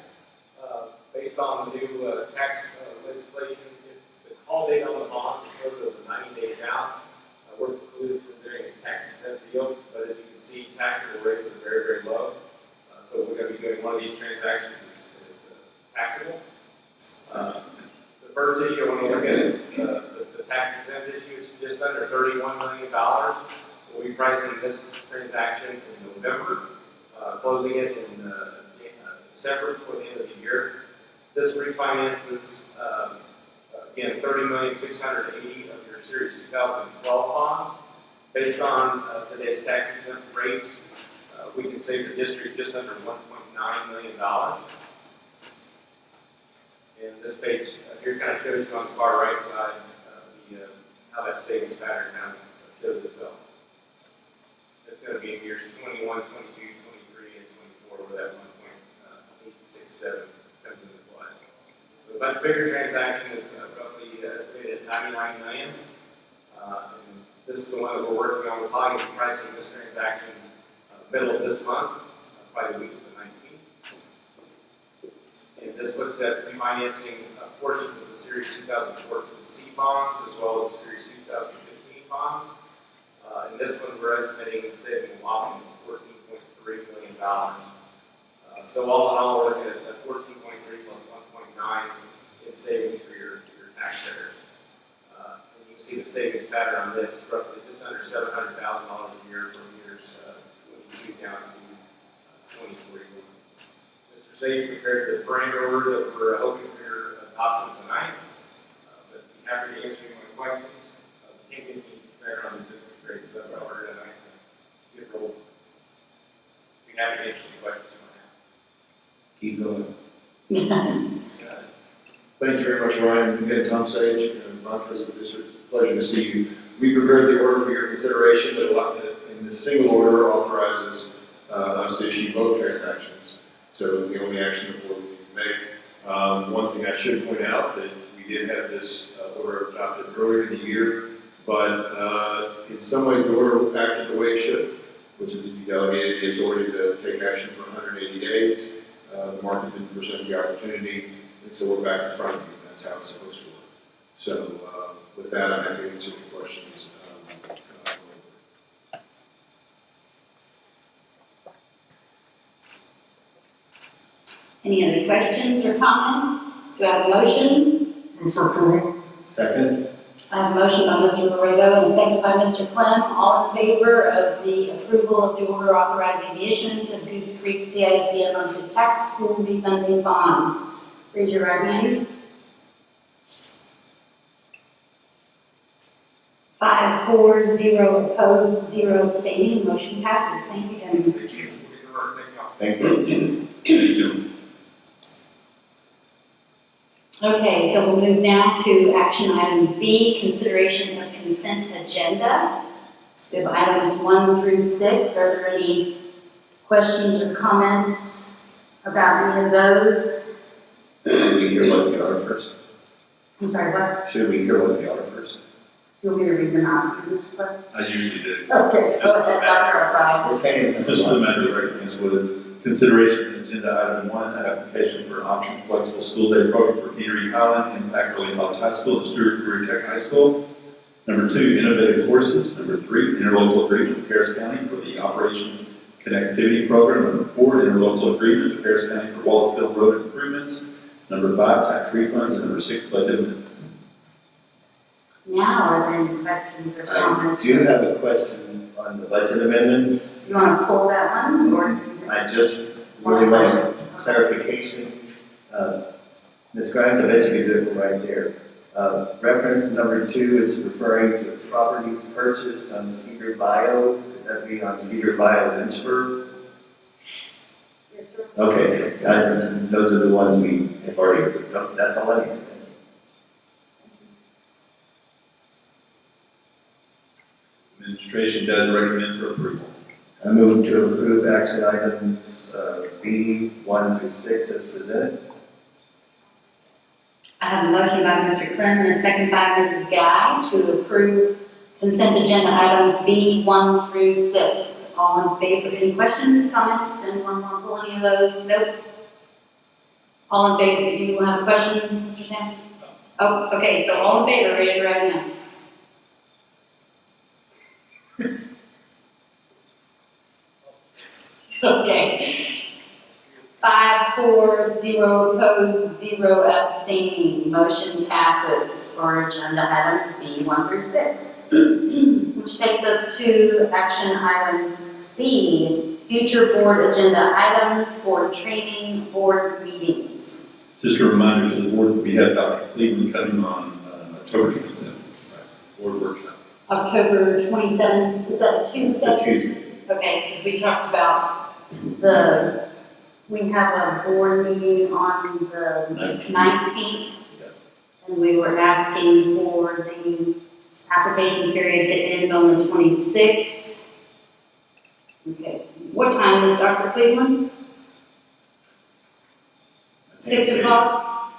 Based on the new tax legislation, if the call date on the bond is over 90 days out, we're precluded from doing a tax-exempt deal. But as you can see, taxable rates are very, very low. So we're going to be doing one of these transactions is taxable. The first issue I want to look at is the tax-exempt issue. It's just under $31 million. We'll be pricing this transaction in November, closing it in December before the end of the year. This refinances, again, $30,680,000 of your Series 2012 bonds. Based on today's tax-exempt rates, we can save the district just under $1.9 million. And this page here kind of shows you on the far right side how that savings pattern kind of shows itself. It's going to be in years 21, 22, 23, and 24 where that 1.867 comes into play. So a much bigger transaction is roughly estimated at $99 million. And this is the one that we're working on. We're probably going to be pricing this transaction middle of this month, probably the week of the 19th. And this looks at refinancing portions of the Series 2014 C bonds as well as the Series 2015 bonds. In this one, we're estimating saving a whopping $14.3 million. So all in all, we're looking at 14.3 plus 1.9 in savings for your taxpayers. And you can see the savings pattern on this, roughly just under $700,000 a year from years 22 down to 2041. Mr. Sage prepared the parameter order that we're hoping for your adoption tonight. But be happy to answer any more questions. Can't get any better on the different grades, so that's why we're tonight. Get rolled. Be happy to answer any questions you might have. Keep going. Thank you very much, Ryan. Again, Tom Sage, Vice President of the District. It's a pleasure to see you. We prepared the order for your consideration that in this single order authorizes us to issue both transactions. So it's the only action the board can make. One thing I should point out that we did have this order adopted earlier in the year, but in some ways the order acted the way it should, which is if you delegated the authority to take action for 180 days, the market didn't present the opportunity, and so we're back in front of you. That's how it's supposed to work. So with that, I'm happy to answer any questions. Any other questions or comments? Do I have a motion? Move for approval. Second. I have a motion by Mr. Laredo and a second by Mr. Clem. All in favor of the approval of the order authorizing the issuance of Goose Creek CISD unlimited tax school refunding bonds. Raise your right hand. 5, 4, 0 opposed, 0 abstaining. Motion passes. Thank you, gentlemen. Thank you. Thank you. Okay, so we'll move now to action item B, consideration of consent agenda. We have items 1 through 6. Are there any questions or comments about any of those? Should we hear what they are first? I'm sorry, what? Should we hear what they are first? Do you want me to read them out to you, Mr. Clerk? I usually do. Okay, go ahead, Dr. O'Brien. We're paying Just for the matter of recognize what is consideration of agenda item 1, application for option flexible school day program for Peter E. Highland in Packerley College High School and Stewart Career Tech High School. Number 2, innovative courses. Number 3, interlocal agreement with Harris County for the Operation Connectivity Program. Number 4, interlocal agreement with Harris County for Wallsville Road improvements. Number 5, tax refunds. And number 6, budget amendments. Now, are there any questions or I comments? do have a question on the budget amendments. You want to pull that one, or? I just really want clarification. Ms. Grimes, I bet you could do it right there. Reference number 2 is referring to properties purchased on Cedar Bio. Could that be on Cedar Bio, Lynchburg? Yes, sir. Okay, those are the ones we have already, that's all I need. Administration does recommend for approval. I move to approve action items B 1 through 6 as presented. I have a motion by Mr. Clem and a second by Mrs. Guy to approve consent agenda items B 1 through 6. All in favor? Any questions, comments? Anyone want to pull any of those? Nope. All in favor? Do you have a question, Mr. Sam? Oh, okay. So all in favor, raise your right hand. Okay. 5, 4, 0 opposed, 0 abstaining. Motion passes for agenda items B 1 through 6. Which takes us to action item C, future board agenda items for training board meetings. Just a reminder to the board that we have Dr. Cleveland coming on October 27th, board workshop. October 27th, is that a Tuesday? It's a Tuesday. Okay, because we talked about we have a board meeting on the 19th, and we were asking for the application period to end on the 26th. Okay, what time is Dr. Cleveland? 6 o'clock?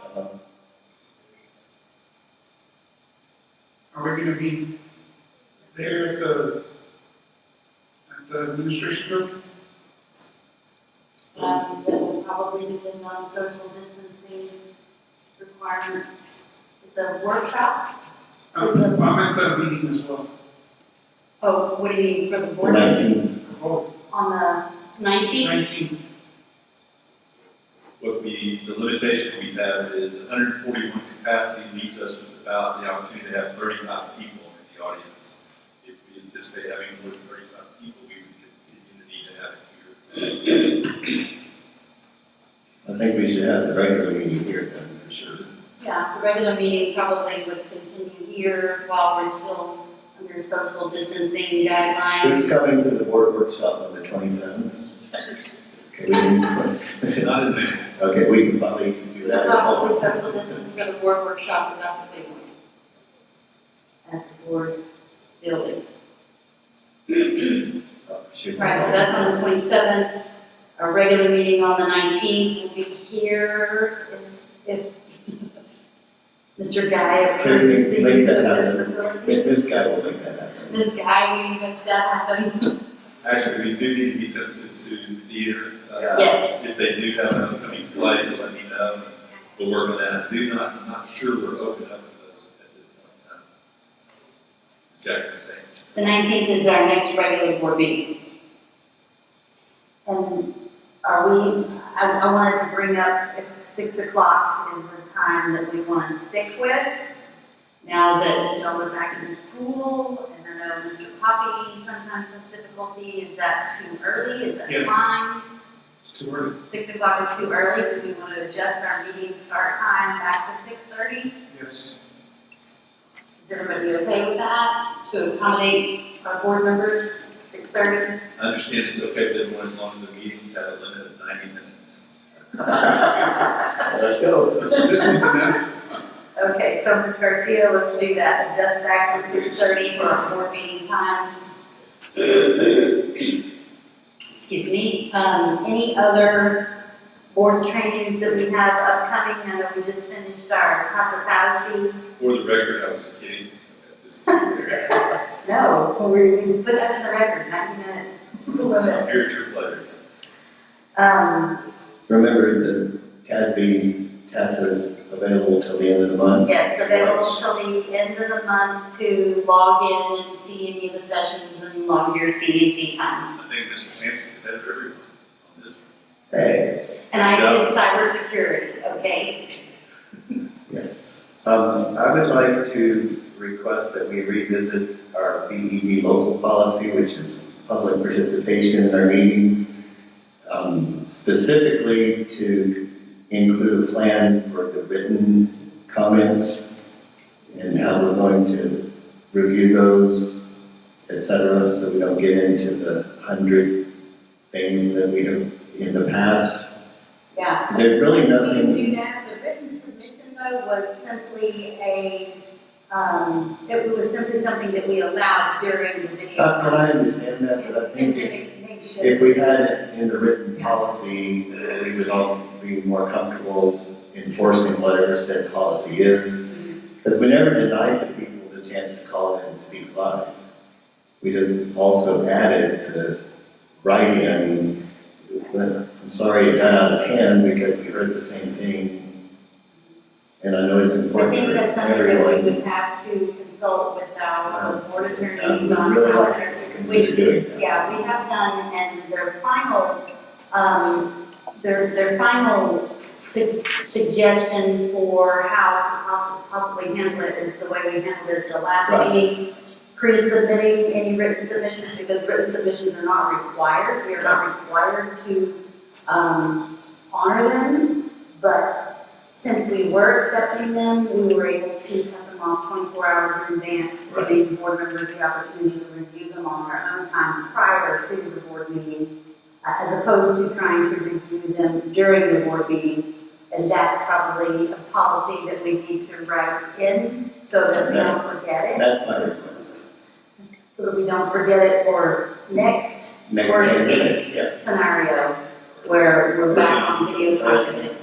Are we going to be there at the administration room? That will probably depend on social distancing licensing requirement. It's a workshop. I'm at the meeting as well. Oh, what do you mean for the The board? 19th. On the 19th? 19th. What the limitations we have is 141 capacity leaves us with about the opportunity to have 35 people in the audience. If we anticipate having more than 35 people, we would continue to have it here. I think we should have the regular meeting here then, for sure. Yeah, the regular meeting probably would continue here while we're still under social distancing guidelines. Who's coming to the board workshop on the 27th? Okay, Not as many. Okay, we can probably do that at home. Probably social distance for the board workshop without the big one. At the board building. Right, so that's on the 27th. Our regular meeting on the 19th will be here if Mr. Guy approves the use of this facility. This guy will make that happen. This guy, we make that happen. Actually, we do need to be sensitive to the theater. Yes. If they do have an upcoming play, let me know. We'll work on that. I'm not sure we're open up to those at this point in time. As Jackson saying. The 19th is our next regular board meeting. And I wanted to bring up if 6 o'clock is the time that we want to stick with. Now that y'all are back in school, and I know Mr. Poppy sometimes has difficulty, is that too early? Is that Yes. fine? It's too early. 6 o'clock is too early. Do we want to adjust our meeting start time back to 6:30? Yes. Is everybody okay with that? To accommodate our board members, 6:30? I understand it's okay for everyone as long as the meetings have a limit of 90 minutes. Let's go. This one's enough. Okay, so Ms. Garcia, let's do that. Adjust back to 6:30 for our board meeting times. Excuse me. Any other board trainings that we have upcoming? I know we just finished our hospitality. For the record, I was kidding. Just No, we put that in the record, 90-minute. here at your pleasure. Remember, the CASB test is available till the end of the month. Yes, available till the end of the month to log in and see any of the sessions and log your CDC time. I think Mr. Sampson's ahead of everyone on this. Hey. And I did cybersecurity, okay? Yes. I would like to request that we revisit our BED local policy, which is public participation in our meetings, specifically to include a plan for the written comments and how we're going to review those, etc., so we don't get into the 100 things that we have in the past. Yeah. There's really nothing. We do that. The written submission, though, was simply it was simply something that we allowed during the video. And I understand that, but I think if we had it in the written policy, we would all be more comfortable enforcing whatever said policy is. Because we never denied the people the chance to call in and speak live. We just also added the write-in. I'm sorry it got out of hand because we heard the same thing. And I know it's I important think for that's something that we everyone. would have to consult with our board attorneys I would on. really like us to consider doing that. Yeah, we have done, and their final, their final suggestion for how to possibly handle it is the way we handled it the last Right. meeting, pre-submitting any written submissions, because written submissions are not required. We are not required to honor them, but since we were accepting them, we were able to cut them off 24 hours in advance, giving board members the opportunity to review them on their own time prior to the board meeting, as opposed to trying to review them during the board meeting. And that's probably a policy that we need to write in so that we don't forget it. That's my request. So that we don't forget it for next worst case yeah. scenario where we're back on video conferencing.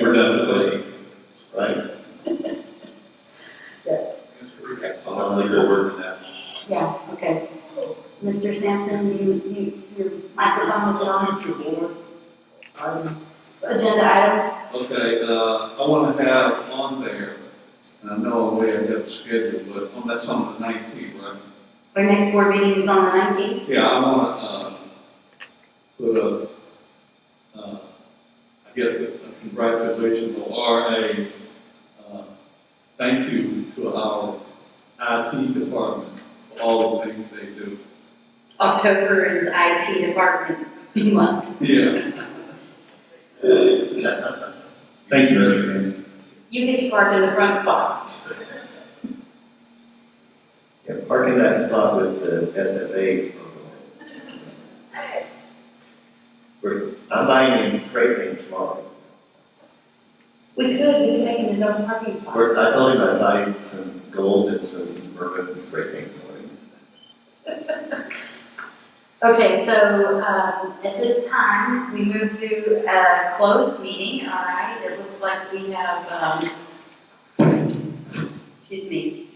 We're done with those. Right. Yes. I'll leave it work with that. Yeah, okay. Mr. Sampson, your microphone is on. Agenda items? Okay, I want to have on there, and I know I'm way ahead of schedule, but that's on the 19th, right? Our next board meeting is on the 19th. Yeah, I want to put a, I guess, a congratulations or a thank you to our IT department for all the things they do. October is IT department month. Yeah. Thank you, Mr. James. You get to park in the front spot. Yeah, park in that spot with the SFA. I'm buying him spray paint tomorrow. We could make him his own parking spot. I told him I'd buy some gold and some mermaid spray paint for him. Okay, so at this time, we move to a closed meeting, all right? It looks like we have, excuse me.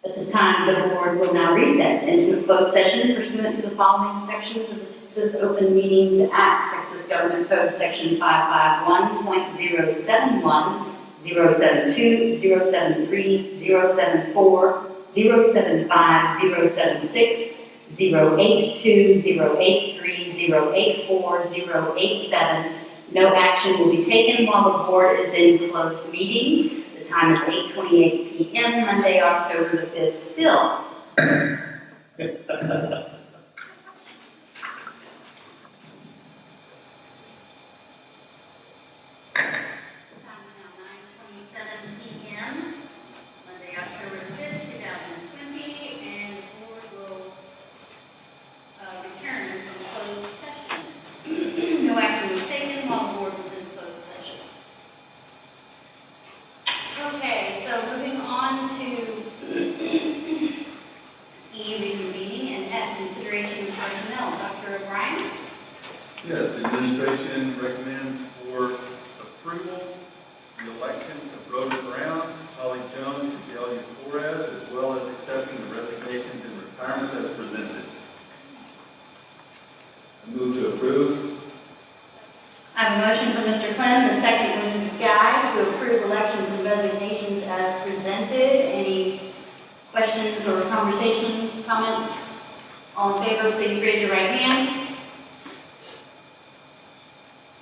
At this time, the board will now recess into a closed session pursuant to the following sections of the Texas Open Meetings Act, Texas Government Code Section 551.071, 072, 073, 074, 075, 076, 082, 083, 084, 087. No action will be taken while the board is in closed meeting. The time is 8:28 p.m. Monday, October the 5th still. Yes, the administration recommends for approval the elections of Rhoda Brown, Holly Jones, and Delia Torres, as well as accepting the resignations and retirements as presented. I move to approve. I have a motion from Mr. Clem, a second from Mrs. Guy to approve elections and resignations as presented. Any questions or conversation, comments? All in favor, please raise your right hand.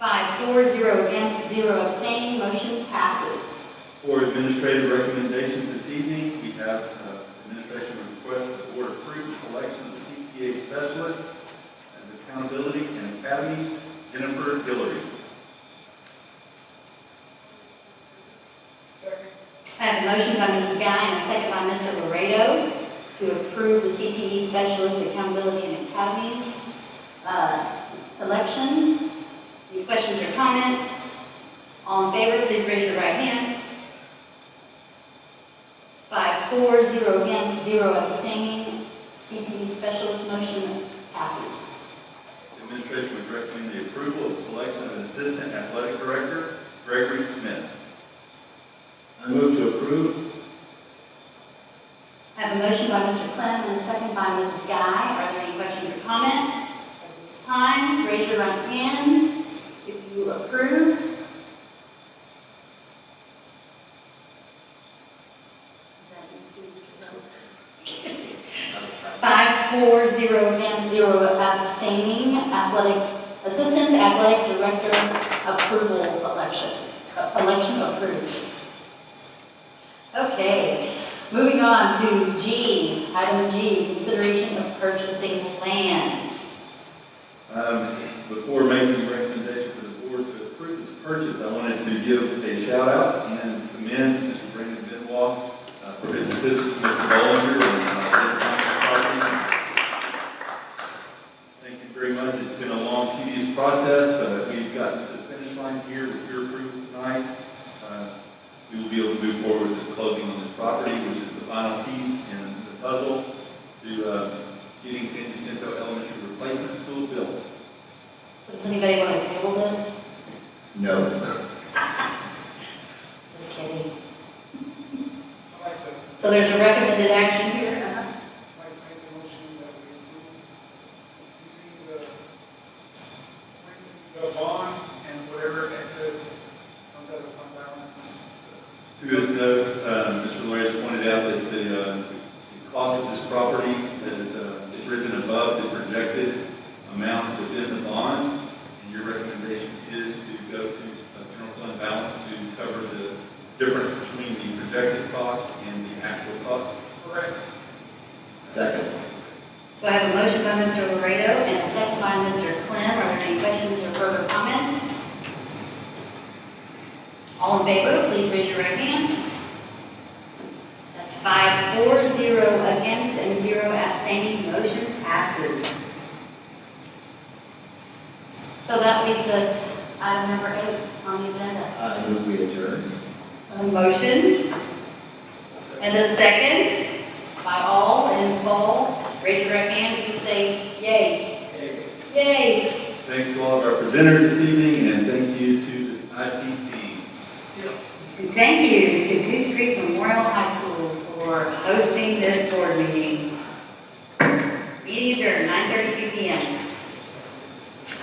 5-4, 0 against, 0 abstaining, motion passes. For administrative recommendations this evening, we have administration request that the board approve the selection of the CTA specialist as accountability and academies, Jennifer Hillary. Second. I have a motion by Mrs. Guy and a second by Mr. Laredo to approve the CTE Specialist Accountability and Academies election. Any questions or comments? All in favor, please raise your right hand. 5-4, 0 against, 0 abstaining. CTE Specialist motion passes. The administration would recommend the approval of the selection of an assistant athletic director, Gregory Smith. I move to approve. I have a motion by Mr. Clem and a second by Mrs. Guy. Are there any questions or comments? At this time, raise your right hand if you approve. Five, 4, 0 against, 0 abstaining. Assistant Athletic Director approval election. Election approved. Okay, moving on to G. Item G, consideration of purchasing land. Before making a recommendation for the board to approve this purchase, I wanted to give a shout out and commend Mr. Brandon Benoit for his assistance, Mr. Bollinger, and thank you very much. It's been a long, tedious process, but we've gotten to the finish line here with your approval tonight. We will be able to move forward with this closing on this property, which is the final piece in the puzzle to getting San Jacinto Elementary Replacement School built. Does anybody want to table this? No. Just kidding. So there's a recommended action here. I'd like to make a motion that we approve using the bond and whatever excess comes out of by Mr. Clem. Are there any questions or further comments? All in favor, please raise your right hand. That's 5, 4, 0 against, and 0 abstaining. Motion passes. So that leaves us item number 8 on the agenda. I move we adjourn. A motion and a second by all in full. Raise your right hand if you say yay. Yay. Thanks to all of our presenters this evening, and thank you to the IT team. And thank you to Goose Creek Memorial High School for hosting this board meeting. Meeting adjourned, 9:32 p.m.